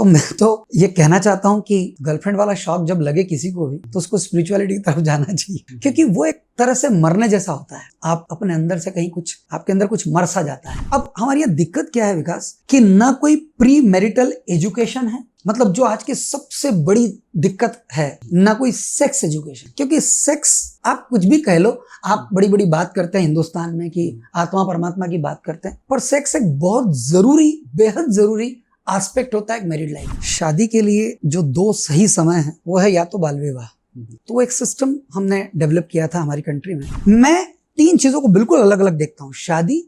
तो मैं तो ये कहना चाहता हूँ कि गर्लफ्रेंड वाला शौक जब लगे किसी को भी तो उसको स्पिरिचुअलिटी की तरफ जाना चाहिए, क्योंकि वो एक तरह से मरने जैसा होता है। आप अपने अंदर से कहीं कुछ, आपके अंदर कुछ मर सा जाता है। अब हमारी ये दिक्कत क्या है विकास, कि ना कोई प्री मैरिटल एजुकेशन है, मतलब जो आज की सबसे बड़ी दिक्कत है, ना कोई सेक्स एजुकेशन। क्योंकि सेक्स आप कुछ भी कह लो, आप बड़ी बड़ी बात करते हैं हिंदुस्तान में कि आत्मा परमात्मा की बात करते हैं, पर सेक्स एक बहुत जरूरी, बेहद जरूरी एस्पेक्ट होता है मैरिड लाइफ। शादी के लिए जो दो सही समय है वो है या तो बाल विवाह, तो वो एक सिस्टम हमने डेवलप किया था हमारी कंट्री में। मैं 3 चीजों को बिल्कुल अलग अलग देखता हूँ: शादी,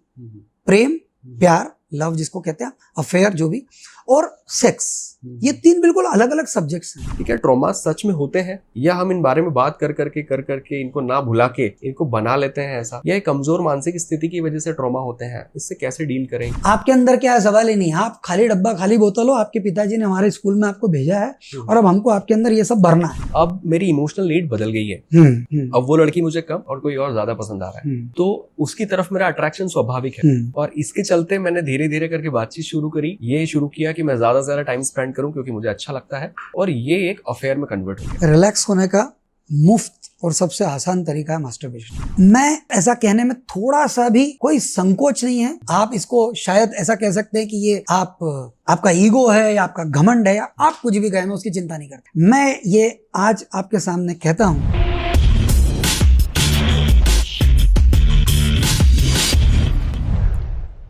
प्रेम, प्यार, लव जिसको कहते हैं, अफेयर जो भी, और सेक्स। ये 3 बिल्कुल अलग अलग सब्जेक्ट्स हैं। कि क्या ट्रॉमा सच में होते हैं, या हम इन बारे में बात कर करके इनको ना भुला के इनको बना लेते हैं ऐसा, या एक कमजोर मानसिक स्थिति की वजह से ट्रॉमा होते हैं? इससे कैसे डील करें? आपके अंदर क्या है, सवाल ही नहीं। आप खाली डब्बा खाली बोतल हो, आपके पिताजी ने हमारे स्कूल में आपको भेजा है और अब हमको आपके अंदर ये सब भरना है। अब मेरी इमोशनल नीड बदल गई है, अब वो लड़की मुझे कम और कोई और ज्यादा पसंद आ रहा है, तो उसकी तरफ मेरा अट्रैक्शन स्वाभाविक है। और इसके चलते मैंने धीरे धीरे करके बातचीत शुरू करी, ये शुरू किया कि मैं ज्यादा से ज्यादा टाइम स्पेंड करूं क्योंकि मुझे अच्छा लगता है, और ये एक अफेयर में कन्वर्ट हो गया। रिलैक्स होने का मुफ्त और सबसे आसान तरीका है मास्टरबेशन। मैं ऐसा कहने में थोड़ा सा भी कोई संकोच नहीं है। आप इसको शायद ऐसा कह सकते हैं कि ये आपका ईगो है या आपका घमंड है, या आप कुछ भी कहें, मैं उसकी चिंता नहीं करता। मैं ये आज आपके सामने कहता हूं।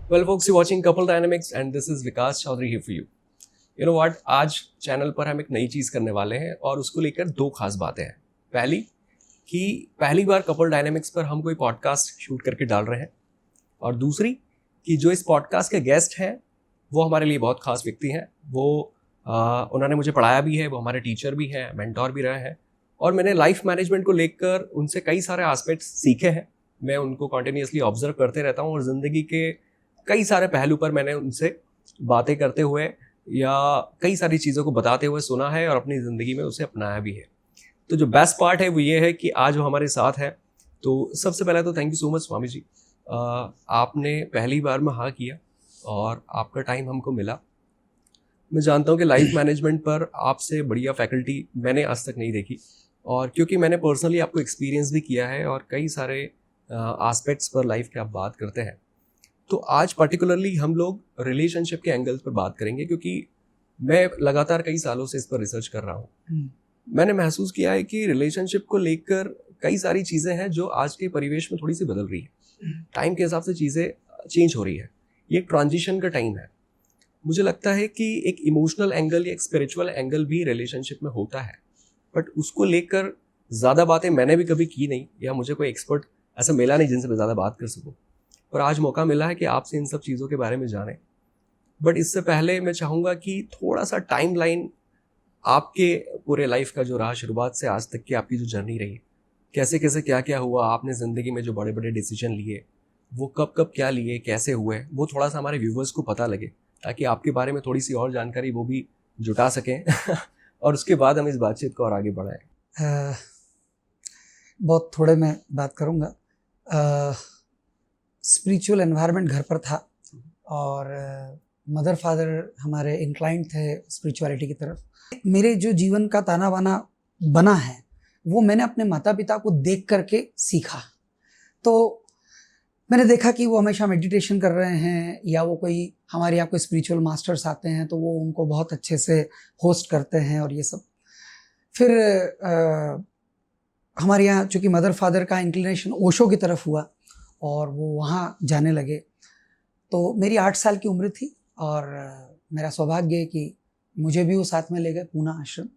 Well folks, you're watching Couple Dynamics and this is Vikas Chaudhary here for you. You know what, आज चैनल पर हम एक नई चीज़ करने वाले हैं और उसको लेकर 2 खास बातें हैं। पहली कि पहली बार कपल डायनेमिक्स पर हम कोई पॉडकास्ट शूट करके डाल रहे हैं, और दूसरी कि जो इस पॉडकास्ट के गेस्ट हैं वो हमारे लिए बहुत खास व्यक्ति हैं। वो उन्होंने मुझे पढ़ाया भी है, वो हमारे टीचर भी हैं, मेंटोर भी रहे हैं, और मैंने लाइफ मैनेजमेंट को लेकर उनसे कई सारे एस्पेक्ट्स सीखे हैं। मैं उनको कॉन्टिन्यूसली ऑब्जर्व करते रहता हूँ और ज़िंदगी के कई सारे पहलू पर मैंने उनसे बातें करते हुए या कई सारी चीज़ों को बताते हुए सुना है और अपनी ज़िंदगी में उसे अपनाया भी है। तो जो बेस्ट पार्ट है वो ये है कि आज वो हमारे साथ है। तो सबसे पहले तो thank you so much Swami ji, आपने पहली बार में हाँ किया और आपका टाइम हमको मिला। मैं जानता हूँ कि लाइफ मैनेजमेंट पर आपसे बढ़िया फैकल्टी मैंने आज तक नहीं देखी, और क्योंकि मैंने पर्सनली आपको एक्सपीरियंस भी किया है और कई सारे एस्पेक्ट्स पर लाइफ के आप बात करते हैं। तो आज पर्टिकुलरली हम लोग रिलेशनशिप के एंगल्स पर बात करेंगे, क्योंकि मैं लगातार कई सालों से इस पर रिसर्च कर रहा हूँ। मैंने महसूस किया है कि रिलेशनशिप को लेकर कई सारी चीज़ें हैं जो आज के परिवेश में थोड़ी सी बदल रही है। टाइम के हिसाब से चीज़ें चेंज हो रही है, ये एक ट्रांजिशन का टाइम है। मुझे लगता है कि एक इमोशनल एंगल या एक स्पिरिचुअल एंगल भी रिलेशनशिप में होता है, बट उसको लेकर ज़्यादा बातें मैंने भी कभी की नहीं, या मुझे कोई एक्सपर्ट ऐसा मिला नहीं जिनसे मैं ज़्यादा बात कर सकूँ। पर आज मौका मिला है कि आपसे इन सब चीज़ों के बारे में जानें। बट इससे पहले मैं चाहूँगा कि थोड़ा सा टाइम लाइन आपके पूरे लाइफ का जो रहा, शुरुआत से आज तक की आपकी जो जर्नी रही, कैसे कैसे क्या क्या हुआ, आपने ज़िंदगी में जो बड़े बड़े डिसीजन लिए वो कब कब क्या लिए, कैसे हुए, वो थोड़ा सा हमारे व्यूवर्स को पता लगे, ताकि आपके बारे में थोड़ी सी और जानकारी वो भी जुटा सकें और उसके बाद हम इस बातचीत को और आगे बढ़ाएं। बहुत थोड़े मैं बात करूँगा। स्पिरिचुअल एनवायरनमेंट घर पर था और मदर फादर हमारे इंक्लाइंड थे स्पिरिचुअलिटी की तरफ। मेरे जो जीवन का ताना बाना बना है वो मैंने अपने माता पिता को देख करके सीखा। तो मैंने देखा कि वो हमेशा मेडिटेशन कर रहे हैं, या वो कोई हमारे यहाँ कोई स्पिरिचुअल मास्टर्स आते हैं तो वो उनको बहुत अच्छे से होस्ट करते हैं और ये सब। फिर हमारे यहाँ चूँकि मदर फादर का इंक्लिनेशन ओशो की तरफ हुआ और वो वहाँ जाने लगे, तो मेरी 8 साल की उम्र थी और मेरा सौभाग्य है कि मुझे भी वो साथ में ले गए पूना आश्रम,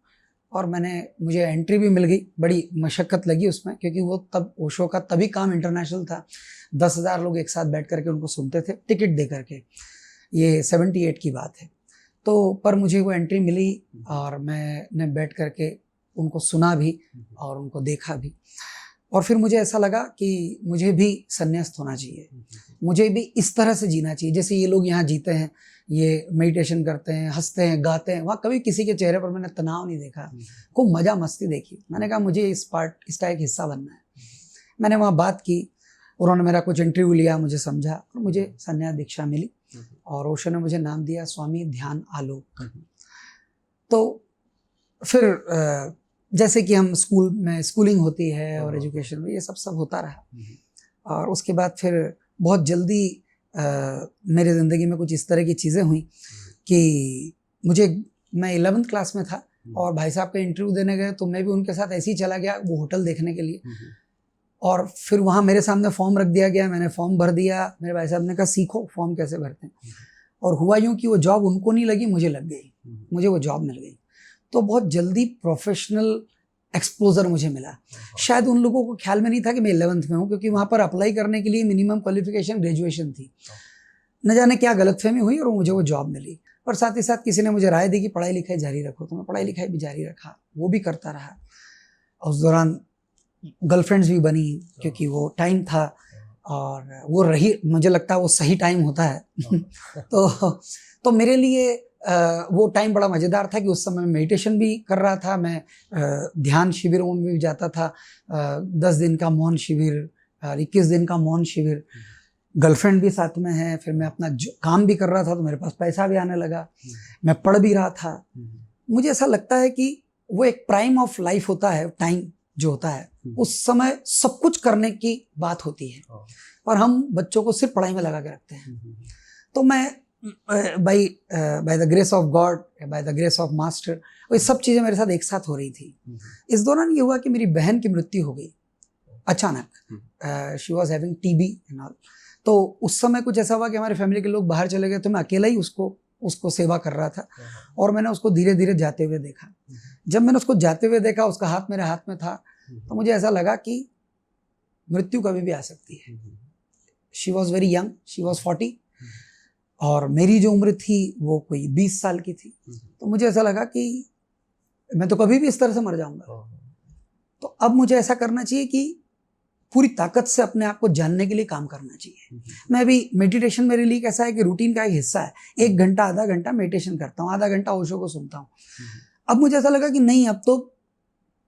और मुझे एंट्री भी मिल गई। बड़ी मशक्क़त लगी उसमें, क्योंकि वो तब ओशो का तभी काम इंटरनेशनल था। 10,000 लोग एक साथ बैठ करके उनको सुनते थे टिकट दे करके। ये 78 की बात है। तो पर मुझे वो एंट्री मिली और मैंने बैठ करके उनको सुना भी और उनको देखा भी, और फिर मुझे ऐसा लगा कि मुझे भी संन्यास्त होना चाहिए, मुझे भी इस तरह से जीना चाहिए जैसे ये लोग यहाँ जीते हैं। ये मेडिटेशन करते हैं, हंसते हैं, गाते हैं। वहाँ कभी किसी के चेहरे पर मैंने तनाव नहीं देखा, खूब मज़ा मस्ती देखी। मैंने कहा मुझे इसका एक हिस्सा बनना है। मैंने वहाँ बात की, उन्होंने मेरा कुछ इंटरव्यू लिया, मुझे समझा और मुझे संन्यास दीक्षा मिली, और ओशो ने मुझे नाम दिया स्वामी ध्यान आलोक। तो फिर जैसे कि हम स्कूल में स्कूलिंग होती है और एजुकेशन में ये सब होता रहा। और उसके बाद फिर बहुत जल्दी मेरे ज़िंदगी में कुछ इस तरह की चीज़ें हुई कि मैं 11th क्लास में था और भाई साहब का इंटरव्यू देने गए, तो मैं भी उनके साथ ऐसे ही चला गया वो होटल देखने के लिए। और फिर वहाँ मेरे सामने फॉर्म रख दिया गया, मैंने फॉर्म भर दिया। मेरे भाई साहब ने कहा सीखो फॉर्म कैसे भरते हैं। और हुआ यूँ कि वो जॉब उनको नहीं लगी, मुझे लग गई, मुझे वो जॉब मिल गई। तो बहुत जल्दी प्रोफेशनल एक्सपोजर मुझे मिला। शायद उन लोगों को ख्याल में नहीं था कि मैं 11th में हूँ, क्योंकि वहाँ पर अप्लाई करने के लिए मिनिमम क्वालिफिकेशन ग्रेजुएशन थी। न जाने क्या गलतफहमी हुई और मुझे वो जॉब मिली। और साथ ही साथ किसी ने मुझे राय दी कि पढ़ाई लिखाई जारी रखो, तो मैं पढ़ाई लिखाई भी जारी रखा, वो भी करता रहा। उस दौरान गर्लफ्रेंड्स भी बनी, क्योंकि वो टाइम था और वो रही, मुझे लगता है वो सही टाइम होता है। तो मेरे लिए वो टाइम बड़ा मज़ेदार था कि उस समय मेडिटेशन भी कर रहा था मैं, ध्यान शिविरों में भी जाता था, 10 दिन का मौन शिविर, 21 दिन का मौन शिविर, गर्लफ्रेंड भी साथ में है। फिर मैं अपना काम भी कर रहा था, तो मेरे पास पैसा भी आने लगा, मैं पढ़ भी रहा था। मुझे ऐसा लगता है कि वो एक प्राइम ऑफ लाइफ होता है, टाइम जो होता है, उस समय सब कुछ करने की बात होती है और हम बच्चों को सिर्फ पढ़ाई में लगा के रखते हैं। तो मैं by the grace of God, by the grace of master, ये सब चीज़ें मेरे साथ एक साथ हो रही थी। इस दौरान ये हुआ कि मेरी बहन की मृत्यु हो गई अचानक। She was having TB and all. तो उस समय कुछ ऐसा हुआ कि हमारे फैमिली के लोग बाहर चले गए, तो मैं अकेला ही उसको सेवा कर रहा था और मैंने उसको धीरे धीरे जाते हुए देखा। जब मैंने उसको जाते हुए देखा, उसका हाथ मेरे हाथ में था, तो मुझे ऐसा लगा कि मृत्यु कभी भी आ सकती है। She was very young, she was 40 और मेरी जो उम्र थी वो कोई 20 साल की थी। तो मुझे ऐसा लगा कि मैं तो कभी भी इस तरह से मर जाऊंगा। तो अब मुझे ऐसा करना चाहिए कि पूरी ताकत से अपने आप को जानने के लिए काम करना चाहिए। मैं अभी मेडिटेशन मेरे लिए कैसा है कि रूटीन का एक हिस्सा है, 1 घंटा आधा घंटा मेडिटेशन करता हूँ, आधा घंटा ओशो को सुनता हूँ। अब मुझे ऐसा लगा कि नहीं, अब तो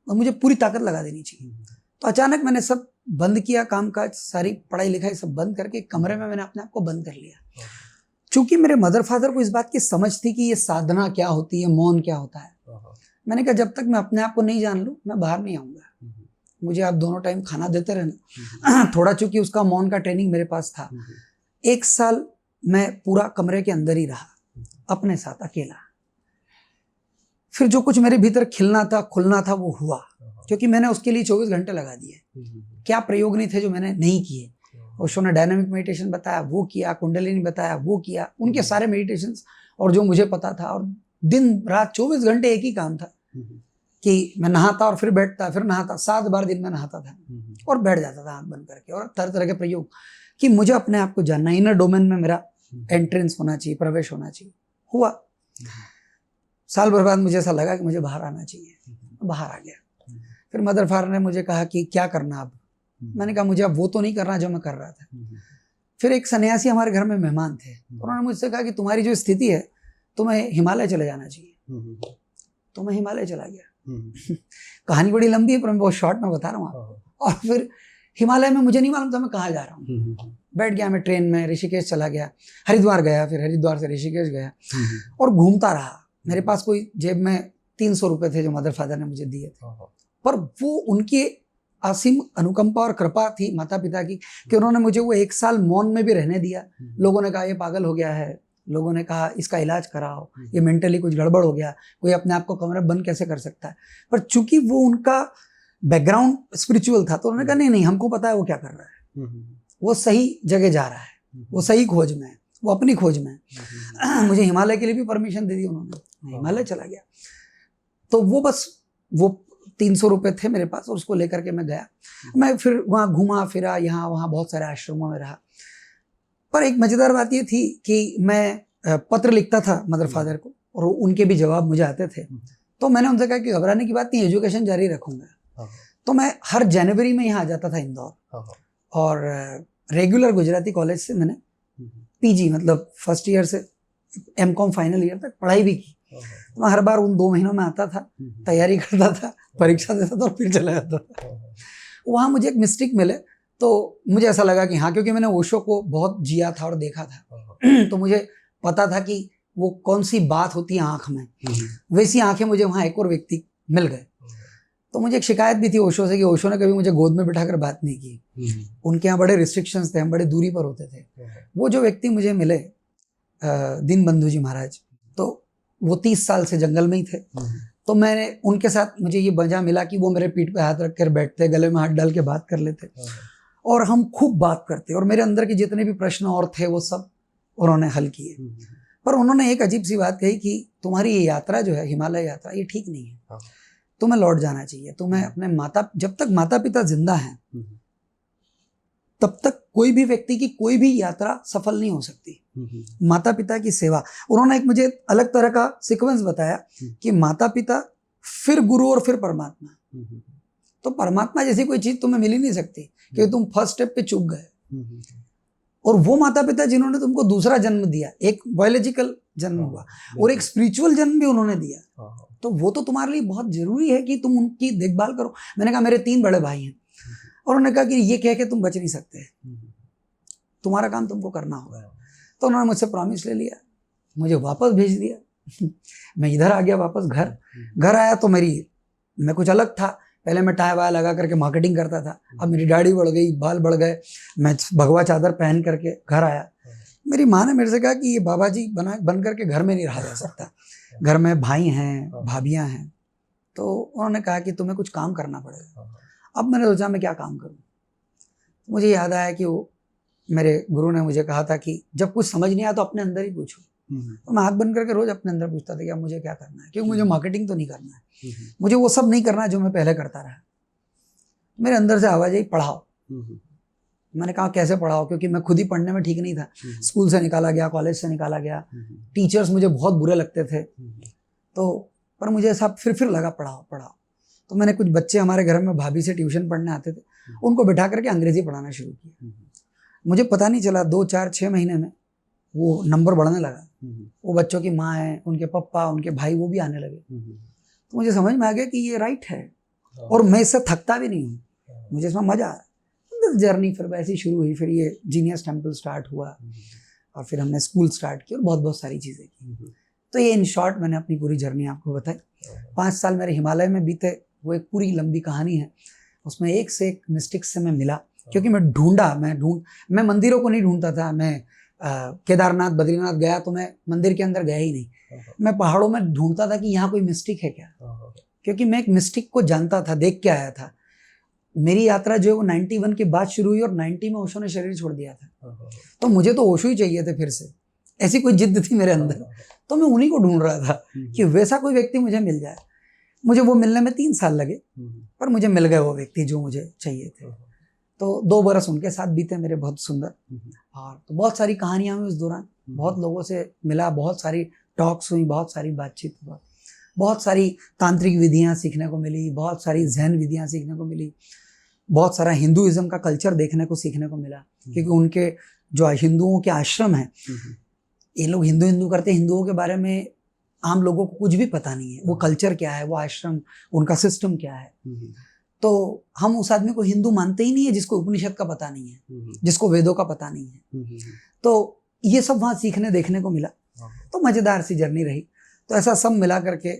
मुझे पूरी ताकत लगा देनी चाहिए। तो अचानक मैंने सब बंद किया, काम काज, सारी पढ़ाई लिखाई सब बंद करके कमरे में मैंने अपने आप को बंद कर लिया। चूंकि मेरे मदर फादर को इस बात की समझ थी कि ये साधना क्या होती है, मौन क्या होता है, मैंने कहा जब तक मैं अपने आप को नहीं जान लूँ मैं बाहर नहीं आऊँगा। मुझे आप दोनों टाइम खाना देते रहना। थोड़ा चूंकि उसका मौन का ट्रेनिंग मेरे पास था, 1 साल मैं पूरा कमरे के अंदर ही रहा अपने साथ अकेला। फिर जो कुछ मेरे भीतर खिलना था, खुलना था, वो हुआ, क्योंकि मैंने उसके लिए 24 घंटे लगा दिए। क्या प्रयोग नहीं थे जो मैंने नहीं किए। ओशो ने डायनामिक मेडिटेशन बताया, वो किया, कुंडलिनी बताया, वो किया, उनके सारे मेडिटेशंस और जो मुझे पता था। और दिन रात 24 घंटे एक ही काम था कि मैं नहाता और फिर बैठता, फिर नहाता, 7 बार दिन में नहाता था और बैठ जाता था आंख बंद करके। और तरह तरह के प्रयोग कि मुझे अपने आप को जानना, इनर डोमेन में मेरा एंट्रेंस होना चाहिए, प्रवेश होना चाहिए। हुआ। साल भर बाद मुझे ऐसा लगा कि मुझे बाहर आना चाहिए, बाहर आ गया। फिर मदर फादर ने मुझे कहा कि क्या करना अब। मैंने कहा मुझे अब वो तो नहीं करना जो मैं कर रहा था। फिर एक सन्यासी हमारे घर में मेहमान थे, उन्होंने मुझसे कहा कि तुम्हारी जो स्थिति है तुम्हें हिमालय चले जाना चाहिए। तो मैं हिमालय चला गया। कहानी बड़ी लंबी है पर मैं बहुत शॉर्ट में बता रहा हूँ आपको। और फिर हिमालय में मुझे नहीं मालूम था मैं कहाँ जा रहा हूँ। बैठ गया मैं ट्रेन में, ऋषिकेश चला गया, हरिद्वार गया, फिर हरिद्वार से ऋषिकेश गया और घूमता रहा। मेरे पास कोई जेब में 300 रुपये थे जो मदर फादर ने मुझे दिए थे, पर वो उनकी असीम अनुकंपा और कृपा थी माता पिता की कि उन्होंने मुझे वो 1 साल मौन में भी रहने दिया। लोगों ने कहा ये पागल हो गया है, लोगों ने कहा इसका इलाज कराओ, ये मेंटली कुछ गड़बड़ हो गया, कोई अपने आप को कमरे बंद कैसे कर सकता है। पर चूंकि वो उनका बैकग्राउंड स्पिरिचुअल था तो उन्होंने कहा नहीं नहीं, हमको पता है वो क्या कर रहा है, वो सही जगह जा रहा है, वो सही खोज में है, वो अपनी खोज में है। मुझे हिमालय के लिए भी परमिशन दे दी उन्होंने, हिमालय चला गया। तो वो बस वो 300 रुपये थे मेरे पास और उसको लेकर के मैं गया। मैं फिर वहाँ घूमा फिरा, यहाँ वहाँ बहुत सारे आश्रमों में रहा। पर एक मज़ेदार बात ये थी कि मैं पत्र लिखता था मदर फादर को और उनके भी जवाब मुझे आते थे। तो मैंने उनसे कहा कि घबराने की बात नहीं, एजुकेशन जारी रखूँगा। तो मैं हर जनवरी में यहाँ आ जाता था इंदौर और रेगुलर गुजराती कॉलेज से मैंने पीजी मतलब फर्स्ट ईयर से एमकॉम फाइनल ईयर तक पढ़ाई भी की। तो मैं हर बार उन 2 महीनों में आता था, तैयारी करता था, परीक्षा देता था और फिर चला जाता था। वहाँ मुझे एक मिस्टेक मिले तो मुझे ऐसा लगा कि हाँ, क्योंकि मैंने ओशो को बहुत जिया था और देखा था तो मुझे पता था कि वो कौन सी बात होती है आँख में, वैसी आँखें मुझे वहाँ एक और व्यक्ति मिल गए। तो मुझे एक शिकायत भी थी ओशो से कि ओशो ने कभी मुझे गोद में बिठाकर बात नहीं की। उनके यहाँ बड़े रिस्ट्रिक्शंस थे, हम बड़े दूरी पर होते थे। वो जो व्यक्ति मुझे मिले दीनबंधु जी महाराज, तो वो 30 साल से जंगल में ही थे। तो मैंने उनके साथ, मुझे ये मजा मिला कि वो मेरे पीठ पे हाथ रख कर बैठते, गले में हाथ डाल के बात कर लेते और हम खूब बात करते, और मेरे अंदर के जितने भी प्रश्न और थे वो सब उन्होंने हल किए। पर उन्होंने एक अजीब सी बात कही कि तुम्हारी ये यात्रा जो है, हिमालय यात्रा, ये ठीक नहीं है, तुम्हें लौट जाना चाहिए। तुम्हें अपने जब तक माता पिता जिंदा हैं तब तक कोई भी व्यक्ति की कोई भी यात्रा सफल नहीं हो सकती। माता पिता की सेवा, उन्होंने एक मुझे अलग तरह का सीक्वेंस बताया कि माता पिता, फिर गुरु और फिर परमात्मा। तो परमात्मा जैसी कोई चीज तुम्हें मिल ही नहीं सकती क्योंकि तुम फर्स्ट स्टेप पे चूक गए। और वो माता पिता जिन्होंने तुमको दूसरा जन्म दिया, एक बायोलॉजिकल जन्म हुआ और एक स्पिरिचुअल जन्म भी उन्होंने दिया, तो वो तो तुम्हारे लिए बहुत जरूरी है कि तुम उनकी देखभाल करो। मैंने कहा मेरे 3 बड़े भाई हैं, और उन्होंने कहा कि ये कह के तुम बच नहीं सकते, तुम्हारा काम तुमको करना होगा। तो उन्होंने मुझसे प्रॉमिस ले लिया, मुझे वापस भेज दिया। मैं इधर आ गया वापस घर आया तो मैं कुछ अलग था। पहले मैं टाई वाई लगा करके मार्केटिंग करता था, अब मेरी दाढ़ी बढ़ गई, बाल बढ़ गए, मैं भगवा चादर पहन करके घर आया। मेरी माँ ने मेरे से कहा कि ये बाबा जी बन करके घर में नहीं रहा जा सकता, घर में भाई हैं, भाभियाँ हैं। तो उन्होंने कहा कि तुम्हें कुछ काम करना पड़ेगा। अब मैंने सोचा मैं क्या काम करूं। मुझे याद आया कि वो मेरे गुरु ने मुझे कहा था कि जब कुछ समझ नहीं आया तो अपने अंदर ही पूछो। तो मैं हाथ बंद करके रोज अपने अंदर पूछता था कि अब मुझे क्या करना है, क्योंकि मुझे मार्केटिंग तो नहीं करना है, मुझे वो सब नहीं करना है जो मैं पहले करता रहा। मेरे अंदर से आवाज आई, पढ़ाओ। मैंने कहा कैसे पढ़ाओ, क्योंकि मैं खुद ही पढ़ने में ठीक नहीं था। स्कूल से निकाला गया, कॉलेज से निकाला गया, टीचर्स मुझे बहुत बुरे लगते थे। तो पर मुझे ऐसा फिर लगा पढ़ाओ। तो मैंने कुछ बच्चे हमारे घर में भाभी से ट्यूशन पढ़ने आते थे, उनको बिठा करके अंग्रेजी पढ़ाना शुरू किया। मुझे पता नहीं चला 2, 4, 6 महीने में वो नंबर बढ़ने लगा। वो बच्चों की माँ है, उनके पापा, उनके भाई, वो भी आने लगे। तो मुझे समझ में आ गया कि ये राइट है और मैं इससे थकता भी नहीं हूँ, मुझे इसमें मजा आ रहा है। जर्नी फिर वैसी शुरू हुई, फिर ये जीनियस टेम्पल स्टार्ट हुआ और फिर हमने स्कूल स्टार्ट की और बहुत सारी चीज़ें की। तो ये इन शॉर्ट मैंने अपनी पूरी जर्नी आपको बताई। 5 साल मेरे हिमालय में बीते, वो एक पूरी लंबी कहानी है। उसमें एक से एक मिस्टिक्स से मैं मिला, क्योंकि मैं मंदिरों को नहीं ढूंढता था। मैं केदारनाथ, बद्रीनाथ गया तो मैं मंदिर के अंदर गया ही नहीं, मैं पहाड़ों में ढूंढता था कि यहाँ कोई मिस्टिक है क्या, क्योंकि मैं एक मिस्टिक को जानता था, देख के आया था। मेरी यात्रा जो है वो 91 के बाद शुरू हुई और 90 में ओशो ने शरीर छोड़ दिया था। तो मुझे तो ओशो ही चाहिए थे फिर से, ऐसी कोई जिद्द थी मेरे अंदर। तो मैं उन्हीं को ढूंढ रहा था कि वैसा कोई व्यक्ति मुझे मिल जाए। मुझे वो मिलने में 3 साल लगे, पर मुझे मिल गए वो व्यक्ति जो मुझे चाहिए थे। तो 2 बरस उनके साथ बीते मेरे, बहुत सुंदर। और तो बहुत सारी कहानियां हुई उस दौरान, बहुत लोगों से मिला, बहुत सारी टॉक्स हुई, बहुत सारी बातचीत हुआ, बहुत सारी तांत्रिक विधियां सीखने को मिली, बहुत सारी जैन विधियां सीखने को मिली, बहुत सारा हिंदुइज्म का कल्चर देखने को सीखने को मिला। क्योंकि उनके जो हिंदुओं के आश्रम हैं, ये लोग हिंदू करते, हिंदुओं के बारे में आम लोगों को कुछ भी पता नहीं है, वो कल्चर क्या है, वो आश्रम, उनका सिस्टम क्या है। तो हम उस आदमी को हिंदू मानते ही नहीं है जिसको उपनिषद का पता नहीं है, जिसको वेदों का पता नहीं है। तो ये सब वहाँ सीखने देखने को मिला। तो मजेदार सी जर्नी रही। तो ऐसा सब मिला करके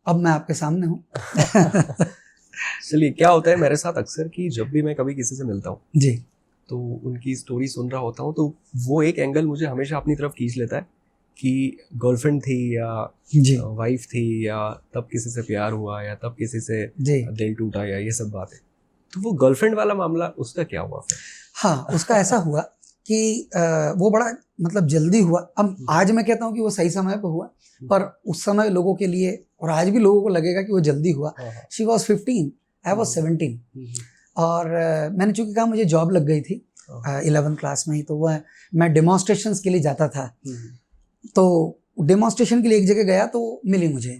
अब मैं आपके सामने हूँ। चलिए, क्या होता है मेरे साथ अक्सर कि जब भी मैं कभी किसी से मिलता हूँ जी, तो उनकी स्टोरी सुन रहा होता हूँ, तो वो एक एंगल मुझे हमेशा अपनी तरफ खींच लेता है कि गर्लफ्रेंड थी या वाइफ थी, या तब किसी से प्यार हुआ, या तब किसी से दिल टूटा, या ये सब बातें। तो वो गर्लफ्रेंड वाला मामला, उसका क्या हुआ फिर? हाँ, उसका ऐसा हुआ कि वो बड़ा मतलब जल्दी हुआ। अब आज मैं कहता हूँ कि वो सही समय पे हुआ, पर उस समय लोगों के लिए, और आज भी लोगों को लगेगा कि वो जल्दी हुआ। She was 15, I was 17। और मैंने चूंकि कहा मुझे जॉब लग गई थी 11th क्लास में ही, तो वह मैं डेमोन्स्ट्रेशंस के लिए जाता था। तो डेमोन्स्ट्रेशन के लिए एक जगह गया तो मिली मुझे,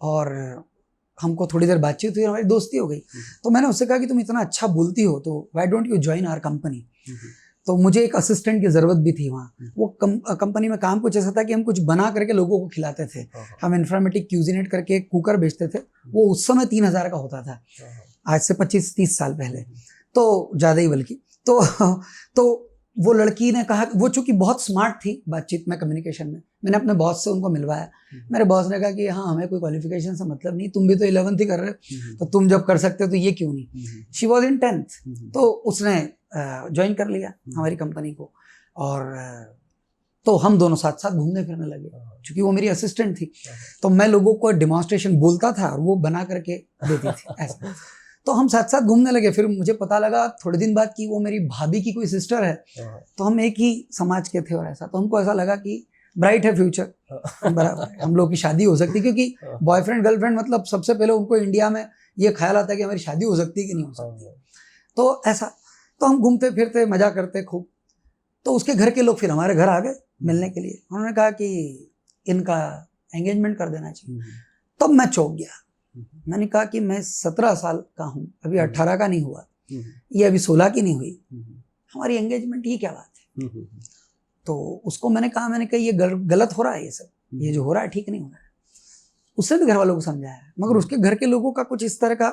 और हमको थोड़ी देर बातचीत हुई, हमारी दोस्ती हो गई। तो मैंने उससे कहा कि तुम इतना अच्छा बोलती हो तो why don't you join our company. तो मुझे एक असिस्टेंट की ज़रूरत भी थी वहाँ। वो कंपनी में काम कुछ ऐसा था कि हम कुछ बना करके लोगों को खिलाते थे। हम इन्फॉर्मेटिक क्यूजिनेट करके एक कुकर बेचते थे, वो उस समय 3000 का होता था, आज से 25-30 साल पहले, तो ज़्यादा ही बल्कि। तो वो लड़की ने कहा, वो चूंकि बहुत स्मार्ट थी बातचीत में, कम्युनिकेशन में, मैंने अपने बॉस से उनको मिलवाया। मेरे बॉस ने कहा कि हाँ, हमें कोई क्वालिफिकेशन से मतलब नहीं, तुम भी तो 11th ही कर रहे हो, तो तुम जब कर सकते हो तो ये क्यों नहीं। शी वॉज इन 10th, तो उसने ज्वाइन कर लिया हमारी कंपनी को, और तो हम दोनों साथ साथ घूमने फिरने लगे। क्योंकि वो मेरी असिस्टेंट थी, तो मैं लोगों को डेमोन्स्ट्रेशन बोलता था और वो बना करके देती थी ऐसा। तो हम साथ साथ घूमने लगे। फिर मुझे पता लगा थोड़े दिन बाद कि वो मेरी भाभी की कोई सिस्टर है, तो हम एक ही समाज के थे और ऐसा, तो हमको ऐसा लगा कि ब्राइट है फ्यूचर, बराबर है, हम लोग की शादी हो सकती, क्योंकि बॉयफ्रेंड गर्लफ्रेंड मतलब सबसे पहले उनको इंडिया में ये ख्याल आता है कि हमारी शादी हो सकती है कि नहीं हो सकती। तो ऐसा, तो हम घूमते फिरते मजा करते खूब। तो उसके घर के लोग फिर हमारे घर आ गए मिलने के लिए। उन्होंने कहा कि इनका एंगेजमेंट कर देना चाहिए। तब मैं चौंक गया। मैंने कहा कि मैं 17 साल का हूँ, अभी 18 का नहीं हुआ, ये अभी 16 की नहीं हुई, हमारी एंगेजमेंट, ये क्या बात है। तो उसको मैंने कहा ये गलत हो रहा है, ये सब, ये जो हो रहा है ठीक नहीं हो रहा है। उससे भी घर वालों को समझाया, मगर उसके घर के लोगों का कुछ इस तरह का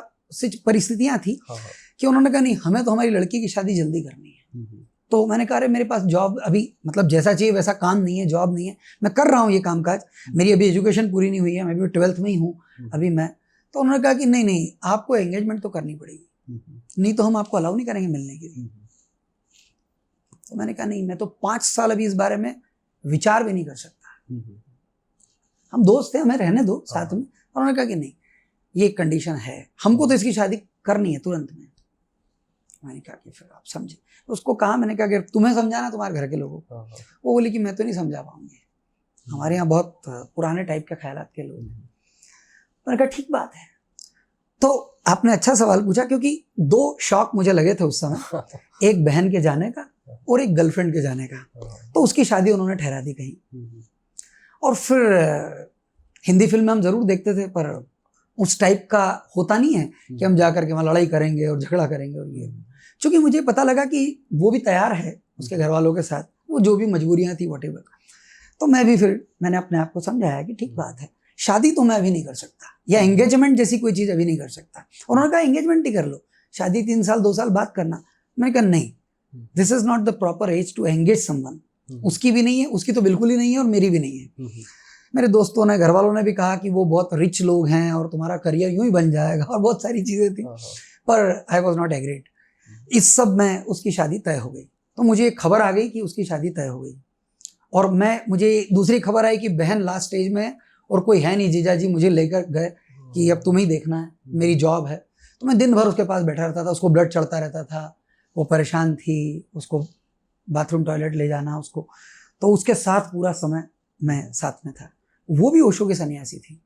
परिस्थितियां थी कि उन्होंने कहा नहीं, हमें तो हमारी लड़की की शादी जल्दी करनी है। तो मैंने कहा, अरे मेरे पास जॉब अभी मतलब जैसा चाहिए वैसा काम नहीं है, जॉब नहीं है, मैं कर रहा हूँ ये काम काज, मेरी अभी एजुकेशन पूरी नहीं हुई है, मैं भी 12th में ही हूँ अभी मैं। तो उन्होंने कहा कि नहीं, आपको एंगेजमेंट तो करनी पड़ेगी, नहीं तो हम आपको अलाउ नहीं करेंगे मिलने के लिए। तो मैंने कहा नहीं, मैं तो 5 साल अभी इस बारे में विचार भी नहीं कर सकता, हम दोस्त हैं, हमें रहने दो साथ में। और उन्होंने कहा कि नहीं, ये कंडीशन है, हमको तो इसकी शादी करनी है तुरंत में। मैंने कहा कि फिर आप समझे। तो उसको कहा, मैंने कहा कि तुम्हें समझाना तुम्हारे घर के लोगों को। वो बोली कि मैं तो नहीं समझा पाऊंगी, हमारे यहाँ बहुत पुराने टाइप के ख्यालात के लोग हैं। मैंने कहा ठीक बात है। तो आपने अच्छा सवाल पूछा, क्योंकि 2 शौक मुझे लगे थे उस समय, एक बहन के जाने का और एक गर्लफ्रेंड के जाने का। तो उसकी शादी उन्होंने ठहरा दी कहीं। और फिर हिंदी फिल्म हम जरूर देखते थे, पर उस टाइप का होता नहीं है कि हम जाकर के वहाँ लड़ाई करेंगे और झगड़ा करेंगे। और ये चूंकि मुझे पता लगा कि वो भी तैयार है उसके घर वालों के साथ, वो जो भी मजबूरियां थी व्हाटएवर, तो मैं भी फिर मैंने अपने आप को समझाया कि ठीक बात है, शादी तो मैं अभी नहीं कर सकता, या एंगेजमेंट जैसी कोई चीज़ अभी नहीं कर सकता। उन्होंने कहा एंगेजमेंट ही कर लो, शादी 3 साल 2 साल बाद करना। मैंने कहा नहीं, this is not the proper age to engage someone. उसकी भी नहीं है, उसकी तो बिल्कुल ही नहीं है, और मेरी भी नहीं है। मेरे दोस्तों ने, घर वालों ने भी कहा कि वो बहुत रिच लोग हैं और तुम्हारा करियर यूं ही बन जाएगा, और बहुत सारी चीज़ें थी, पर आई वॉज नॉट एग्रीड। इस सब में उसकी शादी तय हो गई। तो मुझे एक खबर आ गई कि उसकी शादी तय हो गई, और मुझे दूसरी खबर आई कि बहन लास्ट स्टेज में है और कोई है नहीं, जीजा जी मुझे लेकर गए कि अब तुम्हें ही देखना है, मेरी जॉब है। तो मैं दिन भर उसके पास बैठा रहता था, उसको ब्लड चढ़ता रहता था, वो परेशान थी, उसको बाथरूम टॉयलेट ले जाना उसको, तो उसके साथ पूरा समय मैं साथ में था। वो भी ओशो की सन्यासी थी,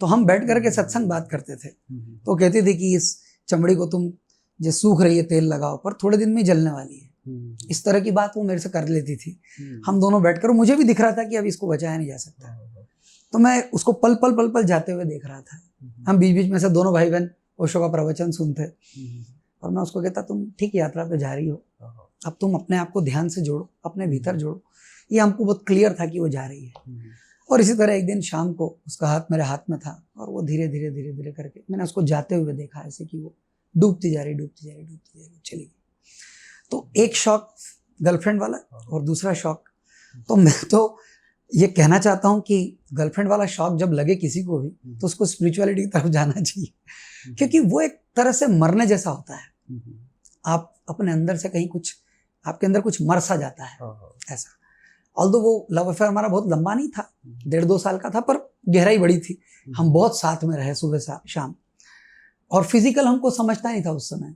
तो हम बैठ करके सत्संग बात करते थे। तो कहती थी कि इस चमड़ी को तुम जो सूख रही है तेल लगाओ, पर थोड़े दिन में जलने वाली है। इस तरह की बात वो मेरे से कर लेती थी। हम दोनों बैठकर, मुझे भी दिख रहा था कि अब इसको बचाया नहीं जा सकता, तो मैं उसको पल पल जाते हुए देख रहा था। हम बीच बीच में से दोनों भाई बहन ओशो का प्रवचन सुनते, और मैं उसको कहता, तुम ठीक यात्रा पे जा रही हो, अब तुम अपने आप को ध्यान से जोड़ो, अपने भीतर जोड़ो। ये हमको बहुत क्लियर था कि वो जा रही है। और इसी तरह एक दिन शाम को उसका हाथ मेरे हाथ में था, और वो धीरे धीरे करके मैंने उसको जाते हुए देखा, ऐसे कि वो डूबती जा रही चली गई। तो एक शौक गर्लफ्रेंड वाला और दूसरा शौक, तो मैं तो ये कहना चाहता हूँ कि गर्लफ्रेंड वाला शौक जब लगे किसी को भी, तो उसको स्पिरिचुअलिटी की तरफ जाना चाहिए, क्योंकि वो एक तरह से मरने जैसा होता है। आप अपने अंदर से कहीं कुछ, आपके अंदर कुछ मर सा जाता है ऐसा। ऑल्दो वो लव अफेयर हमारा बहुत लंबा नहीं था, 1.5-2 साल का था, पर गहराई बड़ी थी। हम बहुत साथ में रहे सुबह शाम, और फिजिकल हमको समझता नहीं था उस समय,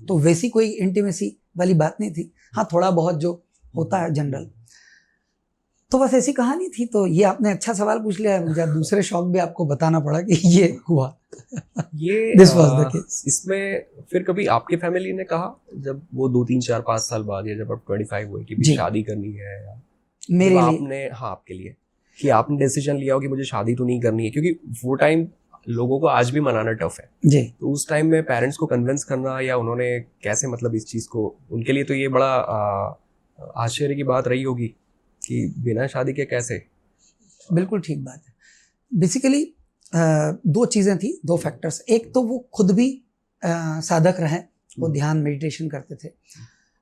तो वैसी कोई इंटीमेसी वाली बात नहीं थी। हाँ, थोड़ा बहुत जो होता है जनरल, तो बस ऐसी कहानी थी। तो ये आपने अच्छा सवाल पूछ लिया है, मुझे दूसरे शौक भी आपको बताना पड़ा कि ये हुआ। ये दिस वाज द केस। इसमें फिर कभी आपके फैमिली ने कहा, जब वो 2, 3, 4, 5 साल बाद, या जब आप 25 हुए कि भी शादी करनी है, या मेरे लिए आपने, हाँ आपके लिए, कि आपने डिसीजन लिया हो कि मुझे शादी तो नहीं करनी है, क्योंकि वो टाइम लोगों को आज भी मनाना टफ है जी। तो उस टाइम में पेरेंट्स को कन्विंस करना, या उन्होंने कैसे, मतलब इस चीज़ को, उनके लिए तो ये बड़ा आश्चर्य की बात रही होगी कि बिना शादी के कैसे। बिल्कुल ठीक बात है। बेसिकली 2 चीज़ें थी, 2 फैक्टर्स। एक तो वो खुद भी साधक रहे, वो ध्यान मेडिटेशन करते थे।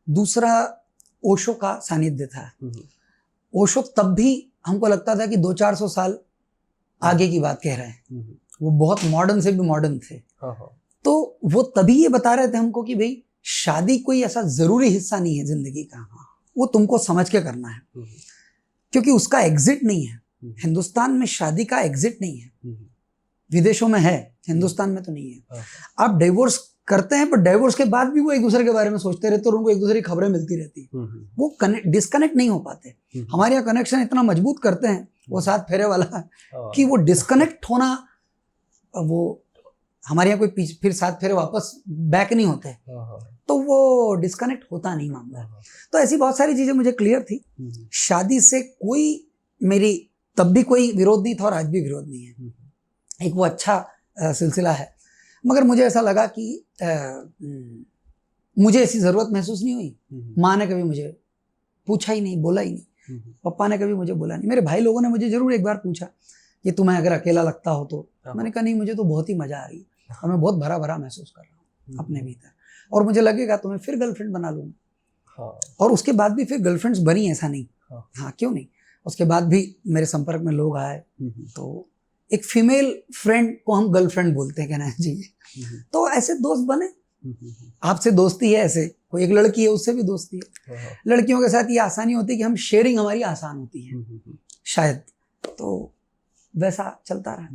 दूसरा, ओशो का सानिध्य था। ओशो तब भी हमको लगता था कि 200-400 साल आगे की बात कह रहे हैं, वो बहुत मॉडर्न से भी मॉडर्न थे। तो वो तभी ये बता रहे थे हमको कि भाई शादी कोई ऐसा जरूरी हिस्सा नहीं है जिंदगी का, वो तुमको समझ के करना है, क्योंकि उसका एग्जिट नहीं है। हिंदुस्तान में शादी का एग्जिट नहीं है, विदेशों में है, हिंदुस्तान में तो नहीं है। आप डिवोर्स करते हैं, पर डिवोर्स के बाद भी वो एक दूसरे के बारे में सोचते रहते और उनको एक दूसरे की खबरें मिलती रहती है, वो डिस्कनेक्ट नहीं हो पाते। हमारे यहाँ कनेक्शन इतना मजबूत करते हैं वो 7 फेरे वाला कि वो डिस्कनेक्ट होना, वो हमारे यहाँ कोई फिर 7 फेरे वापस बैक नहीं होते, तो वो डिस्कनेक्ट होता नहीं मामला। तो ऐसी बहुत सारी चीजें मुझे क्लियर थी। शादी से कोई मेरी तब भी कोई विरोध नहीं था और आज भी विरोध नहीं है। एक वो अच्छा सिलसिला है, मगर मुझे ऐसा लगा कि मुझे ऐसी ज़रूरत महसूस नहीं हुई। माँ ने कभी मुझे पूछा ही नहीं, बोला ही नहीं, पापा ने कभी मुझे बोला नहीं। मेरे भाई लोगों ने मुझे ज़रूर एक बार पूछा कि तुम्हें अगर अकेला लगता हो तो, मैंने कहा नहीं, मुझे तो बहुत ही मज़ा आ रही है और मैं बहुत भरा भरा महसूस कर रहा हूँ अपने भीतर, और मुझे लगेगा तो मैं फिर गर्लफ्रेंड बना लूँगा। और उसके बाद भी फिर गर्लफ्रेंड्स बनी, ऐसा नहीं, हाँ क्यों नहीं, उसके बाद भी मेरे संपर्क में लोग आए। तो एक फीमेल फ्रेंड को हम गर्लफ्रेंड बोलते हैं, कहना चाहिए। तो ऐसे दोस्त बने, आपसे दोस्ती है, ऐसे कोई एक लड़की है उससे भी दोस्ती है। लड़कियों के साथ ये आसानी होती है कि हम शेयरिंग हमारी आसान होती है शायद, तो वैसा चलता रहा।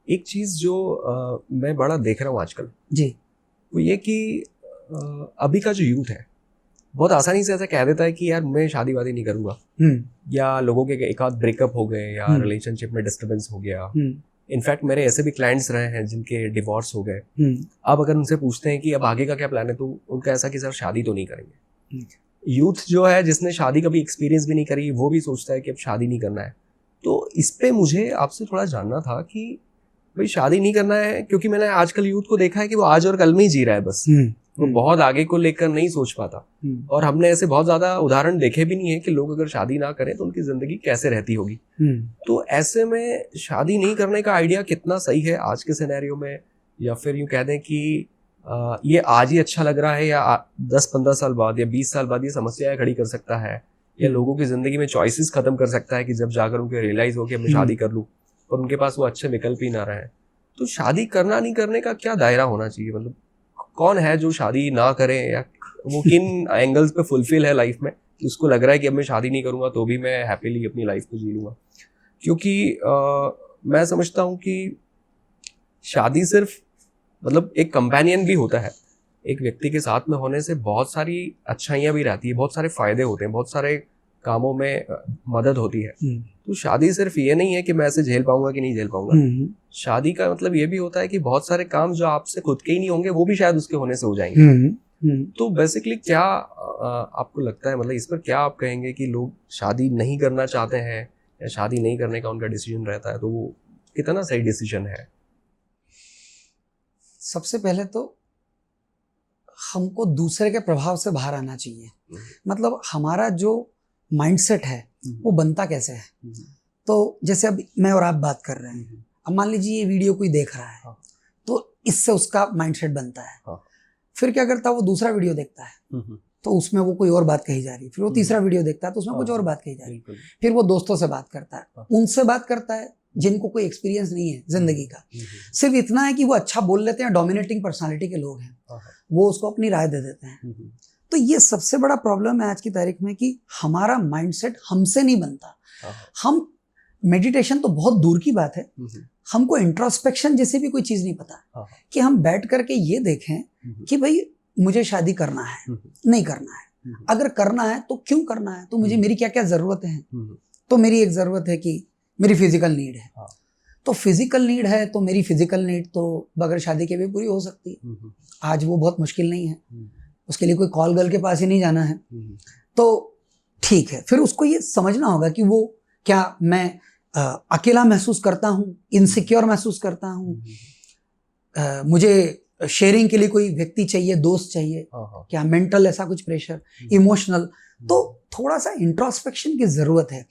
एक चीज जो मैं बड़ा देख रहा हूँ आजकल जी, वो ये कि अभी का जो यूथ है बहुत आसानी से ऐसा कह देता है कि यार मैं शादी वादी नहीं करूंगा, या लोगों के एक आध ब्रेकअप हो गए या रिलेशनशिप में डिस्टर्बेंस हो गया। इनफैक्ट मेरे ऐसे भी क्लाइंट्स रहे हैं जिनके डिवोर्स हो गए। अब अगर उनसे पूछते हैं कि अब आगे का क्या प्लान है, तो उनका ऐसा कि सर शादी तो नहीं करेंगे। यूथ जो है जिसने शादी कभी एक्सपीरियंस भी नहीं करी, वो भी सोचता है कि अब शादी नहीं करना है। तो इस पे मुझे आपसे थोड़ा जानना था कि भाई शादी नहीं करना है, क्योंकि मैंने आजकल यूथ को देखा है कि वो आज और कल में ही जी रहा है, बस वो बहुत आगे को लेकर नहीं सोच पाता। और हमने ऐसे बहुत ज्यादा उदाहरण देखे भी नहीं है कि लोग अगर शादी ना करें तो उनकी जिंदगी कैसे रहती होगी। तो ऐसे में शादी नहीं करने का आइडिया कितना सही है आज के सिनेरियो में, या फिर यूं कह दें कि ये आज ही अच्छा लग रहा है, या 10-15 साल बाद या 20 साल बाद ये समस्याएं खड़ी कर सकता है, या लोगों की जिंदगी में चॉइसेस खत्म कर सकता है कि जब जाकर उनको रियलाइज हो कि मैं शादी कर लूं और उनके पास वो अच्छे विकल्प ही ना रहे। तो शादी करना नहीं करने का क्या दायरा होना चाहिए, मतलब कौन है जो शादी ना करे, या वो किन एंगल्स पे फुलफिल है लाइफ में कि उसको लग रहा है कि अब मैं शादी नहीं करूंगा तो भी मैं हैप्पीली अपनी लाइफ को जी लूंगा। क्योंकि मैं समझता हूँ कि शादी सिर्फ मतलब एक कंपेनियन भी होता है, एक व्यक्ति के साथ में होने से बहुत सारी अच्छाइयाँ भी रहती है, बहुत सारे फायदे होते हैं, बहुत सारे कामों में मदद होती है। तो शादी सिर्फ ये नहीं है कि मैं ऐसे झेल पाऊंगा कि नहीं झेल पाऊंगा। शादी का मतलब ये भी होता है कि बहुत सारे काम जो आपसे खुद के ही नहीं होंगे वो भी शायद उसके होने से हो जाएंगे। तो बेसिकली क्या आपको लगता है, मतलब इस पर क्या आप कहेंगे कि लोग शादी नहीं करना चाहते हैं या शादी नहीं करने का उनका डिसीजन रहता है, तो वो कितना सही डिसीजन है? सबसे पहले तो हमको दूसरे के प्रभाव से बाहर आना चाहिए। मतलब हमारा जो माइंडसेट है वो बनता कैसे है। तो जैसे अब मैं और आप बात कर रहे हैं, अब मान लीजिए ये वीडियो कोई देख रहा है, तो इससे उसका माइंडसेट बनता है। फिर क्या करता है, वो दूसरा वीडियो देखता है तो उसमें वो कोई और बात कही जा रही है, फिर वो तीसरा वीडियो देखता है तो उसमें कुछ और बात कही जा रही है, फिर वो दोस्तों से बात करता है, उनसे बात करता है जिनको कोई एक्सपीरियंस नहीं है जिंदगी का। सिर्फ इतना है कि वो अच्छा बोल लेते हैं, डोमिनेटिंग पर्सनालिटी के लोग हैं, वो उसको अपनी राय दे देते हैं। तो ये सबसे बड़ा प्रॉब्लम है आज की तारीख में कि हमारा माइंडसेट हमसे नहीं बनता। हम मेडिटेशन तो बहुत दूर की बात है, हमको इंट्रोस्पेक्शन जैसे भी कोई चीज नहीं पता कि हम बैठ करके ये देखें कि भाई मुझे शादी करना है, नहीं करना है, अगर करना है तो क्यों करना है, तो मुझे मेरी क्या क्या जरूरतें हैं। तो मेरी एक जरूरत है कि मेरी फिजिकल नीड है, तो फिजिकल नीड है तो मेरी फिजिकल नीड तो बगैर शादी के भी पूरी हो सकती है। आज वो बहुत मुश्किल नहीं है, उसके लिए कोई कॉल गर्ल के पास ही नहीं जाना है। तो ठीक है, फिर उसको ये समझना होगा कि वो क्या मैं अकेला महसूस करता हूँ, इनसिक्योर महसूस करता हूँ, मुझे शेयरिंग के लिए कोई व्यक्ति चाहिए, दोस्त चाहिए, क्या मेंटल ऐसा कुछ प्रेशर, इमोशनल। तो थोड़ा सा इंट्रोस्पेक्शन की जरूरत है।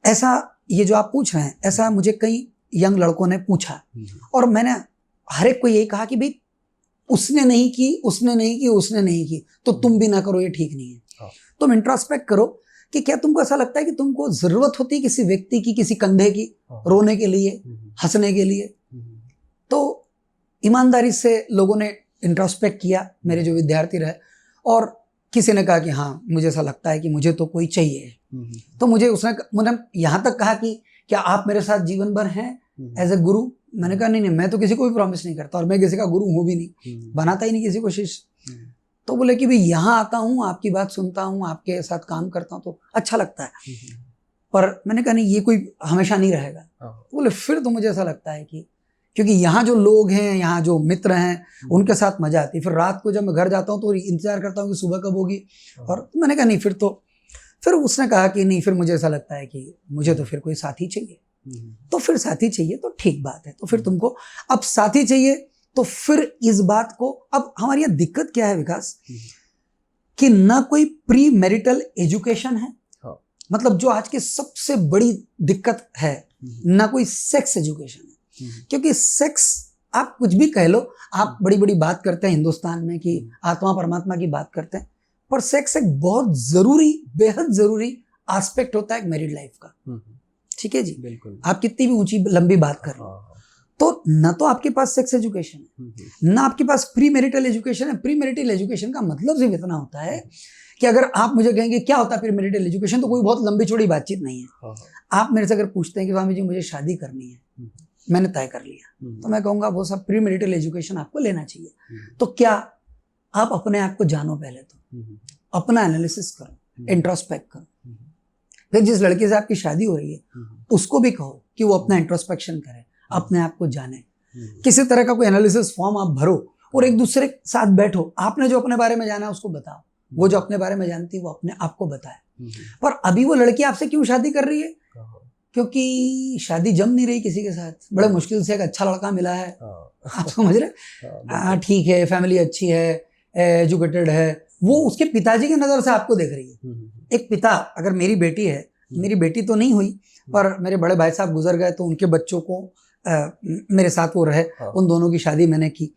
ऐसा ये जो आप पूछ रहे हैं, ऐसा मुझे कई यंग लड़कों ने पूछा और मैंने हर एक को यही कहा कि भाई उसने नहीं की, उसने नहीं की, उसने नहीं की, तो तुम भी ना करो, ये ठीक नहीं है। हाँ। तुम इंट्रोस्पेक्ट करो कि क्या तुमको ऐसा लगता है कि तुमको जरूरत होती है किसी व्यक्ति की, किसी कंधे की, हाँ। रोने के लिए, हंसने के लिए। तो ईमानदारी से लोगों ने इंट्रोस्पेक्ट किया, मेरे जो विद्यार्थी रहे, और किसी ने कहा कि हाँ मुझे ऐसा लगता है कि मुझे तो कोई चाहिए। तो मुझे मुझे यहाँ तक कहा कि क्या आप मेरे साथ जीवन भर हैं एज ए गुरु। मैंने कहा नहीं, मैं तो किसी को भी प्रॉमिस नहीं करता, और मैं किसी का गुरु हूँ भी नहीं, बनाता ही नहीं किसी को शिष्य। तो बोले कि भाई यहाँ आता हूँ, आपकी बात सुनता हूँ, आपके साथ काम करता हूँ तो अच्छा लगता है, पर मैंने कहा नहीं ये कोई हमेशा नहीं रहेगा। बोले फिर तो मुझे ऐसा लगता है कि क्योंकि यहाँ जो लोग हैं, यहाँ जो मित्र हैं, उनके साथ मजा आती है। फिर रात को जब मैं घर जाता हूँ तो इंतजार करता हूँ कि सुबह कब होगी। और मैंने कहा नहीं, फिर उसने कहा कि नहीं, फिर मुझे ऐसा लगता है कि मुझे तो फिर कोई साथी चाहिए। तो फिर साथी चाहिए तो ठीक बात है, तो फिर तुमको अब साथी चाहिए। तो फिर इस बात को, अब हमारी यहाँ दिक्कत क्या है विकास, कि ना कोई प्री मैरिटल एजुकेशन है, मतलब जो आज की सबसे बड़ी दिक्कत है, ना कोई सेक्स एजुकेशन है। क्योंकि सेक्स आप कुछ भी कह लो, आप बड़ी बड़ी बात करते हैं हिंदुस्तान में कि आत्मा परमात्मा की बात करते हैं, पर सेक्स एक बहुत जरूरी, बेहद जरूरी एस्पेक्ट होता है एक मैरिड लाइफ का। ठीक है जी, बिल्कुल। आप कितनी भी ऊंची लंबी बात कर लो, तो न तो आपके पास सेक्स एजुकेशन है, ना आपके पास प्री मैरिटल एजुकेशन है। प्री मैरिटल एजुकेशन का मतलब सिर्फ इतना होता है कि अगर आप मुझे कहेंगे क्या होता है प्री मैरिटल एजुकेशन, तो कोई बहुत लंबी चौड़ी बातचीत नहीं है। आप मेरे से अगर पूछते हैं कि स्वामी जी मुझे शादी करनी है, मैंने तय कर लिया, तो मैं कहूंगा वो सब प्री मैरिटल एजुकेशन आपको लेना चाहिए। तो क्या आप अपने आप को जानो, पहले तो अपना एनालिसिस करो, इंट्रोस्पेक्ट करो। फिर जिस लड़के से आपकी शादी हो रही है उसको भी कहो कि वो अपना इंट्रोस्पेक्शन करे, अपने आप को जाने। किसी तरह का कोई एनालिसिस फॉर्म आप भरो और एक दूसरे के साथ बैठो। आपने जो अपने बारे में जाना है उसको बताओ, वो जो अपने बारे में जानती है वो अपने आप को बताए। पर अभी वो लड़की आपसे क्यों शादी कर रही है? क्योंकि शादी जम नहीं रही किसी के साथ, बड़े मुश्किल से एक अच्छा लड़का मिला है। आप समझ रहे? ठीक है, फैमिली अच्छी है, एजुकेटेड है, वो उसके पिताजी की नज़र से आपको देख रही है। एक पिता, अगर मेरी बेटी है, मेरी बेटी तो नहीं हुई पर मेरे बड़े भाई साहब गुजर गए, तो उनके बच्चों को मेरे साथ वो रहे, उन दोनों की शादी मैंने की।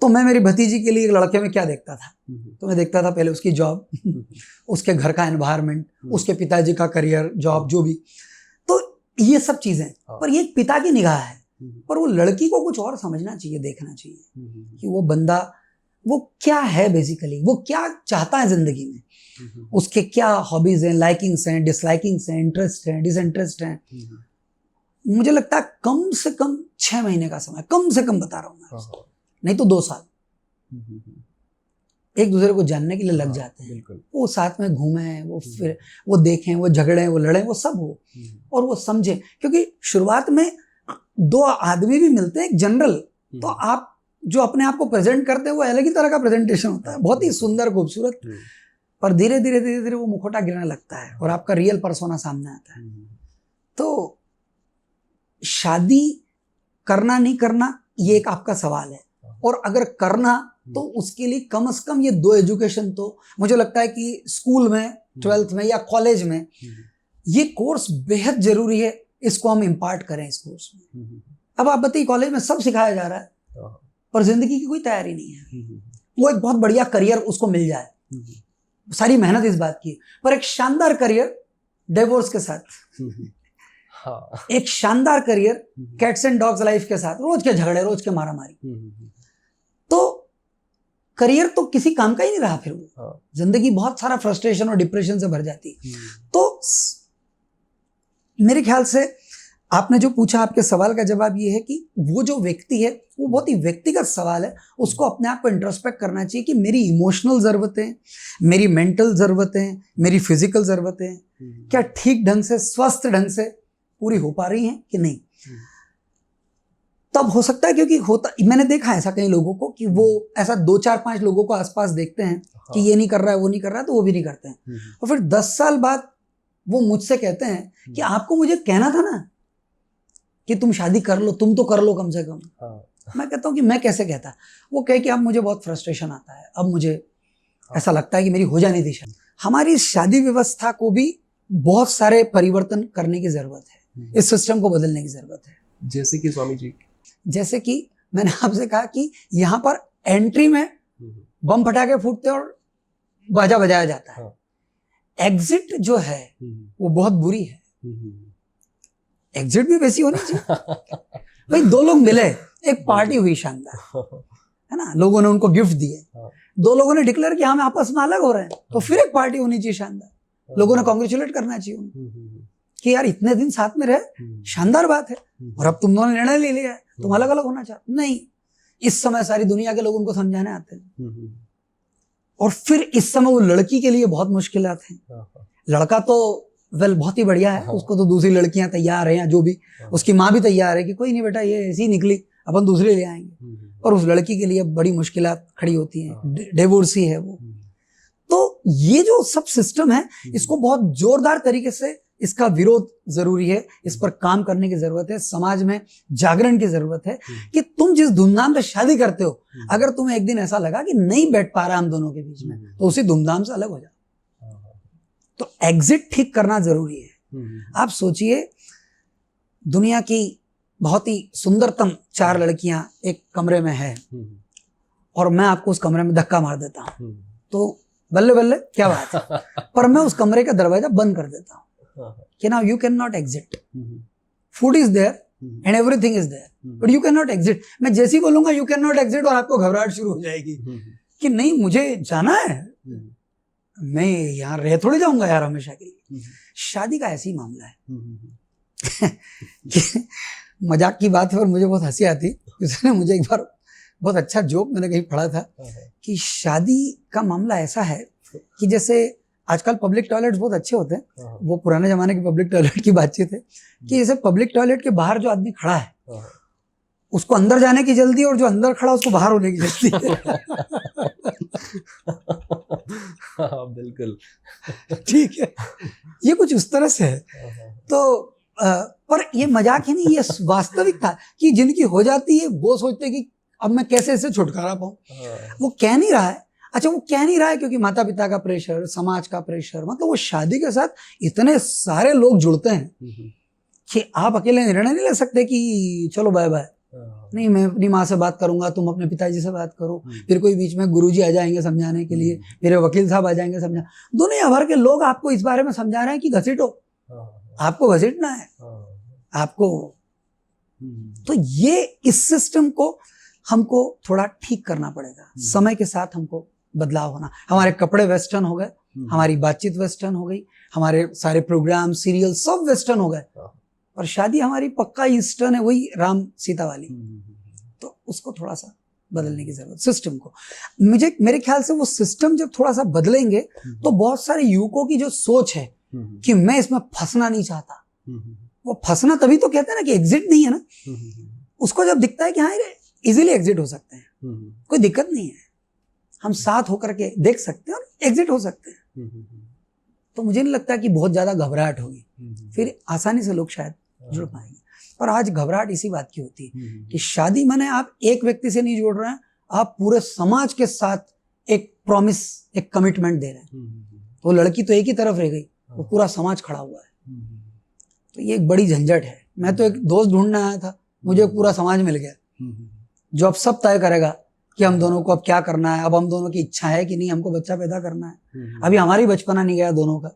तो मैं मेरी भतीजी के लिए एक लड़के में क्या देखता था, तो मैं देखता था पहले उसकी जॉब, उसके घर का एनवायरनमेंट, उसके पिताजी का करियर, जॉब, जो भी, तो ये सब चीजें। पर ये एक पिता की निगाह है, पर वो लड़की को कुछ और समझना चाहिए, देखना चाहिए कि वो बंदा वो क्या है, बेसिकली वो क्या चाहता है जिंदगी में, उसके क्या हॉबीज हैं, लाइकिंग्स हैं, डिसलाइकिंग्स हैं, इंटरेस्ट हैं, डिसइंटरेस्ट हैं। मुझे लगता है कम से कम 6 महीने का समय, कम से कम बता रहा हूँ मैं, नहीं तो 2 साल एक दूसरे को जानने के लिए लग जाते हैं। वो साथ में घूमें, वो फिर वो देखें, वो झगड़ें, वो लड़ें, वो सब हो, और वो समझें। क्योंकि शुरुआत में 2 आदमी भी मिलते हैं, एक जनरल, तो आप जो अपने आप को प्रेजेंट करते हैं वो अलग ही तरह का प्रेजेंटेशन होता है, बहुत ही सुंदर, खूबसूरत, पर धीरे धीरे धीरे धीरे वो मुखौटा गिरने लगता है और आपका रियल पर्सोना सामने आता है। तो शादी करना नहीं करना ये एक आपका सवाल है, और अगर करना तो उसके लिए कम से कम ये 2 एजुकेशन तो मुझे लगता है कि स्कूल में, 12th में या कॉलेज में ये कोर्स बेहद जरूरी है, इसको हम इम्पार्ट करें इस कोर्स में। अब आप बताइए, कॉलेज में सब सिखाया जा रहा है पर जिंदगी की कोई तैयारी नहीं है। वो एक बहुत बढ़िया करियर उसको मिल जाए, सारी मेहनत इस बात की, पर एक शानदार करियर डिवोर्स के साथ, एक शानदार career cats and dogs life के साथ, रोज के झगड़े, रोज के मारामारी, तो करियर तो किसी काम का ही नहीं रहा। फिर वो जिंदगी बहुत सारा फ्रस्ट्रेशन और डिप्रेशन से भर जाती है। तो मेरे ख्याल से आपने जो पूछा, आपके सवाल का जवाब ये है कि वो जो व्यक्ति है वो बहुत ही व्यक्तिगत सवाल है, उसको अपने आप को इंट्रोस्पेक्ट करना चाहिए कि मेरी इमोशनल ज़रूरतें, मेरी मेंटल ज़रूरतें, मेरी फिजिकल ज़रूरतें क्या ठीक ढंग से, स्वस्थ ढंग से पूरी हो पा रही हैं कि नहीं। तब हो सकता है, क्योंकि होता, मैंने देखा है ऐसा कई लोगों को कि वो ऐसा 2, 4, 5 लोगों को आसपास देखते हैं कि ये नहीं कर रहा है, वो नहीं कर रहा है, तो वो भी नहीं करते हैं, और फिर 10 साल बाद वो मुझसे कहते हैं कि आपको मुझे कहना था ना कि तुम शादी कर लो, तुम तो कर लो कम से कम। मैं कहता हूँ कि मैं कैसे कहता, वो कहे कि अब मुझे बहुत फ्रस्ट्रेशन आता है, अब मुझे ऐसा लगता है कि मेरी हो जानी थी शादी। हमारी शादी व्यवस्था को भी बहुत सारे परिवर्तन करने की जरूरत है, इस सिस्टम को बदलने की जरूरत है। जैसे कि स्वामी जी, जैसे कि मैंने आपसे कहा कि यहाँ पर एंट्री में बम फटाके फूटते और बाजा बजाया जाता है, एग्जिट जो है वो बहुत बुरी है। एग्जिट भी वैसी होनी चाहिए। भाई दो लोग मिले, एक पार्टी हुई शानदार, है ना, लोगों ने उनको गिफ्ट दिए, दो लोगों ने डिक्लेयर किया हम आपस में अलग हो रहे हैं, तो फिर एक पार्टी होनी चाहिए शानदार, लोगों ने कॉन्ग्रेचुलेट करना चाहिए उनको कि यार इतने दिन साथ में रहे, शानदार बात है, और अब तुम दोनों ने निर्णय ले लिया है, तुम अलग अलग होना चाहते। नहीं, इस समय सारी दुनिया के लोग उनको समझाने आते हैं, और फिर इस समय वो लड़की के लिए बहुत मुश्किलात हैं। लड़का तो वेल बहुत ही बढ़िया है, उसको तो दूसरी लड़कियां तैयार हैं, जो भी उसकी माँ भी तैयार है कि कोई नहीं बेटा ये ऐसी निकली, अपन दूसरी ले आएंगे, और उस लड़की के लिए बड़ी मुश्किलात खड़ी होती हैं, डिवोर्सी है वो। तो ये जो सब सिस्टम है, इसको बहुत जोरदार तरीके से इसका विरोध जरूरी है, इस पर काम करने की जरूरत है, समाज में जागरण की जरूरत है कि तुम जिस धूमधाम से शादी करते हो, अगर तुम्हें एक दिन ऐसा लगा कि नहीं बैठ पा रहा हम दोनों के बीच में, तो उसी धूमधाम से अलग हो जाओ। तो एग्जिट ठीक करना जरूरी है। आप सोचिए, दुनिया की बहुत ही सुंदरतम 4 लड़कियां एक कमरे में है, और मैं आपको उस कमरे में धक्का मार देता हूं, तो बल्ले बल्ले क्या बात है, पर मैं उस कमरे का दरवाजा बंद कर देता हूं कि now you can not exit, food is there and everything is there, but you can not exit. मैं जैसे ही बोलूंगा यू कैन नॉट एग्जिट, और आपको घबराहट शुरू हो जाएगी कि नहीं मुझे जाना है, मैं यहाँ रह थोड़ी जाऊंगा यार हमेशा के लिए। शादी का ऐसी मामला है कि मजाक की बात है, और मुझे बहुत हंसी आती, उसने मुझे एक बार बहुत अच्छा जोक मैंने कहीं पढ़ा था कि शादी का मामला ऐसा है कि जैसे आजकल पब्लिक टॉयलेट्स बहुत अच्छे होते हैं, वो पुराने जमाने के पब्लिक टॉयलेट की बातचीत है कि जैसे पब्लिक टॉयलेट के बाहर जो आदमी खड़ा है उसको अंदर जाने की जल्दी, और जो अंदर खड़ा उसको बाहर होने की जल्दी है। बिल्कुल ठीक है, ये कुछ उस तरह से है। तो पर ये मजाक ही नहीं, ये वास्तविक था कि जिनकी हो जाती है वो सोचते कि अब मैं कैसे इससे छुटकारा पाऊं। वो कह नहीं रहा है, अच्छा वो कह नहीं रहा है क्योंकि माता पिता का प्रेशर, समाज का प्रेशर, मतलब वो शादी के साथ इतने सारे लोग जुड़ते हैं कि आप अकेले निर्णय नहीं ले सकते कि चलो बाय बाय, नहीं मैं अपनी माँ से बात करूंगा, तुम अपने पिताजी से बात करो, फिर कोई बीच में गुरुजी आ जाएंगे समझाने के लिए, मेरे वकील साहब आ जाएंगे समझा, दुनिया भर के लोग आपको इस बारे में समझा रहे हैं कि घसीटो, आपको घसीटना है आपको। तो ये इस सिस्टम को हमको थोड़ा ठीक करना पड़ेगा, समय के साथ हमको बदलाव होना। हमारे कपड़े वेस्टर्न हो गए, हमारी बातचीत वेस्टर्न हो गई, हमारे सारे प्रोग्राम सीरियल सब वेस्टर्न हो गए, और शादी हमारी पक्का ईस्टर्न है, वही राम सीता वाली। तो उसको थोड़ा सा बदलने की जरूरत, सिस्टम को। मेरे ख्याल से वो सिस्टम जब थोड़ा सा बदलेंगे तो बहुत सारे युवकों की जो सोच है कि मैं इसमें फंसना नहीं चाहता, वो फंसना तभी तो कहते हैं ना कि एग्जिट नहीं है ना, उसको जब दिखता है कि हाँ इजीली एग्जिट हो सकते हैं, कोई दिक्कत नहीं है, हम साथ होकर के देख सकते हैं और एग्जिट हो सकते हैं, तो मुझे नहीं लगता कि बहुत ज्यादा घबराहट होगी, फिर आसानी से लोग शायद जुड़ पाएंगे। पर आज घबराहट इसी बात की होती है कि शादी माने आप एक व्यक्ति से नहीं जोड़ रहे हैं, आप पूरे समाज के साथ एक प्रॉमिस, एक कमिटमेंट दे रहे हैं। वो लड़की तो एक ही तरफ रह गई, वो पूरा समाज खड़ा हुआ है, तो ये एक बड़ी झंझट है। मैं तो एक दोस्त ढूंढने आया था, मुझे पूरा समाज मिल गया जो अब सब तय करेगा कि हम दोनों को अब क्या करना है, अब हम दोनों की इच्छा है कि नहीं हमको बच्चा पैदा करना है। अभी हमारी बचपना नहीं गया दोनों का,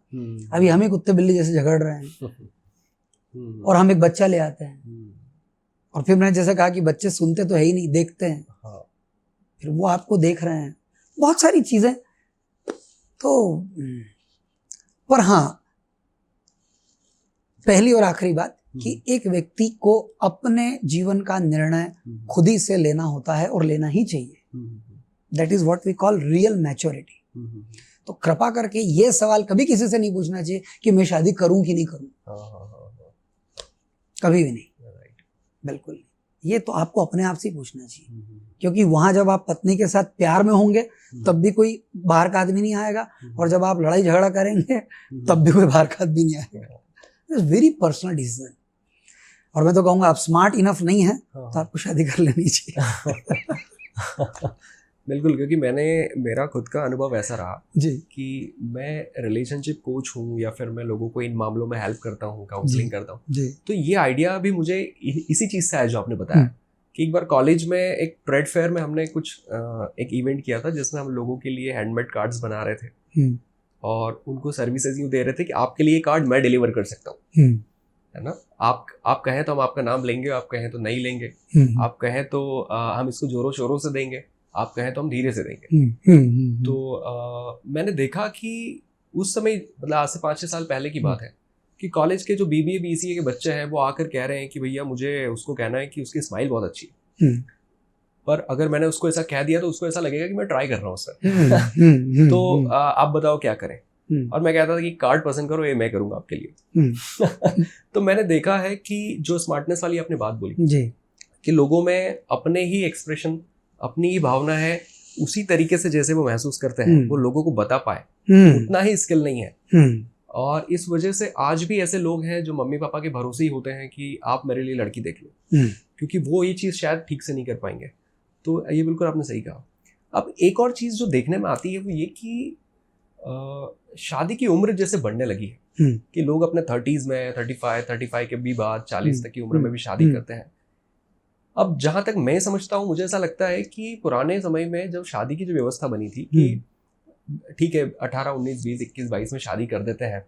अभी हम ही कुत्ते बिल्ली जैसे झगड़ रहे हैं, और हम एक बच्चा ले आते हैं, और फिर मैंने जैसे कहा कि बच्चे सुनते तो है ही नहीं, देखते हैं, फिर वो आपको देख रहे हैं, बहुत सारी चीजें। तो पर हाँ, पहली और आखिरी बात कि एक व्यक्ति को अपने जीवन का निर्णय खुद ही से लेना होता है, और लेना ही चाहिए। That is what we call real maturity. तो कृपा करके ये सवाल कभी किसी से नहीं पूछना चाहिए कि मैं शादी करूं कि नहीं करूं, कभी भी नहीं, बिल्कुल। ये तो आपको अपने आप से पूछना चाहिए, क्योंकि वहां जब आप पत्नी के साथ प्यार में होंगे तब भी कोई बाहर का आदमी नहीं आएगा, और जब आप लड़ाई झगड़ा करेंगे तब भी कोई बाहर का आदमी नहीं आएगा। इट्स वेरी पर्सनल डिसीजन, और मैं तो कहूँगा आप स्मार्ट इनफ नहीं है तो आपको शादी कर लेनी चाहिए। बिल्कुल, क्योंकि मेरा खुद का अनुभव ऐसा रहा जी कि मैं रिलेशनशिप कोच हूँ, या फिर मैं लोगों को इन मामलों में हेल्प करता हूँ, काउंसलिंग करता हूँ, तो ये आइडिया भी मुझे इसी चीज़ से आया जो आपने बताया कि एक बार कॉलेज में एक ट्रेड फेयर में हमने कुछ एक इवेंट किया था जिसमें हम लोगों के लिए हैंडमेड कार्ड्स बना रहे थे, और उनको सर्विसेज यूँ दे रहे थे कि आपके लिए कार्ड मैं डिलीवर कर सकता हूँ, है ना। आप कहें तो हम आपका नाम लेंगे, आप कहें तो नहीं लेंगे, आप कहें तो हम इसको जोरों शोरों से देंगे, आप कहें तो हम धीरे से देंगे। तो मैंने देखा कि उस समय, मतलब आज से 5-6 साल पहले की बात है, कि कॉलेज के जो BBA BCA के बच्चे हैं वो आकर कह रहे हैं कि भैया मुझे उसको कहना है कि उसकी स्माइल बहुत अच्छी है, पर अगर मैंने उसको ऐसा कह दिया तो उसको ऐसा लगेगा कि मैं ट्राई कर रहा हूँ सर। तो आप बताओ क्या करें। और मैं कहता था कि कार्ड पसंद करो, ये मैं करूंगा आपके लिए। तो मैंने देखा है कि जो स्मार्टनेस वाली आपने बात बोली जी, कि लोगों में अपने ही एक्सप्रेशन, अपनी ही भावना है, उसी तरीके से जैसे वो महसूस करते हैं वो लोगों को बता पाए, उतना ही स्किल नहीं है। और इस वजह से आज भी ऐसे लोग हैं जो मम्मी पापा के भरोसे ही होते हैं कि आप मेरे लिए लड़की देख लो, क्योंकि वो ये चीज़ शायद ठीक से नहीं कर पाएंगे। तो ये बिल्कुल आपने सही कहा। अब एक और चीज़ जो देखने में आती है वो ये कि शादी की उम्र जैसे बढ़ने लगी है कि लोग अपने 30s में 35 के भी बाद 40 तक की उम्र में भी शादी करते हैं। अब जहाँ तक मैं समझता हूँ, मुझे ऐसा लगता है कि पुराने समय में जब शादी की जो व्यवस्था बनी थी कि ठीक है 18, 19, 20, 21, 22 में शादी कर देते हैं,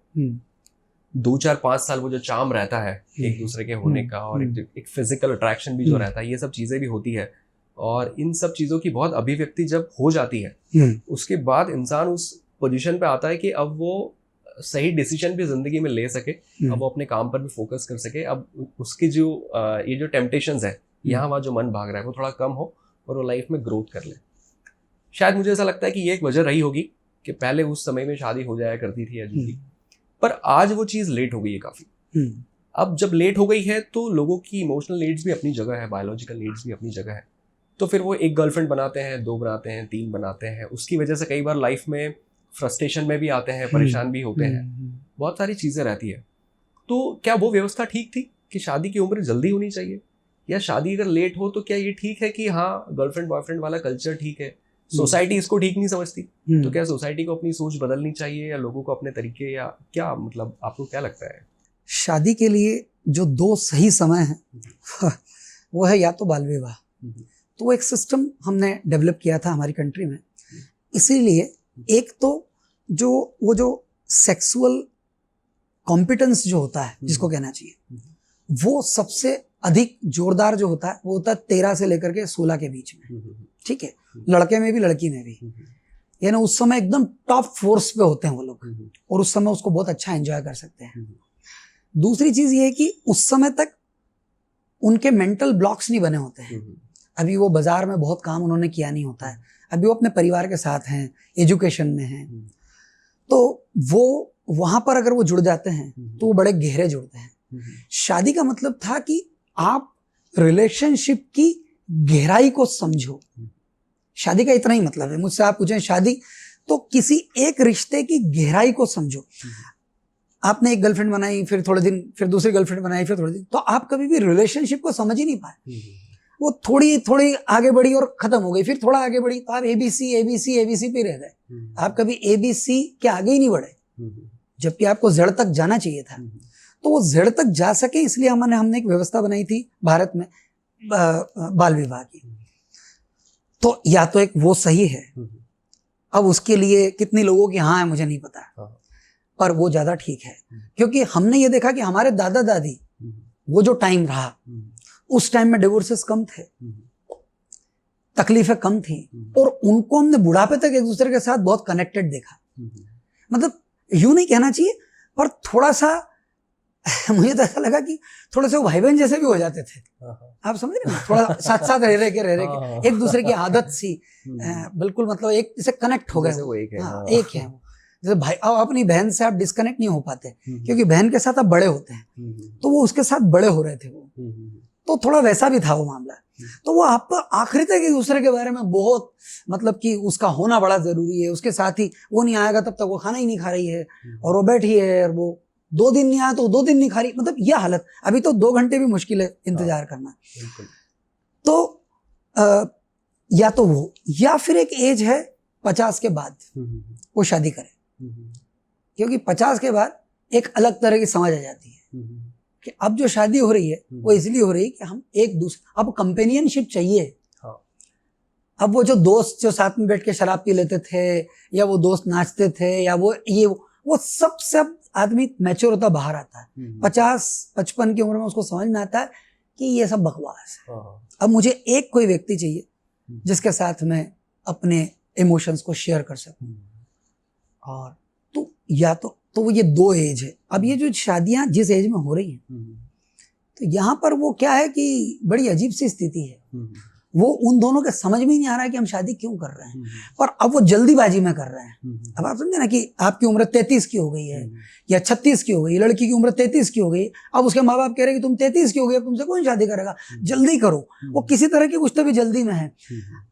2, 4, 5 साल वो जो चार्म रहता है एक दूसरे के होने का, और एक फिजिकल अट्रैक्शन भी जो रहता है, ये सब चीज़ें भी होती है। और इन सब चीज़ों की बहुत अभिव्यक्ति जब हो जाती है उसके बाद इंसान उस पोजीशन पे आता है कि अब वो सही डिसीजन भी जिंदगी में ले सके, अब वो अपने काम पर भी फोकस कर सके, अब उसकी जो ये जो टेम्पटेशंस है, यहाँ वहाँ जो मन भाग रहा है वो थोड़ा कम हो और वो लाइफ में ग्रोथ कर ले। शायद मुझे ऐसा लगता है कि ये एक वजह रही होगी कि पहले उस समय में शादी हो जाया करती थी अजूबी, पर आज वो चीज़ लेट हो गई है काफ़ी। अब जब लेट हो गई है तो लोगों की इमोशनल नीड्स भी अपनी जगह है, बायोलॉजिकल नीड्स भी अपनी जगह है, तो फिर वो एक गर्लफ्रेंड बनाते हैं, 2 बनाते हैं, 3 बनाते हैं। उसकी वजह से कई बार लाइफ में फ्रस्ट्रेशन में भी आते हैं, परेशान भी होते हैं, बहुत सारी चीज़ें रहती है। तो क्या वो व्यवस्था ठीक थी कि शादी की उम्र जल्दी होनी चाहिए, या शादी अगर लेट हो तो क्या ये ठीक है कि हाँ गर्लफ्रेंड बॉयफ्रेंड वाला कल्चर ठीक है, सोसाइटी इसको ठीक नहीं समझती, तो क्या सोसाइटी को अपनी सोच बदलनी चाहिए या लोगों को अपने तरीके, या क्या मतलब आपको क्या लगता है? शादी के लिए जो 2 सही समय है वो है या तो बाल विवाह, तो वो एक सिस्टम हमने डेवलप किया था हमारी कंट्री में, इसीलिए एक तो जो सेक्सुअल कॉम्पिटेंस जो होता है जिसको कहना चाहिए, वो सबसे अधिक जोरदार जो होता है वो होता है 13 से लेकर के 16 के बीच में, ठीक है, लड़के में भी लड़की में भी, यानी उस समय एकदम टॉप फोर्स पे होते हैं वो लोग, और उस समय उसको बहुत अच्छा एंजॉय कर सकते हैं। दूसरी चीज ये है कि उस समय तक उनके मेंटल ब्लॉक्स नहीं बने होते हैं, अभी वो बाजार में बहुत काम उन्होंने किया नहीं होता है, अभी वो अपने परिवार के साथ हैं, एजुकेशन में हैं, तो वो वहां पर अगर वो जुड़ जाते हैं तो वो बड़े गहरे जुड़ते हैं। शादी का मतलब था कि आप रिलेशनशिप की गहराई को समझो, शादी का इतना ही मतलब है। मुझसे आप पूछें शादी तो किसी एक रिश्ते की गहराई को समझो। आपने एक गर्लफ्रेंड बनाई, फिर थोड़े दिन फिर दूसरी गर्लफ्रेंड बनाई, फिर थोड़े दिन, तो आप कभी भी रिलेशनशिप को समझ ही नहीं पाए। वो थोड़ी आगे बढ़ी और खत्म हो गई, फिर थोड़ा आगे बढ़ी तो आप ABC पे रह गए, आप कभी ABC के आगे ही नहीं बढ़े, जबकि आपको जड़ तक जाना चाहिए था। तो वो जड़ तक जा सके इसलिए हमने एक व्यवस्था बनाई थी भारत में बाल विवाह की। तो या तो एक वो सही है, अब उसके लिए कितने लोगों की हाँ है मुझे नहीं पता, पर वो ज्यादा ठीक है, क्योंकि हमने ये देखा कि हमारे दादा दादी वो जो टाइम रहा उस टाइम में डिवोर्सेस कम थे, तकलीफें कम थी, और उनको हमने बुढ़ापे तक एक दूसरे के साथ बहुत कनेक्टेड देखा। मतलब यूं नहीं कहना चाहिए, पर थोड़ा सा मुझे तो ऐसा लगा कि थोड़े से भाई बहन जैसे भी हो जाते थे, आप समझ रहे हैं, थोड़ा साथ साथ रह के एक दूसरे की आदत सी, बिल्कुल मतलब एक जैसे कनेक्ट हो गए, वो एक है। जैसे भाई अपनी बहन से आप डिस्कनेक्ट नहीं हो पाते, क्योंकि बहन के साथ आप बड़े होते हैं, तो वो उसके साथ बड़े हो रहे थे वो, तो थोड़ा वैसा भी था वो मामला। तो वो आप आखिरी तक एक दूसरे के बारे में बहुत मतलब कि उसका होना बड़ा जरूरी है, उसके साथ ही वो नहीं आएगा तब तक वो खाना ही नहीं खा रही है, और वो बैठी है और वो 2 दिन नहीं आया तो 2 दिन नहीं खा रही, मतलब ये हालत। अभी तो 2 घंटे भी मुश्किल है इंतजार करना। तो या तो वो, या फिर एक एज है 50 के बाद वो शादी करे, क्योंकि 50 के बाद एक अलग तरह की समझ आ जाती है कि अब जो शादी हो रही है वो इसलिए हो रही है कि हम एक दूसरे, अब कंपेनियनशिप चाहिए। अब वो जो दोस्त जो साथ में बैठ के शराब पी लेते थे, या वो दोस्त नाचते थे, या वो सब आदमी मैच्योर होता बाहर आता है। 50-55 की उम्र में उसको समझ में आता है कि ये सब बकवास है। अब मुझे एक कोई व्यक्ति चाहिए जिसके साथ मैं अपने इमोशंस को शेयर कर सकूं। और तो या तो ये 2 एज है। अब ये जो शादियां जिस एज में हो रही हैं, तो यहाँ पर वो क्या है कि बड़ी अजीब सी स्थिति है। वो उन दोनों के समझ में ही नहीं आ रहा है कि हम शादी क्यों कर रहे हैं, और अब वो जल्दीबाजी में कर रहे हैं। अब आप समझे ना कि आपकी उम्र 33 की हो गई है या 36 की हो गई, लड़की की उम्र 33 की हो गई, अब उसके माँ बाप कह रहे हैं कि तुम 33 की हो गई, अब तुमसे कौन शादी करेगा, जल्दी करो। वो किसी तरह की कुछ तो भी जल्दी में है।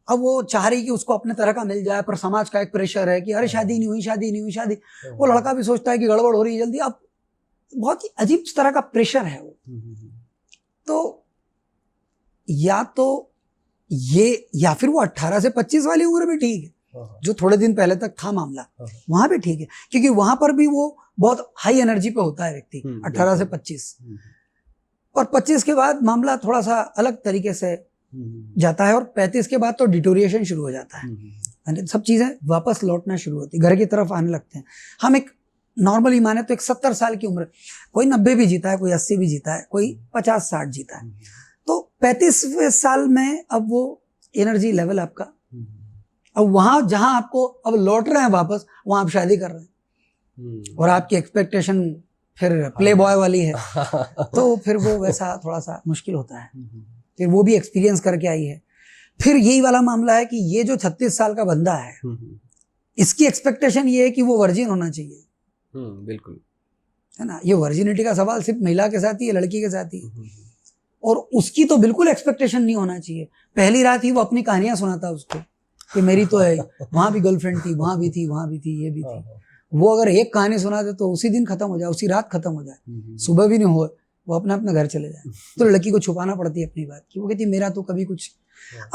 अब वो चाह रही कि उसको अपने तरह का मिल जाए, पर समाज का एक प्रेशर है कि अरे शादी नहीं हुई, शादी नहीं हुई, शादी। वो लड़का भी सोचता है कि गड़बड़ हो रही है जल्दी। अब बहुत ही अजीब तरह का प्रेशर है वो। तो या फिर वो 18 से 25 वाली उम्र भी ठीक है, जो थोड़े दिन पहले तक था मामला, वहां भी ठीक है, क्योंकि वहां पर भी वो बहुत हाई एनर्जी पे होता है व्यक्ति 18 से 25। और 25 के बाद मामला थोड़ा सा अलग तरीके से जाता है, और 35 के बाद तो डिटोरिएशन शुरू हो जाता है। सब चीजें वापस लौटना शुरू होती, घर की तरफ आने लगते हैं। हम एक नॉर्मली माने तो एक 70 साल की उम्र, कोई 90 भी जीता है, कोई 80 भी जीता है, कोई 50-60 जीता है। तो 35वें साल में अब वो एनर्जी लेवल आपका, अब वहां जहां आपको अब लौट रहे हैं वापस, वहां आप शादी कर रहे हैं, और आपकी एक्सपेक्टेशन फिर प्ले बॉय वाली है, तो फिर वो वैसा थोड़ा सा मुश्किल होता है। फिर वो भी एक्सपीरियंस करके आई है। फिर यही वाला मामला है कि ये जो 36 साल का बंदा है, इसकी एक्सपेक्टेशन ये है कि वो वर्जिन होना चाहिए। बिल्कुल, है ना। ये वर्जिनिटी का सवाल सिर्फ महिला के साथ ही है, लड़की के साथ ही है। और उसकी तो बिल्कुल एक्सपेक्टेशन नहीं होना चाहिए। पहली रात ही वो अपनी कहानियां सुनाता उसको कि मेरी तो है, वहां भी गर्लफ्रेंड थी, वहां भी थी, वहां भी थी, ये भी थी। वो अगर एक कहानी सुना दे तो उसी दिन खत्म हो जाए, उसी रात खत्म हो जाए, सुबह भी नहीं हो, वो अपना अपना घर चले जाए। तो लड़की को छुपाना पड़ती है अपनी बात कि वो कहती है मेरा तो कभी कुछ।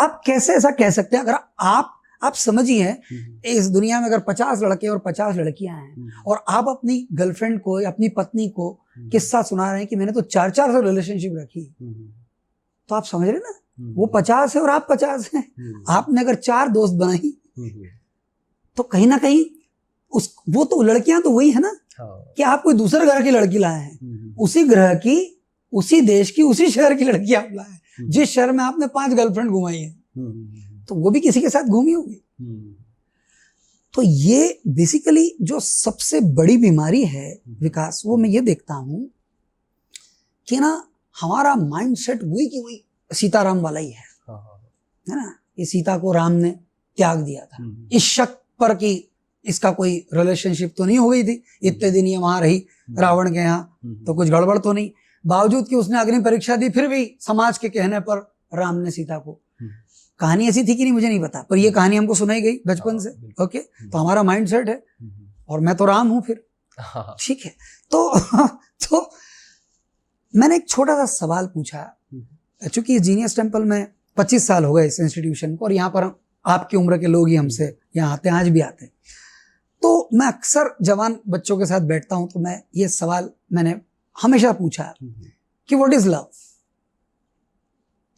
आप कैसे ऐसा कह सकते हैं? अगर आप समझिए, इस दुनिया में अगर 50 लड़के और 50 लड़कियां हैं, और आप अपनी गर्लफ्रेंड को या अपनी पत्नी को किस्सा सुना रहे हैं कि मैंने तो 4-4 से रिलेशनशिप रखी, तो आप समझ रहे ना, वो 50 है और आप 50 हैं। आपने अगर 4 दोस्त बनाई, तो कहीं ना कहीं वो तो लड़कियां तो वही है ना, कि आप कोई दूसरे घर की लड़की लाए हैं, उसी ग्रह की, उसी देश की, उसी शहर की लड़की आप लाए हैं। जिस शहर में आपने 5 गर्लफ्रेंड घुमाई है, तो वो भी किसी के साथ घूमी होगी। तो ये बेसिकली जो सबसे बड़ी बीमारी है विकास, वो मैं ये देखता हूं कि ना हमारा माइंडसेट वही की वही सीताराम वाला ही है ना। ये सीता को राम ने त्याग दिया था इस शक पर कि इसका कोई रिलेशनशिप तो नहीं हो गई थी, इतने दिन ये वहां रही रावण के यहाँ, तो कुछ गड़बड़ तो नहीं। बावजूद कि उसने अग्नि परीक्षा दी, फिर भी समाज के कहने पर राम ने सीता को, कहानी ऐसी थी कि नहीं मुझे नहीं पता, पर ये कहानी हमको सुनाई गई बचपन से। ओके, तो हमारा माइंडसेट है, और मैं तो राम हूं फिर, ठीक है। तो मैंने एक छोटा सा सवाल पूछा, चूंकि जीनियस टेम्पल में 25 साल हो गए इस इंस्टीट्यूशन को, और यहाँ पर आपकी उम्र के लोग ही हमसे यहाँ आते हैं, आज भी आते हैं। तो मैं अक्सर जवान बच्चों के साथ बैठता हूं, तो मैं ये सवाल मैंने हमेशा पूछा कि व्हाट इज लव।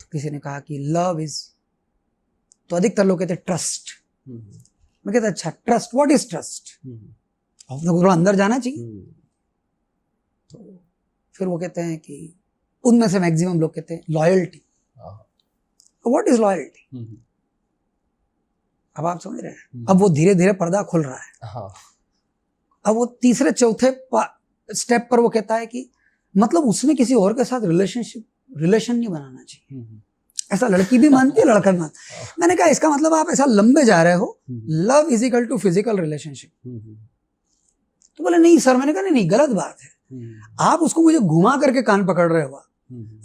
तो किसी ने कहा कि लव इज, तो अधिकतर लोग कहते ट्रस्ट। मैं कहता अच्छा ट्रस्ट, व्हाट इज ट्रस्ट, आपने थोड़ा अंदर जाना चाहिए। तो फिर वो कहते हैं कि उनमें से मैक्सिमम लोग कहते हैं लॉयल्टी। What is loyalty. अब आप समझ रहे हैं, अब वो धीरे धीरे पर्दा खुल रहा है। अब वो तीसरे चौथे स्टेप पर वो कहता है कि मतलब उसमें किसी और के साथ रिलेशन नहीं बनाना चाहिए। ऐसा लड़की भी मानती है, लड़का भी मानता है। मैंने कहा इसका मतलब आप ऐसा लंबे जा रहे हो, love is equal to physical relationship. तो बोले नहीं सर। मैंने कहा नहीं, गलत बात है, आप उसको मुझे घुमा करके कान पकड़ रहे हो।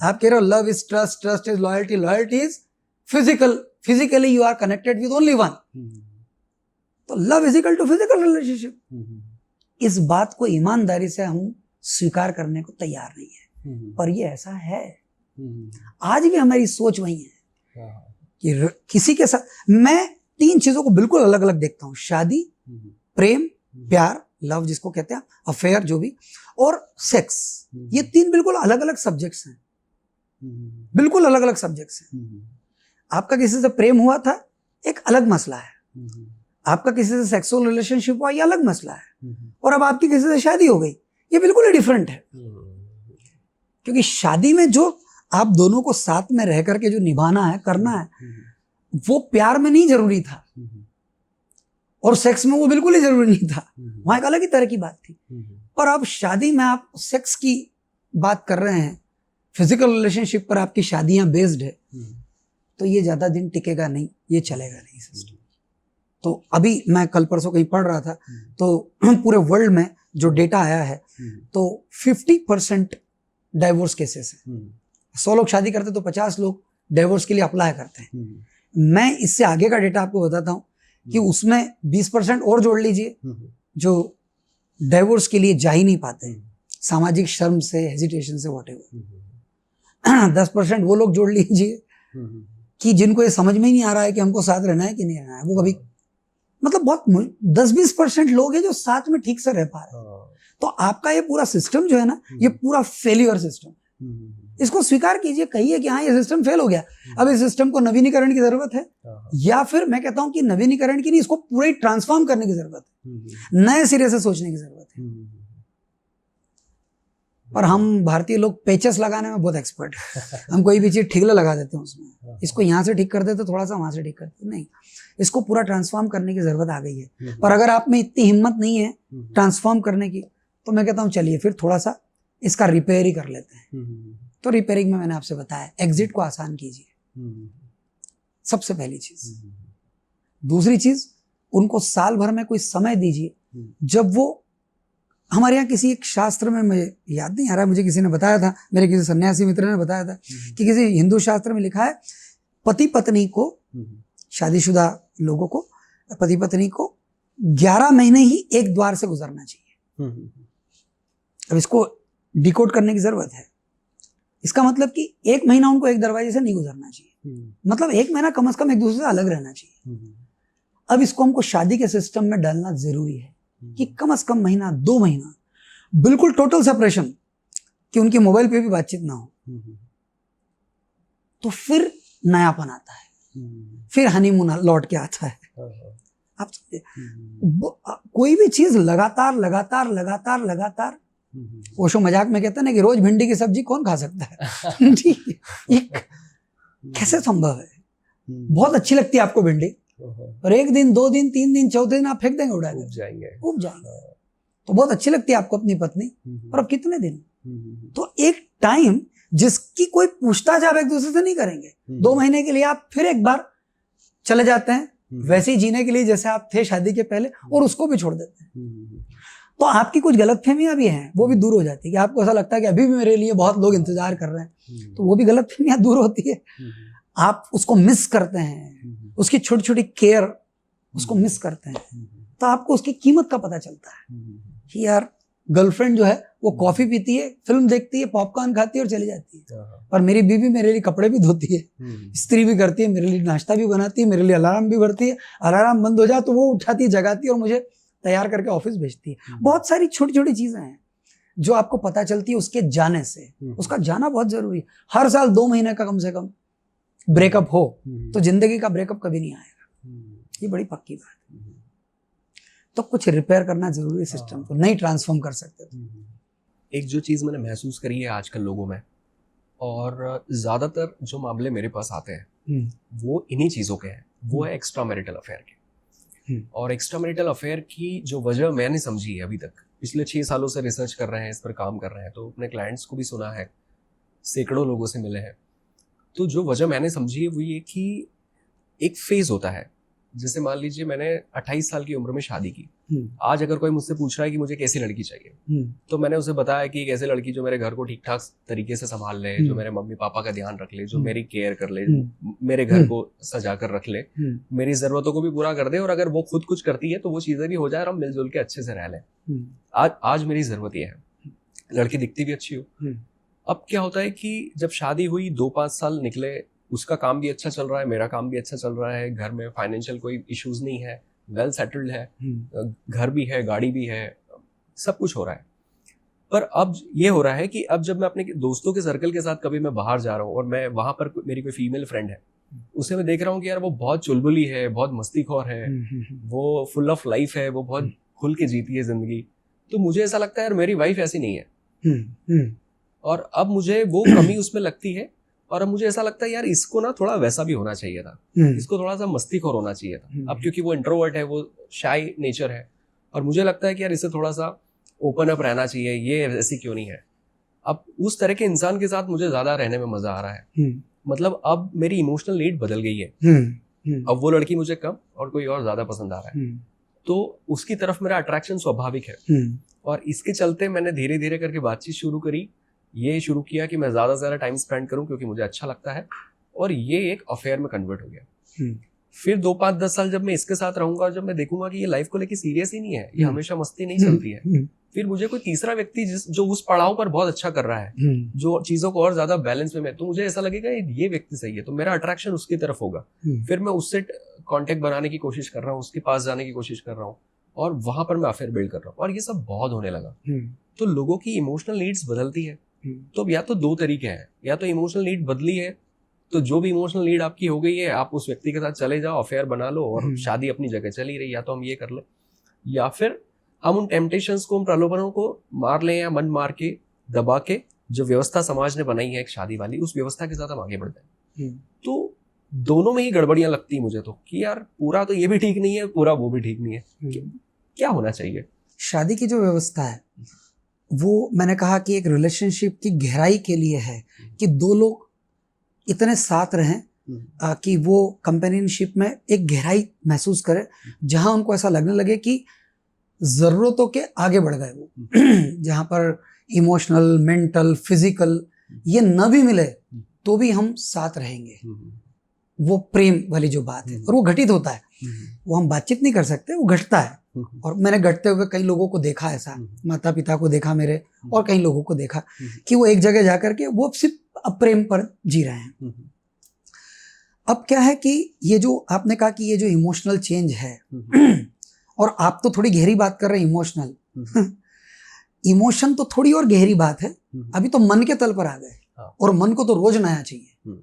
आप कह रहे हो love is trust, trust is loyalty, loyalty is physical, physically you are connected with only one. तो love is equal to physical relationship. इस बात को ईमानदारी से हम स्वीकार करने को तैयार नहीं है, पर ये ऐसा है। आज भी हमारी सोच वही है कि किसी के साथ, मैं 3 चीजों को बिल्कुल अलग अलग देखता हूं, शादी, प्रेम, प्यार, लव जिसको कहते हैं, अफेयर जो भी, और सेक्स। ये 3 बिल्कुल अलग अलग सब्जेक्ट्स हैं, बिल्कुल अलग अलग सब्जेक्ट्स हैं। आपका किसी से प्रेम हुआ था, एक अलग मसला है। आपका किसी से सेक्सुअल रिलेशनशिप हुआ, ये अलग मसला है। और अब आपकी किसी से शादी हो गई, ये बिल्कुल ही डिफरेंट है। क्योंकि शादी में जो आप दोनों को साथ में रह करके जो निभाना है, करना है, वो प्यार में नहीं जरूरी था, और सेक्स में वो बिल्कुल ही जरूरी नहीं था। वहां एक अलग ही तरह की बात थी। पर अब शादी में आप सेक्स की बात कर रहे हैं, फिजिकल रिलेशनशिप पर आपकी शादियां बेस्ड है, तो ये ज्यादा दिन टिकेगा नहीं, ये चलेगा नहीं सिस्टम। तो अभी मैं कल परसों कहीं पढ़ रहा था, तो पूरे वर्ल्ड में जो डेटा आया है, तो 50% डाइवोर्स केसेस है। 100 लोग शादी करते तो 50 लोग डाइवोर्स के लिए अप्लाई करते हैं। मैं इससे आगे का डेटा आपको बताता हूँ कि उसमें 20% और जोड़ लीजिए जो डाइवोर्स के लिए जा ही नहीं पाते हैं, सामाजिक शर्म से, हेजिटेशन से, व्हाटएवर। 10% वो लोग जोड़ लीजिए कि जिनको ये समझ में ही नहीं आ रहा है कि हमको साथ रहना है कि नहीं रहना है। वो कभी मतलब बहुत 10-20% लोग हैं जो साथ में ठीक से रह पा रहे हैं। तो आपका ये पूरा सिस्टम जो है ना, ये पूरा फेलियर सिस्टम है। इसको स्वीकार कीजिए, कहिए कि हाँ ये सिस्टम फेल हो गया, अब इस सिस्टम को नवीनीकरण की जरूरत है, या फिर मैं कहता हूं कि नवीनीकरण की नहीं, इसको पूरा ही ट्रांसफॉर्म करने की जरूरत है, नए सिरे से सोचने की जरूरत है। पर हम भारतीय लोग पेचेस लगाने में बहुत एक्सपर्ट हैं। हम कोई भी चीज ठीक लगा देते हैं उसमें, इसको यहाँ से ठीक कर देते, थोड़ा सा वहां से ठीक करते, नहीं, इसको पूरा ट्रांसफॉर्म करने की जरूरत आ गई है। पर अगर आप में इतनी हिम्मत नहीं है ट्रांसफॉर्म करने की, तो मैं कहता हूँ चलिए फिर थोड़ा सा इसका रिपेयर ही कर लेते हैं। तो रिपेयरिंग में मैंने आपसे बताया, एग्जिट को आसान कीजिए, सबसे पहली चीज। दूसरी चीज, उनको साल भर में कोई समय दीजिए जब वो, हमारे यहाँ किसी एक शास्त्र में, मुझे याद नहीं आ रहा, मुझे किसी ने बताया था, मेरे किसी सन्यासी मित्र ने बताया था कि किसी हिंदू शास्त्र में लिखा है, पति पत्नी को, शादीशुदा लोगों को, पति पत्नी को 11 महीने ही एक द्वार से गुजरना चाहिए। अब इसको डिकोड करने की जरूरत है। इसका मतलब कि 1 महीना उनको एक दरवाजे से नहीं गुजरना चाहिए, मतलब 1 महीना कम से कम एक दूसरे से अलग रहना चाहिए। अब इसको हमको शादी के सिस्टम में डालना जरूरी है कि कम से कम महीना, 2 महीना बिल्कुल टोटल सेपरेशन, कि उनकी मोबाइल पे भी बातचीत ना हो। तो फिर नयापन आता है, फिर हनीमून लौट के आता है। आप समझे, कोई भी चीज लगातार लगातार लगातार लगातार, ओशो मजाक में कहते हैं ना कि रोज भिंडी की सब्जी कौन खा सकता है। ठीक है, कैसे संभव है? बहुत अच्छी लगती है आपको भिंडी, और 1 दिन, 2 दिन, 3 दिन, चौथे दिन आप फेंक देंगे, उड़ा उब जाएंगे। तो बहुत अच्छी लगती है आपको अपनी पत्नी, और अब कितने दिन? तो एक टाइम जिसकी कोई पूछताछ आप एक दूसरे से नहीं करेंगे, 2 महीने के लिए आप फिर एक बार चले जाते हैं वैसे ही जीने के लिए जैसे आप थे शादी के पहले, और उसको भी छोड़ देते हैं। तो आपकी कुछ गलतफहमियां भी हैं, वो भी दूर हो जाती है कि आपको ऐसा लगता है कि अभी भी मेरे लिए बहुत लोग इंतजार कर रहे हैं, तो वो भी गलतफहमियां दूर होती है। आप उसको मिस करते हैं, उसकी छोटी छोटी केयर, उसको मिस करते हैं, तो आपको उसकी कीमत का पता चलता है कि यार गर्लफ्रेंड जो है वो कॉफी पीती है, फिल्म देखती है, पॉपकॉर्न खाती है और चली जाती है, पर मेरी बीवी मेरे लिए कपड़े भी धोती है, इस्त्री भी करती है, मेरे लिए नाश्ता भी बनाती है, मेरे लिए अलार्म भी भरती है, अलार्म बंद हो जाए तो वो उठाती है, जगाती है और मुझे तैयार करके ऑफिस भेजती है। बहुत सारी छोटी छोटी चीजें हैं जो आपको पता चलती है उसके जाने से। उसका जाना बहुत जरूरी है। हर साल 2 महीने का कम से कम ब्रेकअप हो तो जिंदगी का ब्रेकअप कभी नहीं आएगा, ये बड़ी पक्की बात है। तो कुछ रिपेयर करना जरूरी है सिस्टम को, नहीं ट्रांसफॉर्म कर सकते। एक जो चीज़ मैंने महसूस करी है आजकल लोगों में, और ज़्यादातर जो मामले मेरे पास आते हैं वो इन्हीं चीज़ों के हैं, वो है एक्स्ट्रा मैरिटल अफेयर के। और एक्स्ट्रा मैरिटल अफेयर की जो वजह मैंने समझी है अभी तक, पिछले 6 सालों से रिसर्च कर रहे हैं, इस पर काम कर रहे हैं, तो अपने क्लाइंट्स को भी सुना है, सैकड़ों लोगों से मिले हैं, तो जो वजह मैंने समझी है वो ये कि एक फेज होता है। जैसे मान लीजिए मैंने 28 साल की उम्र में शादी की, आज अगर कोई मुझसे पूछ रहा है कि मुझे कैसी लड़की चाहिए, तो मैंने उसे बताया कि एक ऐसी लड़की जो मेरे घर को ठीक ठाक तरीके से संभाल ले, जो मेरे मम्मी पापा का ध्यान रख ले, जो मेरी केयर कर ले, मेरे घर को सजा कर रख ले, मेरी जरूरतों को भी पूरा कर दे, और अगर वो खुद कुछ करती है तो वो चीजें भी हो जाए और हम मिलजुल के अच्छे से रह लें। आज मेरी जरूरत ये है, लड़की दिखती भी अच्छी हो। अब क्या होता है कि जब शादी हुई, 2-5 साल निकले, उसका काम भी अच्छा चल रहा है, मेरा काम भी अच्छा चल रहा है, घर में फाइनेंशियल कोई इश्यूज नहीं है, वेल सेटल्ड है, घर भी है, गाड़ी भी है, सब कुछ हो रहा है। पर अब ये हो रहा है कि अब जब मैं अपने दोस्तों के सर्कल के साथ कभी मैं बाहर जा रहा हूँ और मैं वहां पर मेरी कोई फीमेल फ्रेंड है उसे मैं देख रहा हूँ कि यार वो बहुत चुलबुली है, बहुत मस्तीखोर है, वो फुल ऑफ लाइफ है, वो बहुत खुल के जीती है जिंदगी। तो मुझे ऐसा लगता है यार मेरी वाइफ ऐसी नहीं है, और अब मुझे वो कमी उसमें लगती है, और अब मुझे ऐसा लगता है यार इसको ना थोड़ा वैसा भी होना चाहिए था, इसको थोड़ा सा मस्तीखोर होना चाहिए था। अब क्योंकि वो इंट्रोवर्ट है, वो शाई नेचर है, और मुझे लगता है कि यार इसे थोड़ा सा ओपन अप रहना चाहिए, ये ऐसी क्यों नहीं है। अब उस तरह के इंसान के साथ मुझे ज्यादा रहने में मजा आ रहा है। मतलब अब मेरी इमोशनल नीड बदल गई है, अब वो लड़की मुझे कम और कोई और ज्यादा पसंद आ रहा है, तो उसकी तरफ मेरा अट्रैक्शन स्वाभाविक है। और इसके चलते मैंने धीरे धीरे करके बातचीत शुरू करी, ये शुरू किया कि मैं ज़्यादा से ज़्यादा टाइम स्पेंड करूं क्योंकि मुझे अच्छा लगता है, और ये एक अफेयर में कन्वर्ट हो गया। फिर 2, 5, 10 साल जब मैं इसके साथ रहूंगा और जब मैं देखूंगा कि ये लाइफ को लेके सीरियस ही नहीं है, ये हमेशा मस्ती नहीं चलती है, फिर मुझे कोई तीसरा व्यक्ति जो उस पड़ाव पर बहुत अच्छा कर रहा है, जो चीज़ों को और ज़्यादा बैलेंस में, तो मुझे ऐसा लगेगा ये व्यक्ति सही है, तो मेरा अट्रैक्शन उसकी तरफ होगा। फिर मैं उससे कॉन्टेक्ट बनाने की कोशिश कर रहा हूँ, उसके पास जाने की कोशिश कर रहा हूँ, और वहां पर मैं अफेयर बिल्ड कर रहा हूँ, और ये सब बहुत होने लगा। तो लोगों की इमोशनल नीड्स बदलती है। तो या तो 2 तरीके हैं, या तो इमोशनल नीड बदली है, तो जो भी इमोशनल नीड आपकी हो गई है आप उस व्यक्ति के साथ चले जाओ, अफेयर बना लो, और शादी अपनी जगह चली रही, या तो हम ये कर ले, या फिर हम उन टेम्पटेशंस को, उन प्रलोभनों को मार लें, या मन मार के दबा के जो व्यवस्था समाज ने बनाई है एक शादी वाली, उस व्यवस्था के साथ हम आगे बढ़ जाए। तो दोनों में ही गड़बड़ियां लगती है मुझे तो, कि यार पूरा तो ये भी ठीक नहीं है, पूरा वो भी ठीक नहीं है, क्या होना चाहिए। शादी की जो व्यवस्था है वो मैंने कहा कि एक रिलेशनशिप की गहराई के लिए है, कि 2 लोग इतने साथ रहें कि वो कंपेनियनशिप में एक गहराई महसूस करें, जहां उनको ऐसा लगने लगे कि ज़रूरतों के आगे बढ़ गए वो, जहां पर इमोशनल, मेंटल, फिजिकल ये न भी मिले तो भी हम साथ रहेंगे। वो प्रेम वाली जो बात है, और वो घटित होता है, वो हम बातचीत नहीं कर सकते, वो घटता है। और मैंने घटते हुए कई लोगों को देखा, ऐसा माता पिता को देखा मेरे, और कई लोगों को देखा कि वो एक जगह जाकर के वो सिर्फ प्रेम पर जी रहे हैं। अब क्या है कि ये जो आपने कहा कि ये जो इमोशनल चेंज है, और आप तो थोड़ी गहरी बात कर रहे हैं, इमोशनल इमोशन तो थोड़ी और गहरी बात है, अभी तो मन के तल पर आ गए, और मन को तो रोज नया चाहिए,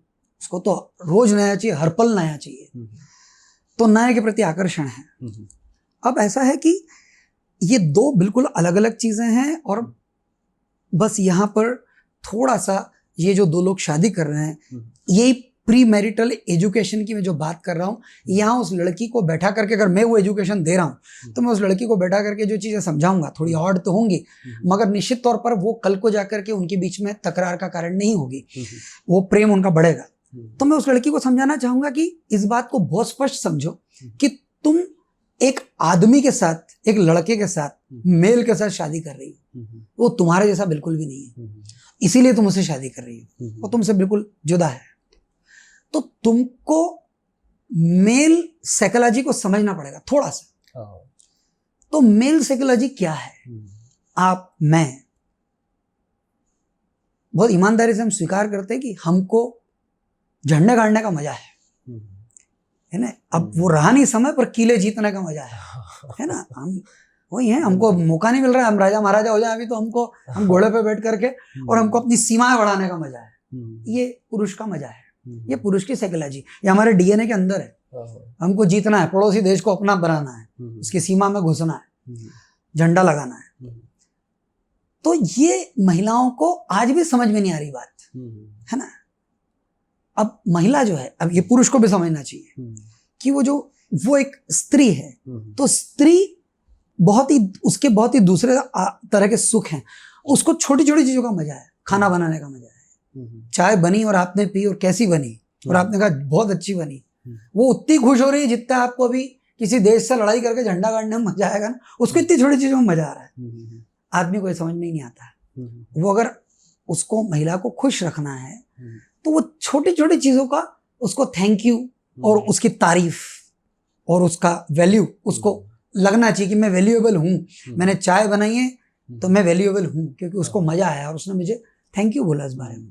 उसको तो रोज नया चाहिए, हर पल नया चाहिए, तो नए के प्रति आकर्षण है। अब ऐसा है कि ये 2 बिल्कुल अलग अलग चीजें हैं, और बस यहाँ पर थोड़ा सा ये जो 2 लोग शादी कर रहे हैं, यही प्री मैरिटल एजुकेशन की मैं जो बात कर रहा हूँ, यहाँ उस लड़की को बैठा करके, अगर मैं वो एजुकेशन दे रहा हूँ तो मैं उस लड़की को बैठा करके जो चीज़ें समझाऊंगा, थोड़ी ऑड तो होंगी, मगर निश्चित तौर पर वो कल को जाकर के उनके बीच में तकरार का कारण नहीं होगी, वो प्रेम उनका बढ़ेगा। तो मैं उस लड़की को समझाना चाहूंगा कि इस बात को बहुत स्पष्ट समझो कि तुम एक आदमी के साथ, एक लड़के के साथ, मेल के साथ शादी कर रही हो, वो तुम्हारे जैसा बिल्कुल भी नहीं है, इसीलिए तुम उससे शादी कर रही हो, वो तुमसे बिल्कुल जुदा है। तो तुमको मेल साइकोलॉजी को समझना पड़ेगा थोड़ा सा। तो मेल साइकोलॉजी क्या है, आप, मैं बहुत ईमानदारी से हम स्वीकार करते हैं कि हमको झंडे गाड़ने का मजा है ना। अब वो रहा नहीं समय, पर किले जीतने का मजा है ना। हम वही हैं, हमको मौका नहीं मिल रहा है, हम राजा महाराजा हो जाए अभी, तो हम घोड़े पे बैठ करके, और हमको अपनी सीमाएं बढ़ाने का मजा है। ये पुरुष का मजा है, ये पुरुष की साइकोलॉजी, ये हमारे डीएनए के अंदर है। हमको जीतना है, पड़ोसी देश को अपना बनाना है, उसकी सीमा में घुसना है, झंडा लगाना है। तो ये महिलाओं को आज भी समझ में नहीं आ रही बात, है ना। अब महिला जो है, अब ये पुरुष को भी समझना चाहिए कि वो एक स्त्री है, तो स्त्री उसके बहुत ही दूसरे तरह के सुख हैं। उसको छोटी छोटी चीजों का मजा है, खाना बनाने का मजा है, चाय बनी और आपने पी, और कैसी बनी, और आपने कहा बहुत अच्छी बनी, वो उतनी खुश हो रही है जितना आपको अभी किसी देश से लड़ाई करके झंडा गाड़ने में मजा आएगा ना, उसको इतनी छोटी चीजों में मजा आ रहा है। आदमी को ये समझ में ही नहीं आता। वो अगर उसको, महिला को खुश रखना है, तो वो छोटी छोटी चीजों का उसको थैंक यू और उसकी तारीफ और उसका वैल्यू उसको लगना चाहिए कि मैं वैल्यूएबल हूँ, मैंने चाय बनाई है तो मैं वैल्यूएबल हूँ, क्योंकि उसको मजा आया और उसने मुझे थैंक यू बोला इस बारे में।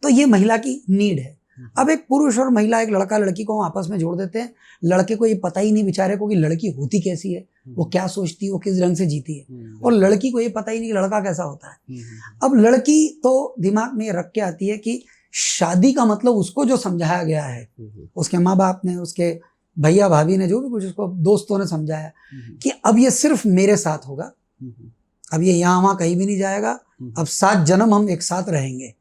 तो ये महिला की नीड है। अब एक पुरुष और महिला, एक लड़का लड़की को हम आपस में जोड़ देते हैं, लड़के को ये पता ही नहीं बेचारे को कि लड़की होती कैसी है, वो क्या सोचती है, वो किस रंग से जीती है, और लड़की को ये पता ही नहीं कि लड़का कैसा होता है। अब लड़की तो दिमाग में ये रख के आती है कि शादी का मतलब उसको जो समझाया गया है, उसके माँ बाप ने, उसके भैया भाभी ने, जो भी कुछ उसको दोस्तों ने समझाया कि अब ये सिर्फ मेरे साथ होगा, अब ये यहाँ वहाँ कहीं भी नहीं जाएगा, अब 7 जन्म हम एक साथ रहेंगे,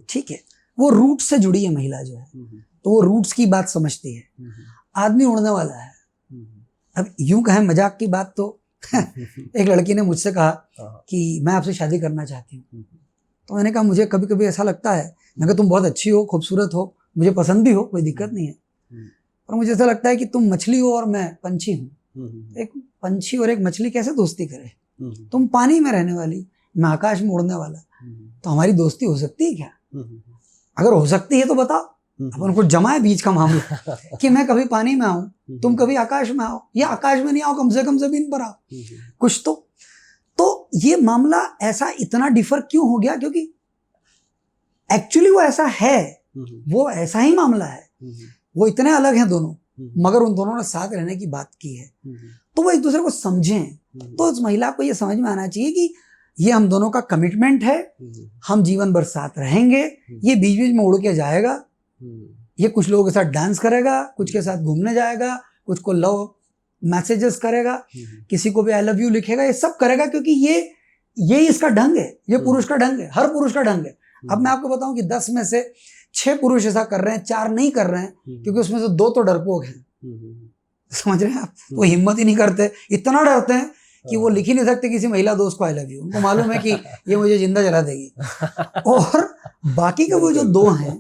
ठीक है। वो रूट से जुड़ी है महिला जो है, तो वो रूट्स की बात समझती है। आदमी उड़ने वाला है। अब यूं कहें मजाक की बात तो एक लड़की ने मुझसे कहा कि मैं आपसे शादी करना चाहती हूँ, तो मैंने कहा मुझे कभी कभी ऐसा लगता है, मैं कहा तुम बहुत अच्छी हो, खूबसूरत हो, मुझे पसंद भी हो, कोई दिक्कत नहीं है, पर मुझे ऐसा लगता है कि तुम मछली हो और मैं पंछी हूँ। एक पंछी और एक मछली कैसे दोस्ती करे? तुम पानी में रहने वाली, मैं आकाश में उड़ने वाला, तो हमारी दोस्ती हो सकती है क्या? अगर हो सकती है तो बताओ, अपन को जमा है बीच का मामला कि मैं कभी पानी में आऊं, तुम कभी आकाश में आओ, या आकाश में नहीं आओ, कम से कम जमीन पर आओ, कुछ तो ये मामला ऐसा इतना डिफर क्यों हो गया? क्योंकि एक्चुअली वो ऐसा है, वो ऐसा ही मामला है, वो इतने अलग हैं दोनों, मगर उन दोनों ने साथ रहने की बात की है, तो वो एक दूसरे को समझें। तो उस महिला को ये समझ में आना चाहिए कि ये हम दोनों का कमिटमेंट है, हम जीवन भर साथ रहेंगे, ये बीच बीच में उड़ के जाएगा, ये कुछ लोगों के साथ डांस करेगा, कुछ के साथ घूमने जाएगा, कुछ को लव मैसेजेस करेगा, किसी को भी आई लव यू लिखेगा, ये सब करेगा, क्योंकि ये इसका ढंग है, ये पुरुष का ढंग है, हर पुरुष का ढंग है। अब मैं आपको बताऊं कि 10 में से 6 पुरुष ऐसा कर रहे हैं, 4 नहीं कर रहे हैं, क्योंकि उसमें से 2 तो डरपोक हैं, समझ रहे हैं आप? वो हिम्मत ही नहीं करते, इतना डरते हैं कि वो लिख ही नहीं सकते किसी महिला दोस्त को आई लव यू, उनको मालूम है कि ये मुझे जिंदा जला देगी। और बाकी के वो जो 2 हैं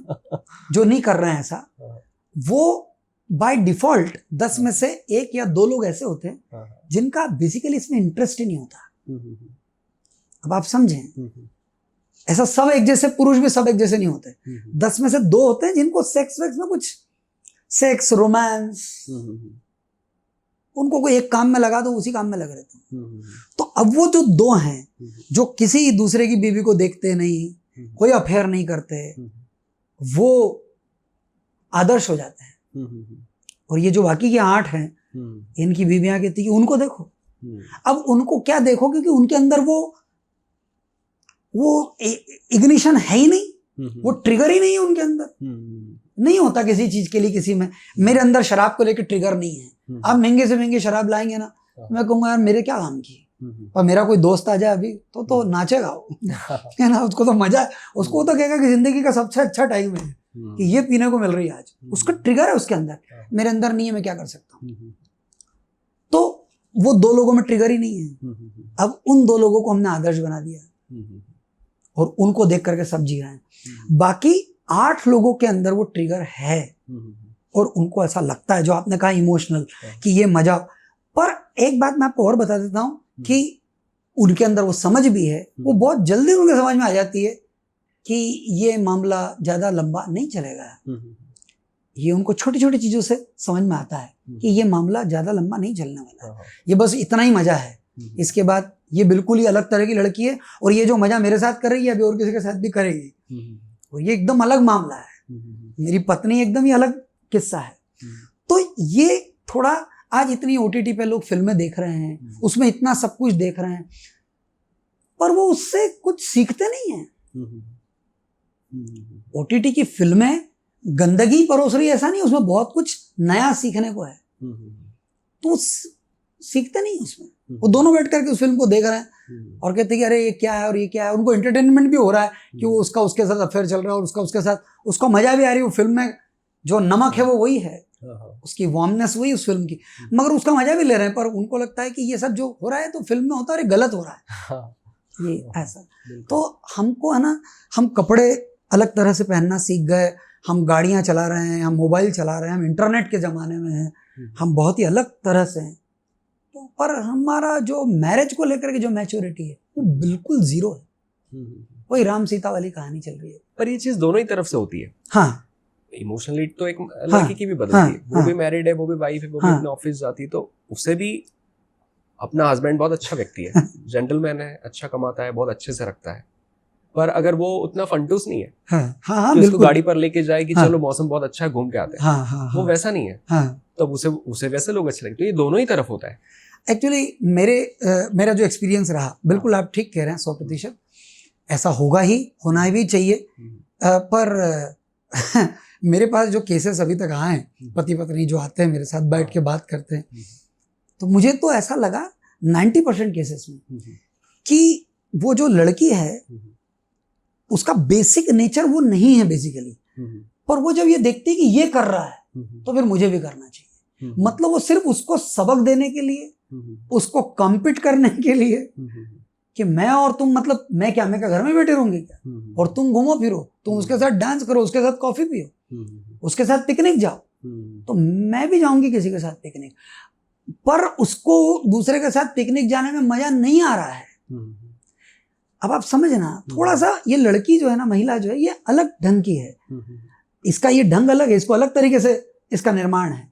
जो नहीं कर रहे हैं ऐसा, वो बाय डिफॉल्ट 10 में से 1 या 2 लोग ऐसे होते हैं जिनका बेसिकली इसमें इंटरेस्ट ही नहीं होता। अब आप समझें, ऐसा सब एक जैसे पुरुष भी सब एक जैसे नहीं होते। 10 में से 2 होते हैं जिनको सेक्स वेक्स में कुछ, सेक्स रोमांस, उनको कोई एक काम में लगा दो, उसी काम में लगे रहते हैं। तो अब वो जो 2 हैं जो किसी दूसरे की बीवी को देखते नहीं, कोई अफेयर नहीं करते, वो आदर्श हो जाते हैं। और ये जो बाकी के 8 हैं, इनकी बीवियां कहती कि उनको देखो। अब उनको क्या देखो, क्योंकि उनके अंदर वो इग्निशन है ही नहीं, वो ट्रिगर ही नहीं है उनके अंदर, नहीं होता किसी चीज के लिए किसी में। मेरे अंदर शराब को लेकर ट्रिगर नहीं है। आप महंगे से महंगी शराब लाएंगे ना, मैं कहूंगा यार मेरे क्या काम की, और मेरा कोई दोस्त आ जाए अभी तो नाचेगा वो, है ना, उसको तो मजा है, उसको तो कहेगा कि जिंदगी का सबसे अच्छा टाइम है कि ये पीने को मिल रही है आज, उसका ट्रिगर है उसके अंदर, मेरे अंदर नहीं है, मैं क्या कर सकता हूँ। तो वो 2 लोगों में ट्रिगर ही नहीं है। अब उन 2 लोगों को हमने आदर्श बना दिया और उनको देख करके सब जी रहे हैं। बाकी 8 लोगों के अंदर वो ट्रिगर है और उनको ऐसा लगता है, जो आपने कहा इमोशनल, कि ये मजा। पर एक बात मैं आपको और बता देता हूं कि उनके अंदर वो समझ भी है, वो बहुत जल्दी उनके समझ में आ जाती है कि ये मामला ज्यादा लंबा नहीं चलेगा। ये उनको छोटी छोटी चीजों से समझ में आता है कि ये मामला ज्यादा लंबा नहीं चलने वाला है, ये बस इतना ही मजा है, इसके बाद ये बिल्कुल ही अलग तरह की लड़की है, और ये जो मजा मेरे साथ कर रही है अभी और किसी के साथ भी करेगी, और ये एकदम अलग मामला है, मेरी पत्नी एकदम ही अलग किस्सा है। तो ये थोड़ा, आज इतनी OTT पे लोग फिल्में देख रहे हैं, उसमें इतना सब कुछ देख रहे हैं, पर वो उससे कुछ सीखते नहीं है। OTT की फिल्में गंदगी परोस रही है ऐसा नहीं, उसमें बहुत कुछ नया सीखने को है, तो सीखते नहीं उसमें। वो दोनों बैठ करके उस फिल्म को देख रहे हैं और कहते हैं कि अरे ये क्या है और ये क्या है। उनको एंटरटेनमेंट भी हो रहा है कि वो उसका उसके साथ अफेयर चल रहा है और उसका उसके साथ, उसको मजा भी आ रही है। वो फिल्म में जो नमक है वो वही है, उसकी वार्मनेस वही उस फिल्म की, मगर उसका मजा भी ले रहे हैं। पर उनको लगता है कि ये सब जो हो रहा है तो फिल्म में होता है, गलत हो रहा है, ये ऐसा। तो हमको है ना, हम कपड़े अलग तरह से पहनना सीख गए, हम गाड़ियां चला रहे हैं, हम मोबाइल चला रहे हैं, हम इंटरनेट के ज़माने में हैं, हम बहुत ही अलग तरह से हैं। तो पर हमारा जो मैरिज को लेकर के जो मैच्योरिटी है वो बिल्कुल जीरो है। वही राम सीता वाली कहानी चल रही है। पर ये चीज़ दोनों ही तरफ से होती है। हाँ, इमोशनली तो एक लड़की की भी बदलती है, वो भी मैरिड है, वो भी वाइफ है, वो भी अपने ऑफिस जाती है, तो उससे भी अपना हस्बैंड बहुत अच्छा व्यक्ति है, जेंटलमैन है, अच्छा कमाता है, बहुत अच्छे से रखता है। पर अगर वो उतना फंटूस नहीं है, हाँ, तो उसको गाड़ी पर लेके जाए कि चलो मौसम बहुत अच्छा है, घूम के आते हैं, वो वैसा नहीं है, तब उसे वैसे लोग अच्छे लगते। तो ये दोनों ही तरफ होता है। एक्चुअली मेरा जो एक्सपीरियंस रहा, बिल्कुल आप ठीक कह रहे हैं, 100% ऐसा होगा ही, होना भी चाहिए। पर मेरे पास जो केसेस अभी तक आए हैं, पति पत्नी जो आते हैं मेरे साथ बैठ के बात करते हैं, तो मुझे तो ऐसा लगा 90% केसेस में कि वो जो लड़की है उसका बेसिक नेचर वो नहीं है बेसिकली, पर वो जब ये देखती है कि ये कर रहा है तो फिर मुझे भी करना चाहिए। मतलब वो सिर्फ उसको सबक देने के लिए, उसको कॉम्पीट करने के लिए कि मैं और तुम, मतलब मैं क्या घर में बैठे रहूंगी क्या, और तुम घूमो फिरो, तुम उसके साथ डांस करो, उसके साथ कॉफी पियो, उसके साथ पिकनिक जाओ, तो मैं भी जाऊंगी किसी के साथ पिकनिक, पर उसको दूसरे के साथ पिकनिक जाने में मजा नहीं आ रहा है। अब आप समझना थोड़ा सा, ये लड़की जो है ना, महिला जो है, ये अलग ढंग की है, इसका ये ढंग अलग है, इसको अलग तरीके से इसका निर्माण है,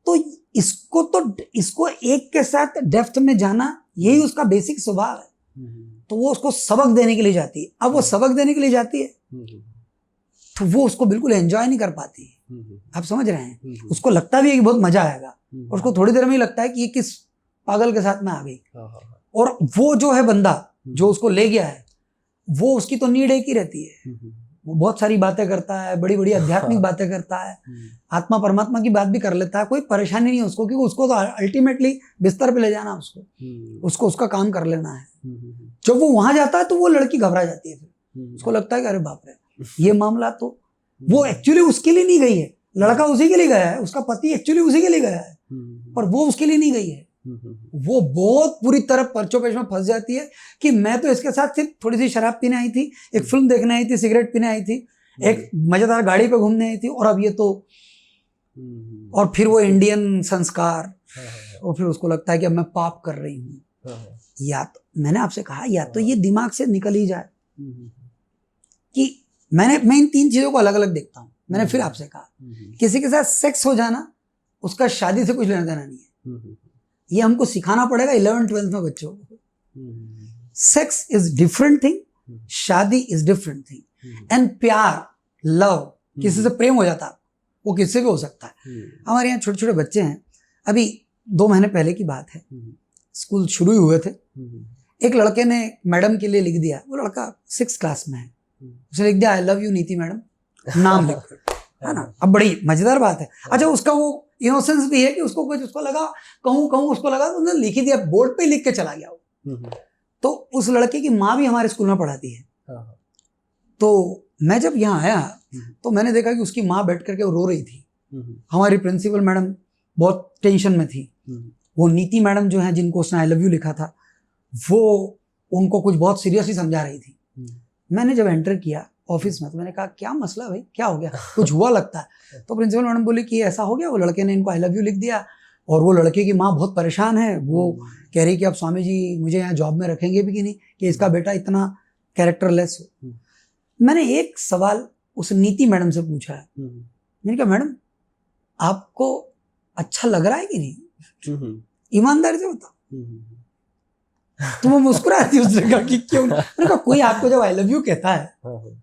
तो इसको एक के साथ डेप्थ में जाना यही उसका बेसिक स्वभाव है, तो वो उसको सबक देने के लिए जाती है। अब वो सबक देने के लिए जाती है तो वो उसको बिल्कुल एंजॉय नहीं कर पाती है, आप समझ रहे हैं, उसको लगता भी है कि बहुत मजा आएगा, और उसको थोड़ी देर में ही लगता है कि ये किस पागल के साथ में आ गई, और वो जो है बंदा जो उसको ले गया है, वो उसकी तो नीड एक ही रहती है, वो बहुत सारी बातें करता है, बड़ी बड़ी आध्यात्मिक बातें करता है, आत्मा परमात्मा की बात भी कर लेता है, कोई परेशानी नहीं है उसको, क्योंकि उसको तो अल्टीमेटली बिस्तर पे ले जाना, उसको उसका काम कर लेना है। जब वो वहां जाता है तो वो लड़की घबरा जाती है, फिर उसको लगता है कि अरे बाप रे, ये मामला तो वो एक्चुअली उसके लिए नहीं गई है, लड़का उसी के लिए गया है, उसका पति एक्चुअली उसी के लिए गया है, पर वो उसके लिए नहीं गई है। वो बहुत पूरी तरह पर्चोपेश में फंस जाती है कि मैं तो इसके साथ सिर्फ थोड़ी सी शराब पीने आई थी, एक फिल्म देखने आई थी, सिगरेट पीने आई थी, एक मजेदार गाड़ी पे घूमने आई थी, और अब ये तो, और फिर वो इंडियन संस्कार, और फिर उसको लगता है कि अब मैं पाप कर रही हूँ। या तो मैंने आपसे कहा, या तो ये दिमाग से निकल ही जाए कि मैं इन तीन चीजों को अलग अलग देखता हूँ। मैंने फिर आपसे कहा, किसी के साथ सेक्स हो जाना उसका शादी से कुछ लेना देना नहीं है, ये हमको सिखाना पड़ेगा 11th-12th में बच्चों को। सेक्स इज डिफरेंट थिंग, शादी इज डिफरेंट थिंग, एंड प्यार, लव, किसी से प्रेम हो जाता वो किससे भी हो सकता है। हमारे यहाँ छोटे छोटे बच्चे हैं, अभी 2 महीने पहले की बात है, स्कूल शुरू ही हुए थे, एक लड़के ने मैडम के लिए लिख दिया, वो लड़का 6th क्लास में है, उसने लिख दिया आई लव यू नीति मैडम, नाम लिख कर, है ना। अब बड़ी मजेदार बात है। अच्छा, उसका वो इनोसेंस भी है कि उसको कुछ, उसको लगा कहूँ उसको लगा तो उसने लिख ही दिया, बोर्ड पे लिख के चला गया वो। तो उस लड़के की माँ भी हमारे स्कूल में पढ़ाती है। तो मैं जब यहाँ आया तो मैंने देखा कि उसकी माँ बैठ करके रो रही थी। हमारी प्रिंसिपल मैडम बहुत टेंशन में थी। वो नीति मैडम जो है, जिनको उसने आई लव यू लिखा था, वो उनको कुछ बहुत सीरियसली समझा रही थी। मैंने जब एंटर किया ऑफिस में तो मैंने कहा क्या मसला भाई, क्या हो गया, कुछ हुआ लगता है। तो प्रिंसिपल मैडम बोली कि ऐसा हो गया, वो लड़के ने इनको आई लव यू लिख दिया, और वो लड़के की माँ बहुत परेशान है, वो कह रही कि अब स्वामी जी मुझे यहाँ जॉब में रखेंगे भी कि नहीं, कि इसका बेटा इतना कैरेक्टरलेस हो। मैंने एक सवाल उस नीति मैडम से पूछा है, मैंने कहा मैडम आपको अच्छा लग रहा है कि नहीं, ईमानदारी से बताओ। तो वो मुस्कुराती, उसने कहा कि क्यों, मैंने कहा कोई आपको जब आई लव यू कहता है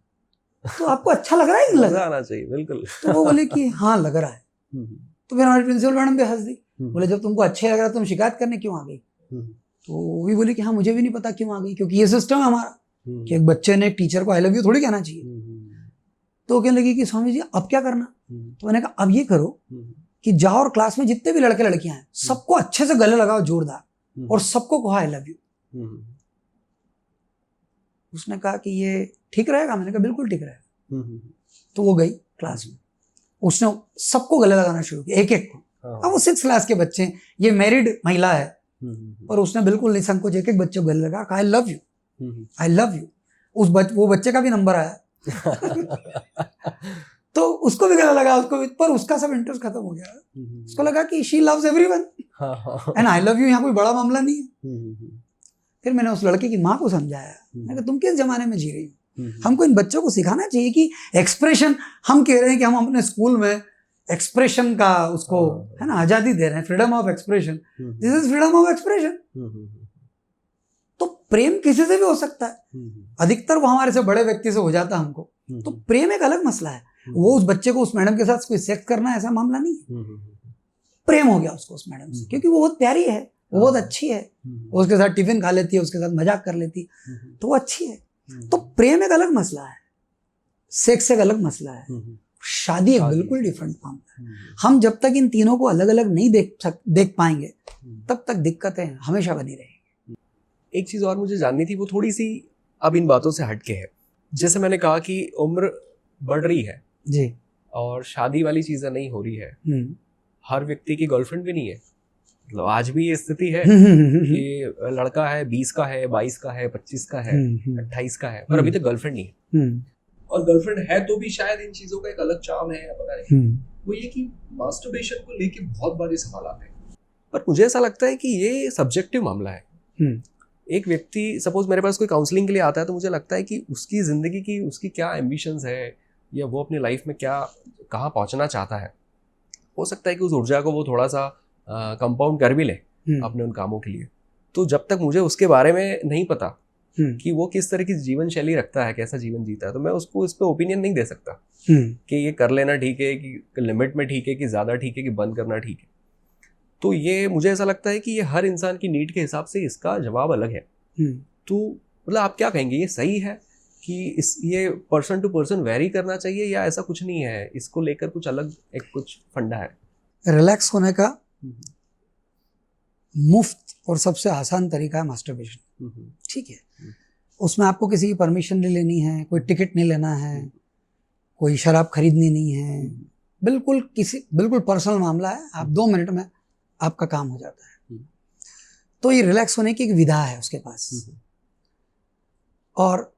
तो आपको अच्छा लग रहा है कि लगा आना चाहिए, बिल्कुल। तो वो बोले कि हाँ लग रहा है। तो फिर हमारी प्रिंसिपल मैडम भी हंस दी, बोले जब तुमको अच्छे लग रहा तुम शिकायत करने क्यों आ गई। तो वो भी बोले कि हाँ मुझे भी नहीं पता क्यों आ गई, क्योंकि ये सिस्टम है हमारा कि एक बच्चे ने एक टीचर को आई लव यू थोड़ी कहना चाहिए। तो कहने लगी कि स्वामी जी अब क्या करना। तो मैंने कहा अब ये करो कि जाओ और क्लास में जितने भी लड़के लड़कियां हैं सबको अच्छे से गले लगाओ जोरदार, और सबको कहो आई लव यू। उसने कहा कि ये ठीक रहेगा, मैंने कहा बिल्कुल ठीक रहेगा। तो वो गई क्लास में, उसने सबको गले लगाना शुरू किया, एक एक को। अब वो 6th क्लास के बच्चे हैं, ये मैरिड महिला है, और उसने बिल्कुल निसंकोच एक एक बच्चे को गले लगा, I love you, I love you. वो बच्चे का भी नंबर आया तो उसको भी गला लगा, उसको भी, पर उसका सब इंटरेस्ट खत्म हो गया। उसको लगा कि she loves everyone and I love you यहाँ कोई बड़ा मामला नहीं है। फिर मैंने उस लड़के की माँ को समझाया, मैंने कहा तुम किस जमाने में जी रही हो, हमको इन बच्चों को सिखाना चाहिए कि एक्सप्रेशन, हम कह रहे हैं कि हम अपने स्कूल में एक्सप्रेशन का उसको है ना आजादी दे रहे हैं, freedom of expression, this is freedom of expression. तो प्रेम किसी से भी हो सकता है, अधिकतर वो हमारे से बड़े व्यक्ति से हो जाता है हमको, तो प्रेम एक अलग मसला है। वो उस बच्चे को उस मैडम के साथ कोई सेक्स करना ऐसा मामला नहीं है, प्रेम हो गया उसको उस मैडम से, क्योंकि वो बहुत प्यारी है, वो बहुत अच्छी है, वो उसके साथ टिफिन खा लेती है, उसके साथ मजाक कर लेती, तो वो अच्छी है। तो प्रेम एक अलग मसला है, सेक्स एक अलग मसला है। शादी एक शादी। बिल्कुल डिफरेंट मामला है। हम जब तक इन तीनों को अलग अलग नहीं देख पाएंगे तब तक दिक्कतें हमेशा बनी रहेंगी। एक चीज और मुझे जाननी थी, वो थोड़ी सी अब इन बातों से हटके है। जैसे मैंने कहा कि उम्र बढ़ रही है जी। और शादी वाली चीजें नहीं हो रही है, हर व्यक्ति की गर्लफ्रेंड भी नहीं है। मतलब आज भी ये स्थिति है कि लड़का है 20 का है, 22 का है, 25 का है, 28 का है, पर अभी तक गर्लफ्रेंड नहीं है। और गर्लफ्रेंड है तो भी शायद इन चीजों का एक अलग चार्म है, पता नहीं। वो ये कि मास्टरबेशन को लेके बहुत बार ये सवाल आते हैं, पर मुझे ऐसा लगता है कि ये सब्जेक्टिव मामला है। एक व्यक्ति सपोज मेरे पास कोई काउंसलिंग के लिए आता है तो मुझे लगता है कि उसकी जिंदगी की उसकी क्या एम्बिशंस है या वो अपनी लाइफ में क्या कहाँ पहुंचना चाहता है। हो सकता है कि उस ऊर्जा को वो थोड़ा सा कंपाउंड कर भी ले अपने उन कामों के लिए। तो जब तक मुझे उसके बारे में नहीं पता कि वो किस तरह की जीवन शैली रखता है, कैसा जीवन जीता है, तो मैं उसको इस पे ओपिनियन नहीं दे सकता कि ये कर लेना ठीक है, कि लिमिट में ठीक है, कि ज़्यादा ठीक है, कि बंद करना ठीक है। तो ये मुझे ऐसा लगता है कि ये हर इंसान की नीड के हिसाब से इसका जवाब अलग है। तो मतलब आप क्या कहेंगे, ये सही है कि ये पर्सन टू पर्सन वेरी करना चाहिए या ऐसा कुछ नहीं है, इसको लेकर कुछ अलग एक कुछ फंडा है? रिलैक्स होने का मुफ्त और सबसे आसान तरीका है मास्टरबेशन। ठीक है, उसमें आपको किसी की परमिशन नहीं लेनी है, कोई टिकट नहीं लेना है, कोई शराब खरीदनी नहीं है, बिल्कुल पर्सनल मामला है। आप 2 मिनट में आपका काम हो जाता है। तो ये रिलैक्स होने की एक विधा है उसके पास। और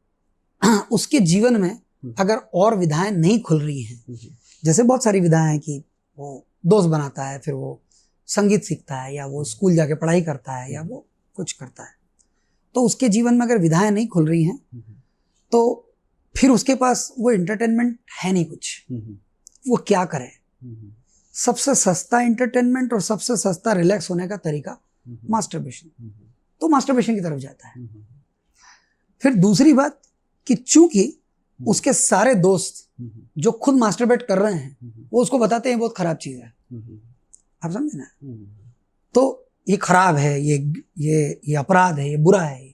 उसके जीवन में अगर और विधाएं नहीं खुल रही हैं, जैसे बहुत सारी विधाएं हैं कि वो दोस्त बनाता है, फिर वो संगीत सीखता है, या वो स्कूल जाके पढ़ाई करता है, या वो कुछ करता है, तो उसके जीवन में अगर विधाएं नहीं खुल रही हैं तो फिर उसके पास वो एंटरटेनमेंट है नहीं कुछ। वो क्या करे? सबसे सस्ता एंटरटेनमेंट और सबसे सस्ता रिलैक्स होने का तरीका मास्टरबेशन। तो मास्टरबेशन की तरफ जाता है। फिर दूसरी बात कि चूंकि उसके सारे दोस्त जो खुद मास्टरबेट कर रहे हैं वो उसको बताते हैं बहुत खराब चीज है, आप समझे ना? तो ये खराब है, ये अपराध है, ये बुरा है।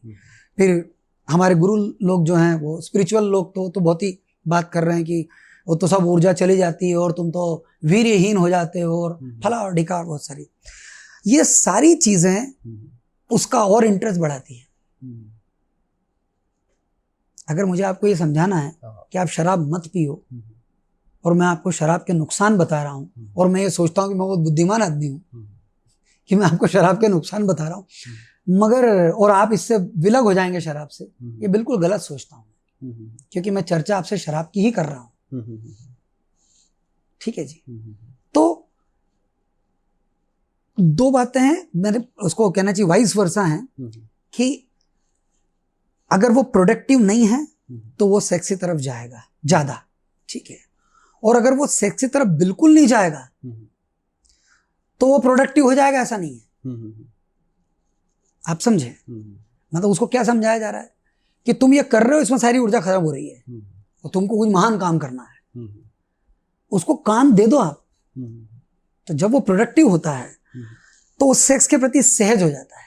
फिर हमारे गुरु लोग जो हैं वो स्पिरिचुअल लोग तो बहुत ही बात कर रहे हैं कि वो तो सब ऊर्जा चली जाती है और तुम तो वीर्यहीन हो जाते हो और फला और ढिका, बहुत सारी ये सारी चीजें उसका और इंटरेस्ट बढ़ाती है। अगर मुझे आपको ये समझाना है कि आप शराब मत पियो और मैं आपको शराब के नुकसान बता रहा हूँ, और मैं ये सोचता हूँ कि मैं बहुत बुद्धिमान आदमी हूँ कि मैं आपको शराब के नुकसान बता रहा हूँ, मगर और आप इससे विलग हो जाएंगे शराब से, ये बिल्कुल गलत सोचता हूँ, क्योंकि मैं चर्चा आपसे शराब की ही कर रहा हूँ। ठीक है जी। तो 2 बातें हैं, मैंने उसको कहना चाहिए वाइस वर्सा है कि अगर वो प्रोडक्टिव नहीं है तो वो सेक्स की तरफ जाएगा ज्यादा। ठीक है, और अगर वो सेक्स की तरफ बिल्कुल नहीं जाएगा तो वो प्रोडक्टिव हो जाएगा, ऐसा नहीं है। आप समझे? मतलब उसको क्या समझाया जा रहा है कि तुम ये कर रहे हो, इसमें सारी ऊर्जा खत्म हो रही है और तुमको कुछ महान काम करना है, उसको काम दे दो आप। तो जब वो प्रोडक्टिव होता है तो वो सेक्स के प्रति सहज हो जाता है।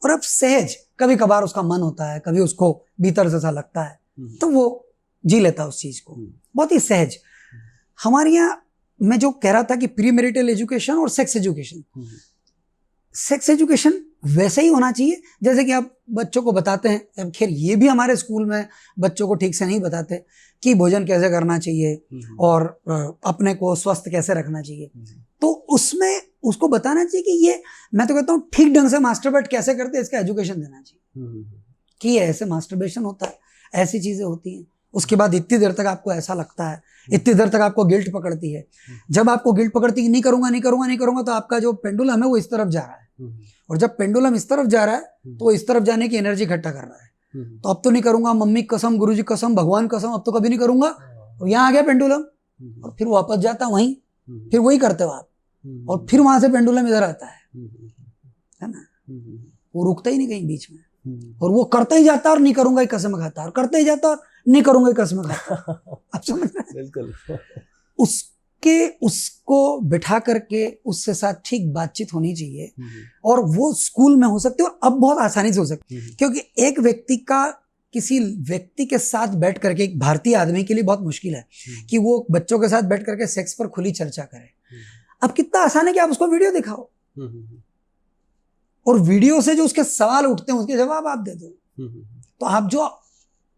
और अब सहज, कभी कभार उसका मन होता है, कभी उसको भीतर से ऐसा लगता है, तो वो जी लेता है उस चीज को, बहुत ही सहज। हमारे यहाँ मैं जो कह रहा था कि प्री मैरिटल एजुकेशन और सेक्स एजुकेशन, सेक्स एजुकेशन वैसे ही होना चाहिए जैसे कि आप बच्चों को बताते हैं। खैर ये भी हमारे स्कूल में बच्चों को ठीक से नहीं बताते कि भोजन कैसे करना चाहिए और अपने को स्वस्थ कैसे रखना चाहिए। तो उसमें उसको बताना चाहिए कि ये, मैं तो कहता हूँ ठीक ढंग से मास्टरबेट कैसे करते हैं इसका एजुकेशन देना चाहिए कि ऐसे मास्टरबेशन होता है, ऐसी चीजें होती हैं। उसके बाद इतनी देर तक आपको ऐसा लगता है, इतनी देर तक आपको गिल्ट पकड़ती है। जब आपको गिल्ट पकड़ती है कि नहीं करूंगा तो आपका जो पेंडुलम है वो इस तरफ जा रहा है, और जब पेंडुलम इस तरफ जा रहा है तो इस तरफ जाने की एनर्जी इकट्ठा कर रहा है। तो अब तो नहीं करूंगा, मम्मी कसम, गुरुजी कसम, भगवान कसम, अब तो कभी नहीं करूंगा। और यहाँ आ गया पेंडुलम और फिर वापस जाता वहीं, फिर वही करते हो आप, और फिर वहां से पेंडुलम इधर आता है ना, वो रुकता ही नहीं कहीं बीच में, और वो करता ही जाता और नहीं करूंगा ही कसम खाता, और करता ही जाता और नहीं करूंगा ही कसम खाता। आप समझ रहे हैं? बिल्कुल। उसको बिठा करके उससे साथ ठीक बातचीत होनी चाहिए, और वो स्कूल में हो सकती है और अब बहुत आसानी से हो सकती है, क्योंकि एक व्यक्ति का किसी व्यक्ति के साथ बैठ करके, एक भारतीय आदमी के लिए बहुत मुश्किल है कि वो बच्चों के साथ बैठ करके सेक्स पर खुली चर्चा करे। अब कितना आसान है कि आप उसको वीडियो दिखाओ और वीडियो से जो उसके सवाल उठते हैं उसके जवाब आप दे दो। तो आप जो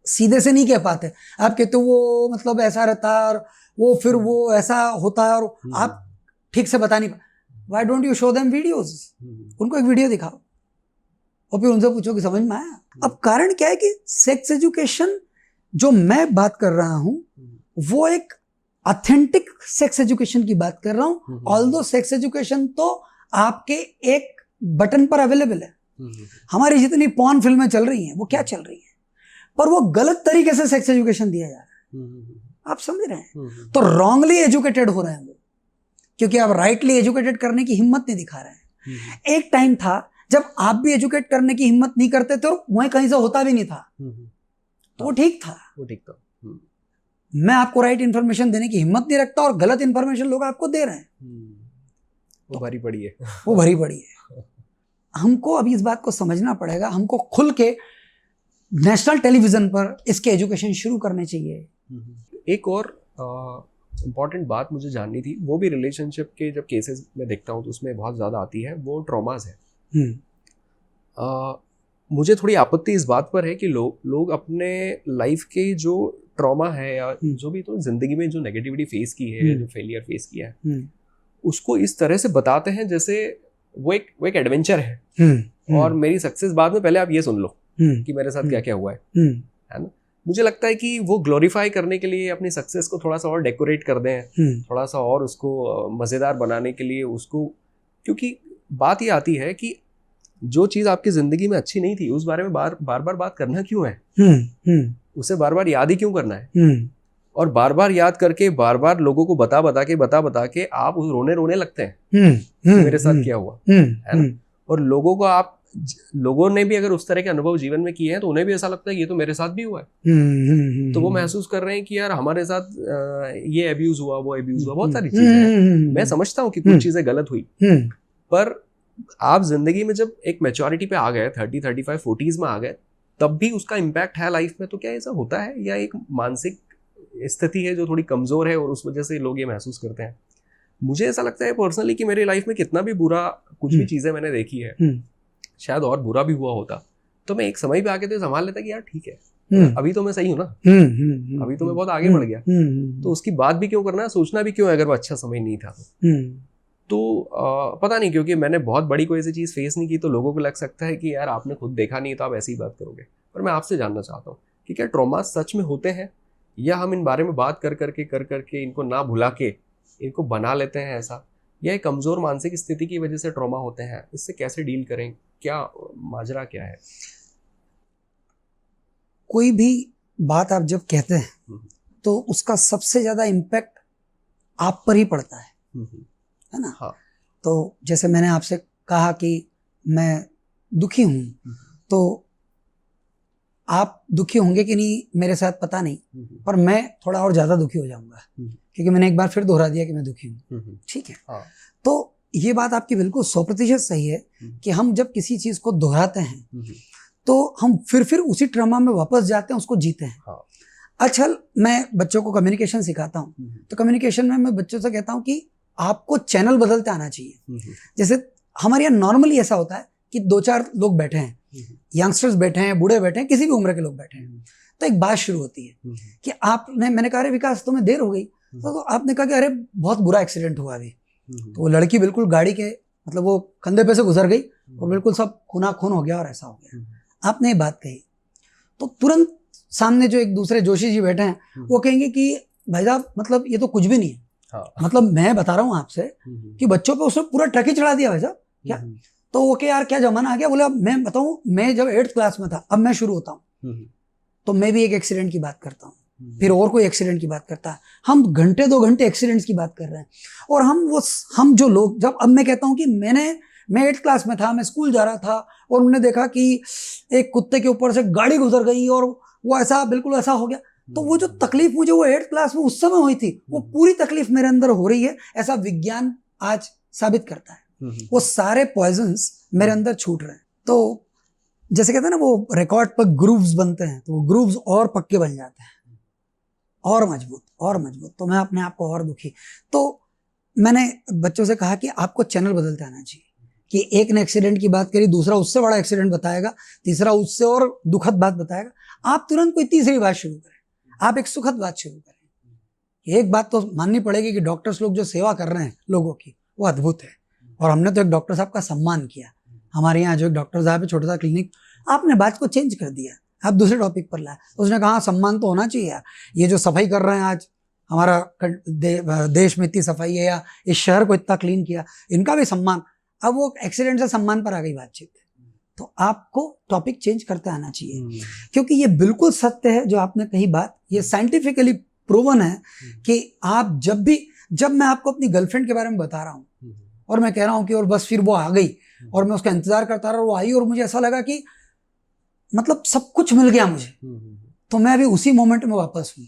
सीधे से नहीं कह पाते, आप कहते हो वो मतलब ऐसा रहता है और वो फिर वो ऐसा होता है और आप ठीक से बता नहीं, why don't you show them videos? उनको एक वीडियो दिखाओ और फिर उनसे पूछो कि समझ में आया। अब कारण क्या है कि सेक्स एजुकेशन जो मैं बात कर रहा हूं वो एक ऑथेंटिक सेक्स एजुकेशन की बात कर रहा हूं। ऑल्दो सेक्स एजुकेशन तो आपके एक बटन पर अवेलेबल है। हमारी जितनी पॉर्न फिल्में चल रही हैं वो क्या चल रही हैं, पर वो गलत तरीके से सेक्स एजुकेशन दिया जा रहा है। आप समझ रहे हैं? तो रॉन्गली एजुकेटेड हो रहे हैं वो, क्योंकि आप राइटली एजुकेटेड करने की हिम्मत नहीं दिखा रहे हैं। एक टाइम था जब आप भी एजुकेट करने की हिम्मत नहीं करते थे और वहीं कहीं से होता भी नहीं था, तो वो ठीक था। मैं आपको राइट इंफॉर्मेशन देने की हिम्मत नहीं रखता और गलत इंफॉर्मेशन लोग आपको दे रहे हैं, वो भरी पड़ी है। वो भरी पड़ी है। हमको अभी इस बात को समझना पड़ेगा, हमको खुल के नेशनल टेलीविजन पर इसके एजुकेशन शुरू करने चाहिए। एक और इम्पॉर्टेंट बात मुझे जाननी थी, वो भी रिलेशनशिप के जब केसेस में देखता हूँ तो उसमें बहुत ज़्यादा आती है, वो ट्रॉमास है। मुझे थोड़ी आपत्ति इस बात पर है कि लोग अपने लाइफ के जो ट्रॉमा है या जो भी तो जिंदगी में जो नेगेटिविटी फेस की है, जो फेलियर फेस किया है, उसको इस तरह से बताते हैं जैसे वो एक एडवेंचर है और मेरी सक्सेस बाद में पहले आप ये सुन लो कि मेरे साथ क्या क्या हुआ है ना। मुझे लगता है कि वो ग्लोरीफाई करने के लिए अपनी सक्सेस को थोड़ा सा और डेकोरेट कर दें, थोड़ा सा और उसको मज़ेदार बनाने के लिए उसको, क्योंकि बात ये आती है कि जो चीज़ आपकी ज़िंदगी में अच्छी नहीं थी उस बारे में बार बार बात करना क्यों है, उसे बार बार याद ही क्यों करना है, और बार बार याद करके बार बार लोगों को बता के आप रोने लगते हैं मेरे साथ क्या हुआ है ना। और लोगों ने भी अगर उस तरह के अनुभव जीवन में किए हैं तो उन्हें भी ऐसा लगता है ये तो मेरे साथ भी हुआ है। तो वो महसूस कर रहे हैं कि यार हमारे साथ ये अब्यूज हुआ, वो अब्यूज हुआ, बहुत सारी चीजें हैं। मैं समझता हूँ कि कुछ चीजें गलत हुई, पर आप जिंदगी में जब एक मैच्योरिटी पे आ गए, 30, 35, 40s में आ गए, तब भी उसका इम्पैक्ट है लाइफ में। तो क्या ऐसा होता है या एक मानसिक स्थिति है जो थोड़ी कमजोर है और उस वजह से लोग ये महसूस करते हैं? मुझे ऐसा लगता है पर्सनली कि मेरी लाइफ में कितना भी बुरा कुछ भी चीजें मैंने देखी है, शायद और बुरा भी हुआ होता तो मैं एक समय पे आके तो संभाल लेता कि यार ठीक है, अभी तो मैं सही हूँ ना, अभी तो मैं बहुत आगे बढ़ गया, तो उसकी बात भी क्यों करना है, सोचना भी क्यों है अगर वो अच्छा समय नहीं था तो पता नहीं, क्योंकि मैंने बहुत बड़ी कोई ऐसी चीज़ फेस नहीं की तो लोगों को लग सकता है कि यार आपने खुद देखा नहीं तो आप ऐसी ही बात करोगे। पर मैं आपसे जानना चाहता हूँ कि क्या ट्रॉमा सच में होते हैं या हम इन बारे में बात कर करके इनको ना भुला के इनको बना लेते हैं ऐसा, या एक कमज़ोर मानसिक स्थिति की वजह से ट्रॉमा होते हैं? इससे कैसे डील करें, क्या माजरा क्या है? कोई भी बात आप जब कहते हैं तो उसका सबसे ज़्यादा इम्पैक्ट आप पर ही पड़ता है ना। हाँ। तो जैसे मैंने आपसे कहा कि मैं दुखी हूँ, तो आप दुखी होंगे कि नहीं मेरे साथ पता नहीं, पर मैं थोड़ा और ज़्यादा दुखी हो जाऊँगा क्योंकि मैंने एक बार फिर दोहरा दिया कि मैं दुखी हूँ। ठीक है। हाँ। तो ये बात आपकी बिल्कुल 100% सही है कि हम जब किसी चीज़ को दोहराते हैं तो हम फिर उसी ट्रॉमा में वापस जाते हैं, उसको जीते हैं। हाँ। अच्छा, मैं बच्चों को कम्युनिकेशन सिखाता हूँ, तो कम्युनिकेशन में मैं बच्चों से कहता हूँ कि आपको चैनल बदलते आना चाहिए। जैसे हमारे यहाँ नॉर्मली ऐसा होता है कि 2-4 लोग बैठे हैं, यंगस्टर्स बैठे हैं, बूढ़े बैठे हैं, किसी भी उम्र के लोग बैठे हैं, तो एक बात शुरू होती है कि मैंने कहा अरे विकास तुम्हें देर हो गई, तो आपने कहा कि अरे बहुत बुरा एक्सीडेंट हुआ अभी। तो वो लड़की बिल्कुल गाड़ी के मतलब वो कंधे पे से गुजर गई और बिल्कुल सब खूना खून हो गया और ऐसा हो गया। आपने ये बात कही तो तुरंत सामने जो एक दूसरे जोशी जी बैठे हैं वो कहेंगे कि भाई साहब मतलब ये तो कुछ भी नहीं है। हाँ। मतलब मैं बता रहा हूँ आपसे कि बच्चों पे उसने पूरा ट्रक ही चढ़ा दिया भाई साहब क्या। तो वो यार क्या जमाना आ गया। बोले अब मैं बताऊँ, मैं जब 8th क्लास में था, अब मैं शुरू होता हूँ तो मैं भी एक एक्सीडेंट की बात करता हूँ, फिर और कोई एक्सीडेंट की बात करता है। हम घंटे 2 घंटे एक्सीडेंट्स की बात कर रहे हैं और हम जो लोग, जब अब मैं कहता हूँ कि मैं 8th क्लास में था, मैं स्कूल जा रहा था और उन्होंने देखा कि एक कुत्ते के ऊपर से गाड़ी गुजर गई और वो ऐसा बिल्कुल ऐसा हो गया, तो वो जो तकलीफ मुझे वो 8th क्लास में उस समय हुई थी वो पूरी तकलीफ मेरे अंदर हो रही है, ऐसा विज्ञान आज साबित करता है। वो सारे पॉइजन्स मेरे अंदर छूट रहे हैं। तो जैसे कहते हैं ना वो रिकॉर्ड पर ग्रूव्स बनते हैं, तो वो ग्रूव्स और पक्के बन जाते हैं, और मजबूत और मजबूत। तो मैं अपने आप को और दुखी, तो मैंने बच्चों से कहा कि आपको चैनल बदलते आना चाहिए, कि एक ने एक्सीडेंट की बात करी, दूसरा उससे बड़ा एक्सीडेंट बताएगा, तीसरा उससे और दुखद बात बताएगा, आप तुरंत कोई तीसरी बात शुरू करें, आप एक सुखद बात शुरू करें। एक बात तो माननी पड़ेगी कि डॉक्टर्स लोग जो सेवा कर रहे हैं लोगों की, वो अद्भुत है, और हमने तो एक डॉक्टर साहब का सम्मान किया। हमारे यहाँ जो एक डॉक्टर साहब है, छोटा सा क्लिनिक, आपने बात को चेंज कर दिया, आप दूसरे टॉपिक पर लाए। उसने कहा सम्मान तो होना चाहिए यार, ये जो सफाई कर रहे हैं आज, हमारा देश में इतनी सफाई है, या इस शहर को इतना क्लीन किया, इनका भी सम्मान। अब वो एक्सीडेंट से सम्मान पर आ गई बातचीत। तो आपको टॉपिक चेंज करते आना चाहिए, क्योंकि ये बिल्कुल सत्य है जो आपने कही बात, ये साइंटिफिकली प्रूवन है कि आप जब मैं आपको अपनी गर्लफ्रेंड के बारे में बता रहा हूँ और मैं कह रहा हूँ कि और बस फिर वो आ गई और मैं उसका इंतजार करता रहा, वो आई और मुझे ऐसा लगा कि मतलब सब कुछ मिल गया मुझे, तो मैं अभी उसी मोमेंट में वापस हूँ।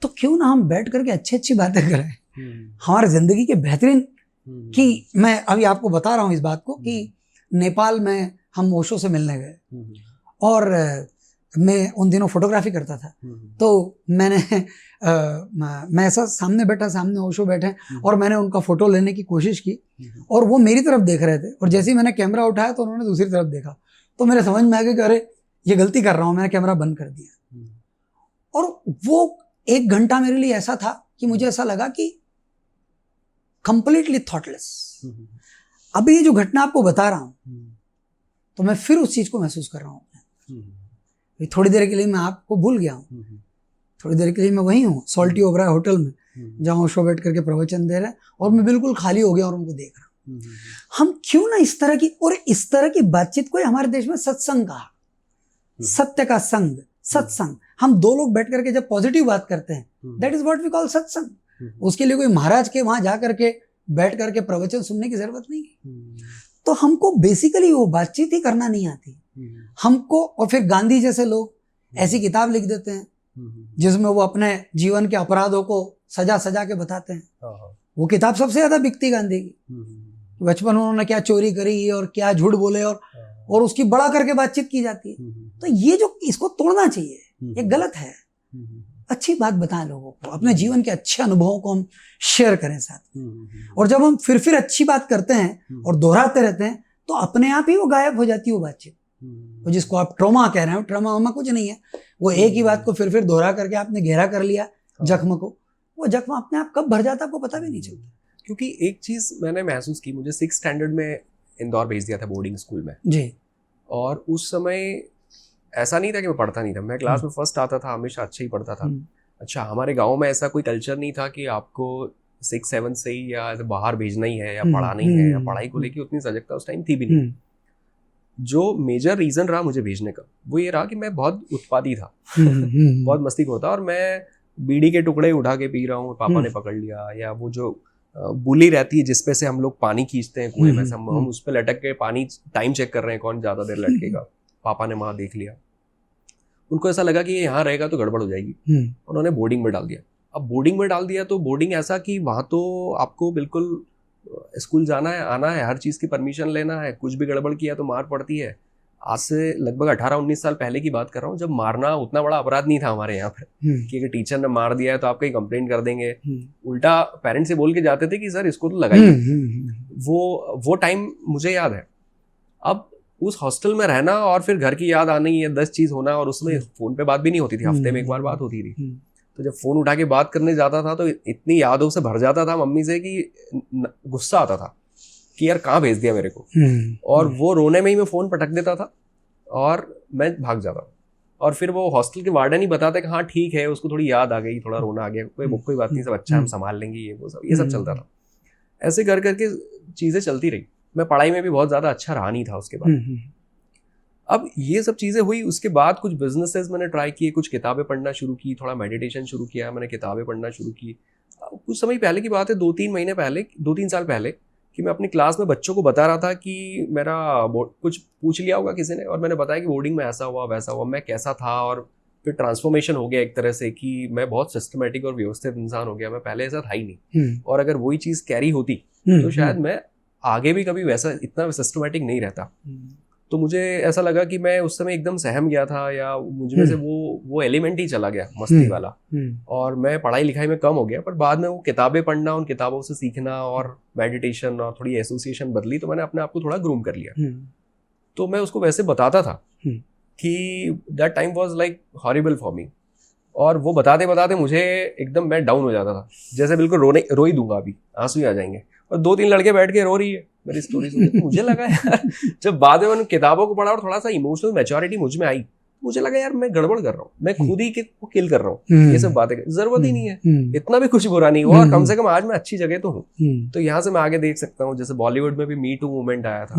तो क्यों ना हम बैठ करके अच्छी बातें करें, हमारी जिंदगी के बेहतरीन। कि मैं अभी आपको बता रहा हूँ इस बात को कि नेपाल में हम ओशो से मिलने गए, और मैं उन दिनों फोटोग्राफी करता था, तो मैं ऐसा सामने बैठा, सामने ओशो बैठे, और मैंने उनका फोटो लेने की कोशिश की, और वो मेरी तरफ देख रहे थे, और जैसे ही मैंने कैमरा उठाया तो उन्होंने दूसरी तरफ देखा, तो मेरे समझ में आ गया कि अरे ये गलती कर रहा हूँ, मैंने कैमरा बंद कर दिया। और वो 1 घंटा मेरे लिए ऐसा था कि मुझे ऐसा लगा कि कंप्लीटली थॉटलेस। अभी ये जो घटना आपको बता रहा हूं, तो मैं फिर उस चीज को महसूस कर रहा हूं। थोड़ी देर के लिए मैं आपको भूल गया हूं, थोड़ी देर के लिए मैं वही हूँ, सॉल्टी ओबराय होटल में, जहां शो बैठ करके प्रवचन दे रहे हैं, और मैं बिल्कुल खाली हो गया और उनको देख रहा हूँ। हम क्यों ना इस तरह की बातचीत को हमारे देश में सत्संग कहा, सत्य का संग, सत्संग। हम 2 लोग बैठ करके जब पॉजिटिव बात करते हैं, that is what we call satsang. उसके लिए कोई महाराज के वहां जा करके बैठ करके प्रवचन सुनने की जरूरत नहीं है। तो हमको बेसिकली वो बातचीत ही करना नहीं आती हमको। और फिर गांधी जैसे लोग ऐसी किताब लिख देते हैं जिसमें वो अपने जीवन के अपराधों को सजा सजा के बताते हैं। वो किताब सबसे ज्यादा बिकती गांधी की, बचपन में उन्होंने क्या चोरी करी और क्या झूठ बोले, और उसकी बड़ा करके बातचीत की जाती है। तो ये जो इसको तोड़ना चाहिए, ये गलत है। अच्छी बात बताएं लोगों को, अपने जीवन के अच्छे अनुभवों को हम शेयर करें साथ। और जब हम फिर अच्छी बात करते हैं और दोहराते रहते हैं, तो अपने आप ही वो गायब हो जाती है वो बातचीत। तो जिसको आप ट्रॉमा कह रहे हैं, ट्रॉमा वमा कुछ नहीं है, वो एक ही बात को फिर दोहरा करके आपने गहरा कर लिया जख्म को, वो जख्म अपने आप कब भर जाता है आपको पता भी नहीं चलता। क्योंकि एक चीज मैंने महसूस की, मुझे 6th स्टैंडर्ड में इंदौर भेज दिया था बोर्डिंग स्कूल में जी, और उस समय ऐसा नहीं था कि मैं पढ़ता नहीं था, मैं क्लास में फर्स्ट आता था, हमेशा अच्छा ही पढ़ता था। अच्छा, हमारे गांव में ऐसा कोई कल्चर नहीं था कि आपको 6-7 से ही या बाहर भेजना ही है या पढ़ाना ही है, या पढ़ाई को लेके उतनी सजगता उस टाइम थी भी नहीं। जो मेजर रीजन रहा मुझे भेजने का, वो ये रहा कि मैं बहुत उत्पाती था, बहुत मस्तीखोर था, और मैं बीड़ी के टुकड़े उठा के पी रहा हूँ, पापा ने पकड़ लिया। या वो जो बुली रहती है जिसपे से हम लोग पानी खींचते हैं कुएं में से, हम उस पर लटक के पानी टाइम चेक कर रहे हैं कौन ज्यादा देर लटकेगा, पापा ने वहां देख लिया। उनको ऐसा लगा कि ये यहाँ रहेगा तो गड़बड़ हो जाएगी, उन्होंने बोर्डिंग में डाल दिया। अब बोर्डिंग में डाल दिया तो बोर्डिंग ऐसा कि वहाँ तो आपको बिल्कुल स्कूल जाना है, आना है, हर चीज़ की परमिशन लेना है, कुछ भी गड़बड़ किया तो मार पड़ती है। आज से लगभग 18-19 साल पहले की बात कर रहा हूँ, जब मारना उतना बड़ा अपराध नहीं था हमारे यहाँ पर कि अगर टीचर ने मार दिया है तो आप कहीं कंप्लेंट कर देंगे। उल्टा पेरेंट्स से बोल के जाते थे कि सर इसको तो लगाइए। वो टाइम मुझे याद है। अब उस हॉस्टल में रहना और फिर घर की याद आनी, ये 10 चीज होना, और उसमें फोन पे बात भी नहीं होती थी, हफ्ते में एक बार बात होती थी। तो जब फोन उठा के बात करने जाता था तो इतनी यादों से भर जाता था मम्मी से कि गुस्सा आता था कि यार कहाँ भेज दिया मेरे को। और वो रोने में ही मैं फोन पटक देता था और मैं भाग जाता था। और फिर वो हॉस्टल के वार्डन ही बताते कि हाँ ठीक है, उसको थोड़ी याद आ गई, थोड़ा रोना आ गया, कोई बात नहीं, सब अच्छा, हम संभाल लेंगे, ये सब चलता था। ऐसे कर करके चीजें चलती रही। मैं पढ़ाई में भी बहुत ज्यादा अच्छा रहा नहीं था उसके बाद। अब ये सब चीजें हुई, उसके बाद कुछ बिजनेसेस मैंने ट्राई किए, कुछ किताबें पढ़ना शुरू की, थोड़ा मेडिटेशन शुरू किया, मैंने किताबें पढ़ना शुरू की। कुछ समय पहले की बात है, 2-3 साल पहले, कि मैं अपनी क्लास में बच्चों को बता रहा था कि मेरा कुछ पूछ लिया होगा किसी ने, और मैंने बताया कि बोर्डिंग में ऐसा हुआ वैसा हुआ, मैं कैसा था, और फिर ट्रांसफॉर्मेशन हो गया एक तरह से कि मैं बहुत सिस्टमेटिक और व्यवस्थित इंसान हो गया। मैं पहले ऐसा था ही नहीं, और अगर वही चीज़ कैरी होती तो शायद मैं आगे भी कभी वैसा इतना सिस्टमेटिक नहीं रहता। तो मुझे ऐसा लगा कि मैं उस समय एकदम सहम गया था, या मुझ में से वो एलिमेंट ही चला गया, मस्ती वाला, और मैं पढ़ाई लिखाई में कम हो गया। पर बाद में वो किताबें पढ़ना, उन किताबों से सीखना और मेडिटेशन और थोड़ी एसोसिएशन बदली, तो मैंने अपने आप को थोड़ा ग्रूम कर लिया। तो मैं उसको वैसे बताता था कि that time was like horrible for me, और वो बताते बताते मुझे एकदम मैं डाउन हो जाता था, जैसे बिल्कुल रो ही दूंगा, अभी आंसू ही आ जाएंगे। और 2-3 लड़के बैठ के रो रही है मेरी स्टोरी सुन के। मुझे लगा यार, जब बाद में मैंने किताबों को पढ़ा और थोड़ा सा इमोशनल मैच्योरिटी मुझ में आई, मुझे लगा यार मैं गड़बड़ कर रहा हूँ, मैं खुद ही को किल कर रहा हूँ, ये सब बातें जरूरत ही नहीं है, इतना भी कुछ बुरा नहीं हुआ, और कम से कम आज मैं अच्छी जगह तो हूँ। तो यहाँ से मैं आगे देख सकता हूँ, जैसे बॉलीवुड में भी मी टू मूवमेंट आया था,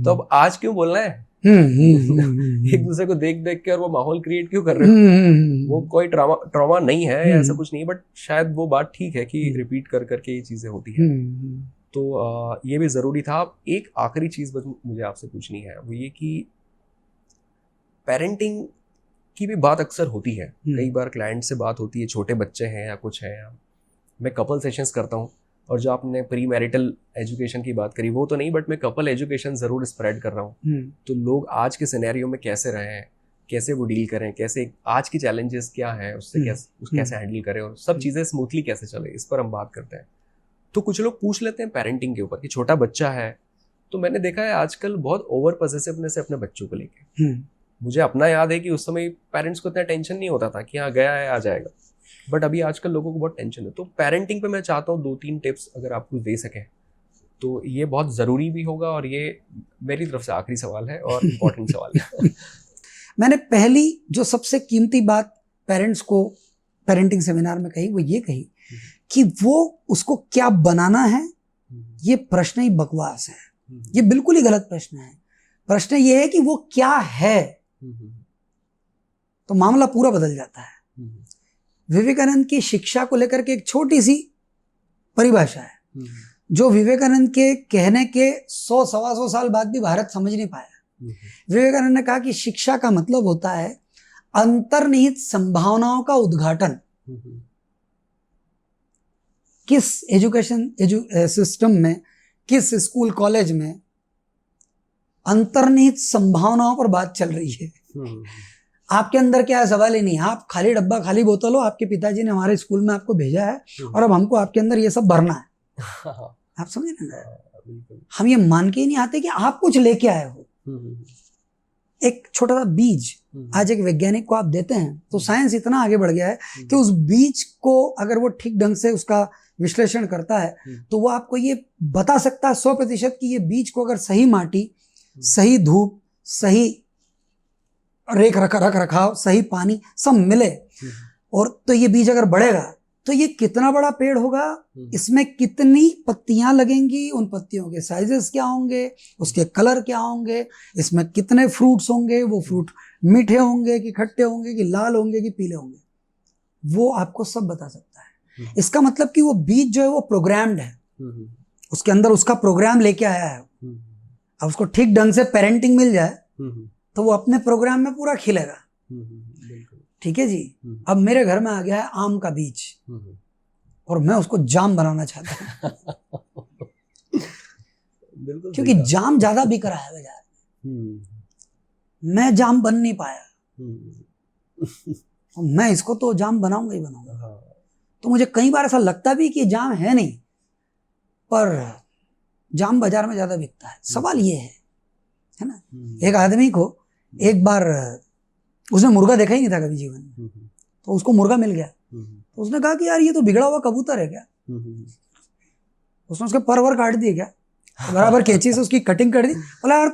तो अब आज क्यों बोलना है एक दूसरे को देख देख के, और वो माहौल क्रिएट क्यों कर रहे हो? वो कोई ट्रॉमा नहीं है, ऐसा कुछ नहीं, बट शायद वो बात ठीक है कि रिपीट कर करके ये चीजें होती है। तो ये भी जरूरी था। एक आखिरी चीज बस मुझे आपसे पूछनी है, वो ये कि पेरेंटिंग की भी बात अक्सर होती है, कई बार क्लाइंट से बात होती है, छोटे बच्चे हैं या कुछ है, मैं कपल सेशंस करता हूँ, और जो आपने प्री मैरिटल एजुकेशन की बात करी वो तो नहीं, बट मैं कपल एजुकेशन जरूर स्प्रेड कर रहा हूँ। तो लोग आज के सिनेरियो में कैसे रहे हैं, कैसे वो डील करें, कैसे आज की चैलेंजेस क्या है, उससे कैसे हैंडल करें, और सब चीजें स्मूथली कैसे चले, इस पर हम बात करते हैं। तो कुछ लोग पूछ लेते हैं पेरेंटिंग के ऊपर कि छोटा बच्चा है, तो मैंने देखा है आजकल बहुत ओवर पॉसेसिवनेस है अपने बच्चों को लेके। मुझे अपना याद है कि उस समय पेरेंट्स को इतना टेंशन नहीं होता था कि हाँ गया है आ जाएगा, बट अभी आजकल लोगों को बहुत टेंशन है। तो पेरेंटिंग पे मैं चाहता हूँ 2-3 टिप्स अगर आप कुछ दे सकें तो ये बहुत ज़रूरी भी होगा, और ये मेरी तरफ से आखिरी सवाल है और इम्पोर्टेंट सवाल है। मैंने पहली जो सबसे कीमती बात पेरेंट्स को पेरेंटिंग सेमिनार में कही, वो ये कही कि वो उसको क्या बनाना है, ये प्रश्न ही बकवास है, ये बिल्कुल ही गलत प्रश्न है। प्रश्न ये है कि वो क्या है, तो मामला पूरा बदल जाता है। विवेकानंद की शिक्षा को लेकर के एक छोटी सी परिभाषा है जो विवेकानंद के कहने के 100-125 साल बाद भी भारत समझ नहीं पाया। विवेकानंद ने कहा कि शिक्षा का मतलब होता है अंतर्निहित संभावनाओं का उद्घाटन। किस एजुकेशन सिस्टम में, किस स्कूल कॉलेज में अंतर्निहित संभावनाओं पर बात चल रही है? आपके अंदर क्या है सवाल ही नहीं, आप खाली डब्बा खाली बोतल हो, आपके पिताजी ने हमारे स्कूल में आपको भेजा है और अब हमको आपके अंदर ये सब भरना है। आप समझ रहे हैं? हम ये मान के ही नहीं आते कि आप कुछ लेके आए हो। एक छोटा सा बीज आज एक वैज्ञानिक को आप देते हैं तो साइंस इतना आगे बढ़ गया है कि उस बीज को अगर वो ठीक ढंग से उसका विश्लेषण करता है तो वो आपको ये बता सकता है 100% कि ये बीज को अगर सही माटी, सही धूप, सही रख रखाव, सही पानी सब मिले और तो ये बीज अगर बढ़ेगा तो ये कितना बड़ा पेड़ होगा, इसमें कितनी पत्तियां लगेंगी, उन पत्तियों के साइजेस क्या होंगे, उसके कलर क्या होंगे, इसमें कितने फ्रूट्स होंगे, वो फ्रूट मीठे होंगे कि खट्टे होंगे कि लाल होंगे कि पीले होंगे, वो आपको सब बता सकता है। इसका मतलब कि वो बीज जो है वो प्रोग्राम्ड है, उसके अंदर उसका प्रोग्राम लेके आया है। अब उसको ठीक ढंग से पेरेंटिंग मिल जाए तो वो अपने प्रोग्राम में पूरा खिलेगा। ठीक है जी। अब मेरे घर में आ गया है आम का बीज और मैं उसको जाम बनाना चाहता हूँ क्योंकि जाम ज्यादा बिक रहा है बाजार में, मैं जाम बन नहीं पाया और मैं इसको तो जाम बनाऊंगा ही बनाऊंगा। तो मुझे कई बार ऐसा लगता भी कि जाम है नहीं, पर जाम बाजार में ज्यादा बिकता है। सवाल ये है ना, एक आदमी को एक बार उसने मुर्गा देखा ही नहीं था कभी जीवन में, तो उसको मुर्गा मिल गया तो उसने कहा कि यार ये तो बिगड़ा हुआ कबूतर है क्या। उसने उसके पर काट दिए क्या, तो बराबर कैंची से उसकी कटिंग कर दी। बोला यार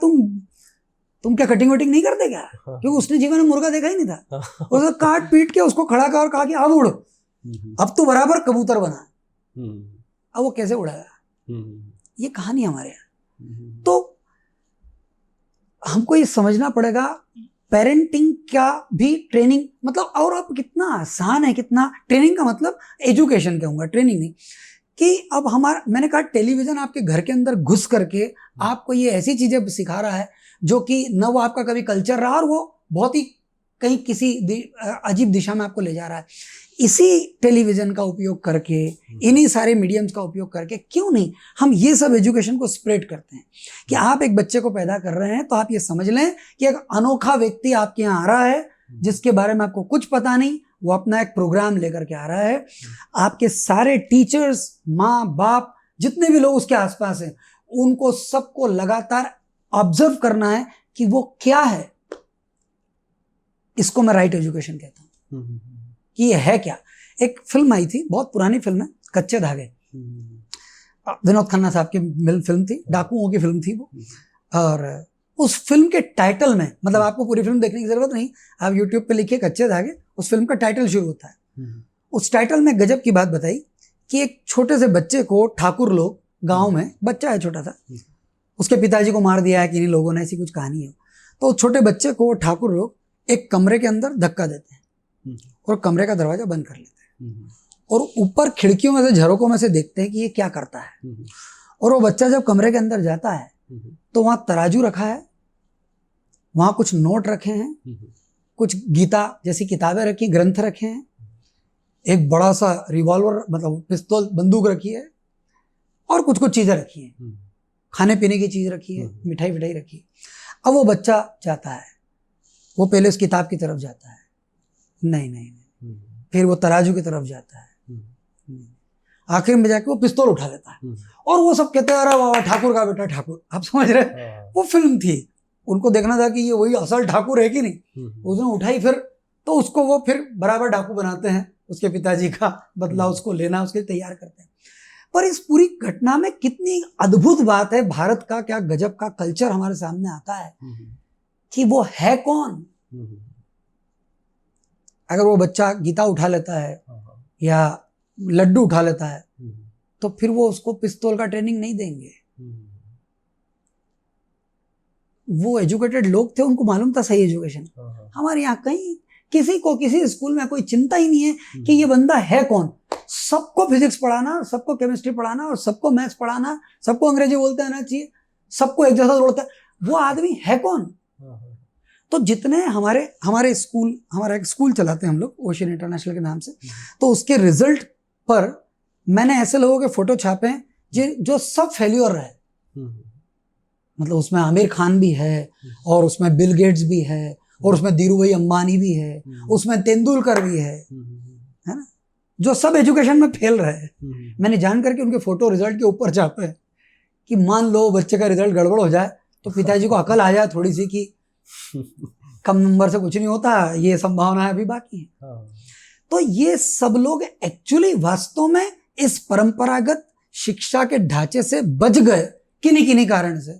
तुम क्या कटिंग वटिंग नहीं करते क्या, क्योंकि उसने जीवन में मुर्गा देखा ही नहीं था। उसने काट पीट के उसको खड़ा कर और कहा कि अब उड़, अब तो बराबर कबूतर बना। अब वो कैसे उड़ाएगा, ये कहानी हमारे यहाँ। तो हमको ये समझना पड़ेगा पेरेंटिंग का भी ट्रेनिंग मतलब, और अब कितना आसान है, कितना ट्रेनिंग का मतलब एजुकेशन कहूँगा, ट्रेनिंग नहीं, कि अब हमारा, मैंने कहा टेलीविजन आपके घर के अंदर घुस करके आपको ये ऐसी चीजें सिखा रहा है जो कि न वो आपका कभी कल्चर रहा और वो बहुत ही कहीं किसी अजीब दिशा में आपको ले जा रहा है। इसी टेलीविजन का उपयोग करके, इन्हीं सारे मीडियम्स का उपयोग करके क्यों नहीं हम ये सब एजुकेशन को स्प्रेड करते हैं कि आप एक बच्चे को पैदा कर रहे हैं तो आप ये समझ लें कि एक अनोखा व्यक्ति आपके यहाँ आ रहा है जिसके बारे में आपको कुछ पता नहीं, वो अपना एक प्रोग्राम लेकर के आ रहा है। आपके सारे टीचर्स, माँ बाप, जितने भी लोग उसके आसपास हैं, उनको सबको लगातार ऑब्जर्व करना है कि वो क्या है। इसको मैं राइट एजुकेशन कहता हूँ कि ये है क्या। एक फिल्म आई थी, बहुत पुरानी फिल्म है, कच्चे धागे, विनोद खन्ना साहब की फिल्म थी, डाकुओं की फिल्म थी वो। और उस फिल्म के टाइटल में, मतलब आपको पूरी फिल्म देखने की जरूरत नहीं, आप यूट्यूब पे लिखिए कच्चे धागे, उस फिल्म का टाइटल शुरू होता है। उस टाइटल में गजब की बात बताई कि एक छोटे से बच्चे को ठाकुर लोग, गांव में बच्चा है छोटा सा, उसके पिताजी को मार दिया है कि इन लोगों ने, ऐसी कुछ कहानी है। तो छोटे बच्चे को ठाकुर लोग एक कमरे के अंदर धक्का देते हैं और कमरे का दरवाजा बंद कर लेते हैं और ऊपर खिड़कियों में से, झरोकों में से देखते हैं कि ये क्या करता है। और वो बच्चा जब कमरे के अंदर जाता है तो वहां तराजू रखा है, वहां कुछ नोट रखे हैं, कुछ गीता जैसी किताबें रखी, ग्रंथ रखे हैं, एक बड़ा सा रिवॉल्वर, मतलब पिस्तौल, बंदूक रखी है, और कुछ कुछ चीजें रखी हैं, खाने पीने की चीज रखी है, मिठाई विठाई रखी है। अब वो बच्चा जाता है, वो पहले उस किताब की तरफ जाता है, नहीं, फिर वो तराजू की तरफ जाता है, आखिर में जाके वो पिस्तौल उठा लेता है और वो सब कहते हैं अरे वाह ठाकुर का बेटा ठाकुर। आप समझ रहे, वो फिल्म थी, उनको देखना था कि ये वही असल ठाकुर है कि नहीं। उसने उठाई, फिर तो उसको वो फिर बराबर डाकू बनाते हैं, उसके पिताजी का बदला उसको लेना, उसके तैयार करते हैं। पर इस पूरी घटना में कितनी अद्भुत बात है, भारत का क्या गजब का कल्चर हमारे सामने आता है कि वो है कौन। अगर वो बच्चा गीता उठा लेता है या लड्डू उठा लेता है तो फिर वो उसको पिस्तौल का ट्रेनिंग नहीं देंगे। वो एजुकेटेड लोग थे, उनको मालूम था सही एजुकेशन। हमारे यहाँ कहीं किसी को किसी स्कूल में कोई चिंता ही नहीं है कि ये बंदा है कौन। सबको फिजिक्स पढ़ाना, सबको केमिस्ट्री पढ़ाना और सबको मैथ्स पढ़ाना, सबको अंग्रेजी बोलते आना चाहिए, सबको एक जैसा जोड़ता है, वो आदमी है कौन। तो जितने हमारे स्कूल, हमारा एक स्कूल चलाते हैं हम लोग ओशियन इंटरनेशनल के नाम से, तो उसके रिजल्ट पर मैंने ऐसे लोगों के फोटो छापे हैं जो सब फेल्योर रहे। मतलब उसमें आमिर खान भी है, और उसमें बिल गेट्स भी है, और उसमें धीरूभाई अंबानी भी है, उसमें तेंदुलकर भी है ना, जो सब एजुकेशन में फेल रहे हैं। मैंने जान करके उनके फोटो रिजल्ट के ऊपर छापे हैं कि मान लो बच्चे का रिजल्ट गड़बड़ हो जाए तो पिताजी को अकल आ जाए थोड़ी सी कि कम नंबर से कुछ नहीं होता, ये संभावना अभी बाकी है। तो ये सब लोग एक्चुअली वास्तव में इस परंपरागत शिक्षा के ढांचे से बच गए किन्हीं कारण से,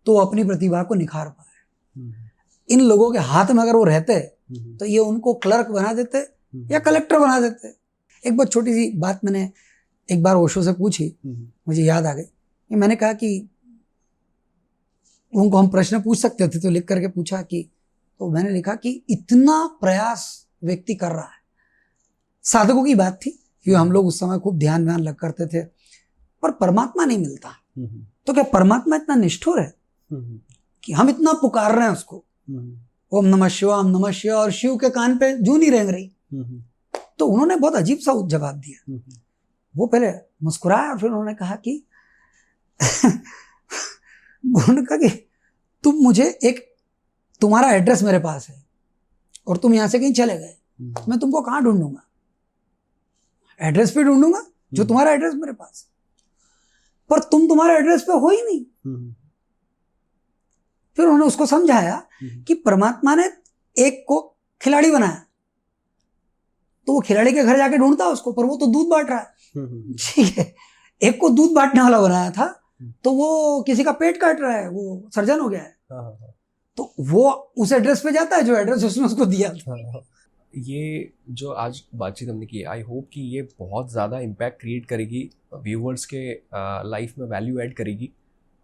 तो अपनी प्रतिभा को निखार पाए। इन लोगों के हाथ में अगर वो रहते तो ये उनको क्लर्क बना देते या कलेक्टर बना देते। एक बहुत छोटी सी बात मैंने एक बार ओशो से पूछी, मुझे याद आ गई। मैंने कहा कि उनको हम प्रश्न पूछ सकते थे, तो लिख करके पूछा कि, तो मैंने लिखा कि इतना प्रयास व्यक्ति कर रहा है। साधकों की बात थी कि हम लोग उस समय खूब ध्यान लग करते थे, पर परमात्मा नहीं मिलता। तो क्या परमात्मा इतना निष्ठुर है कि हम इतना पुकार रहे हैं उसको, ओम नमः शिवाय, ओम नमः शिवाय, और शिव के कान पे जूं नहीं रेंग रही। तो उन्होंने बहुत अजीब सा जवाब दिया। वो पहले मुस्कुराया और फिर उन्होंने कहा कि उन्होंने कहा कि तुम मुझे एक, तुम्हारा एड्रेस मेरे पास है और तुम यहां से कहीं चले गए, मैं तुमको कहाँ ढूंढूंगा? एड्रेस पे ढूंढूंगा जो तुम्हारा एड्रेस मेरे पास, पर तुम तुम्हारे एड्रेस पे हो ही नहीं। फिर उन्होंने उसको समझाया कि परमात्मा ने एक को खिलाड़ी बनाया, तो वो खिलाड़ी के घर जाके ढूंढता है उसको, पर वो तो दूध बांट रहा है। ठीक है, एक को दूध बांटने वाला बनाया था, तो वो किसी का पेट काट रहा है, वो सर्जन हो गया है। तो वो उस एड्रेस पे जाता है जो एड्रेस उसने उसको दिया था। ये जो आज बातचीत हमने की, आई होप कि ये बहुत ज़्यादा इम्पैक्ट क्रिएट करेगी, व्यूवर्स के लाइफ में वैल्यू ऐड करेगी।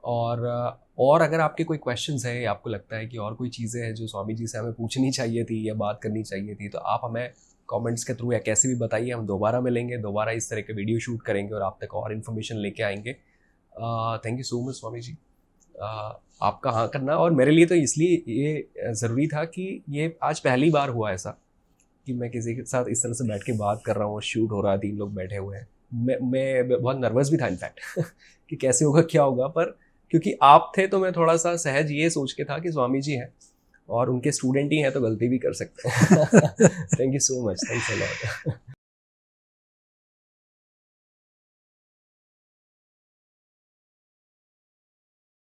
और अगर आपके कोई क्वेश्चंस है या आपको लगता है कि और कोई चीज़ें हैं जो स्वामी जी से हमें पूछनी चाहिए थी या बात करनी चाहिए थी, तो आप हमें कमेंट्स के थ्रू या कैसे भी बताइए। हम दोबारा मिलेंगे, दोबारा इस तरह के वीडियो शूट करेंगे और आप तक और इन्फॉर्मेशन लेके आएंगे। Thank you so much Swami ji. आपका हाँ करना। और मेरे लिए तो इसलिए ये ज़रूरी था कि ये आज पहली बार हुआ ऐसा कि मैं किसी के साथ इस तरह से बैठ के बात कर रहा हूँ, शूट हो रहा है, 3 लोग बैठे हुए हैं। मैं बहुत नर्वस भी था इनफैक्ट कि कैसे होगा क्या होगा, पर क्योंकि आप थे तो मैं थोड़ा सा सहज ये सोच के था कि स्वामी जी हैं और उनके स्टूडेंट ही हैं तो गलती भी कर सकते हैं। Thank you so much, thanks a lot.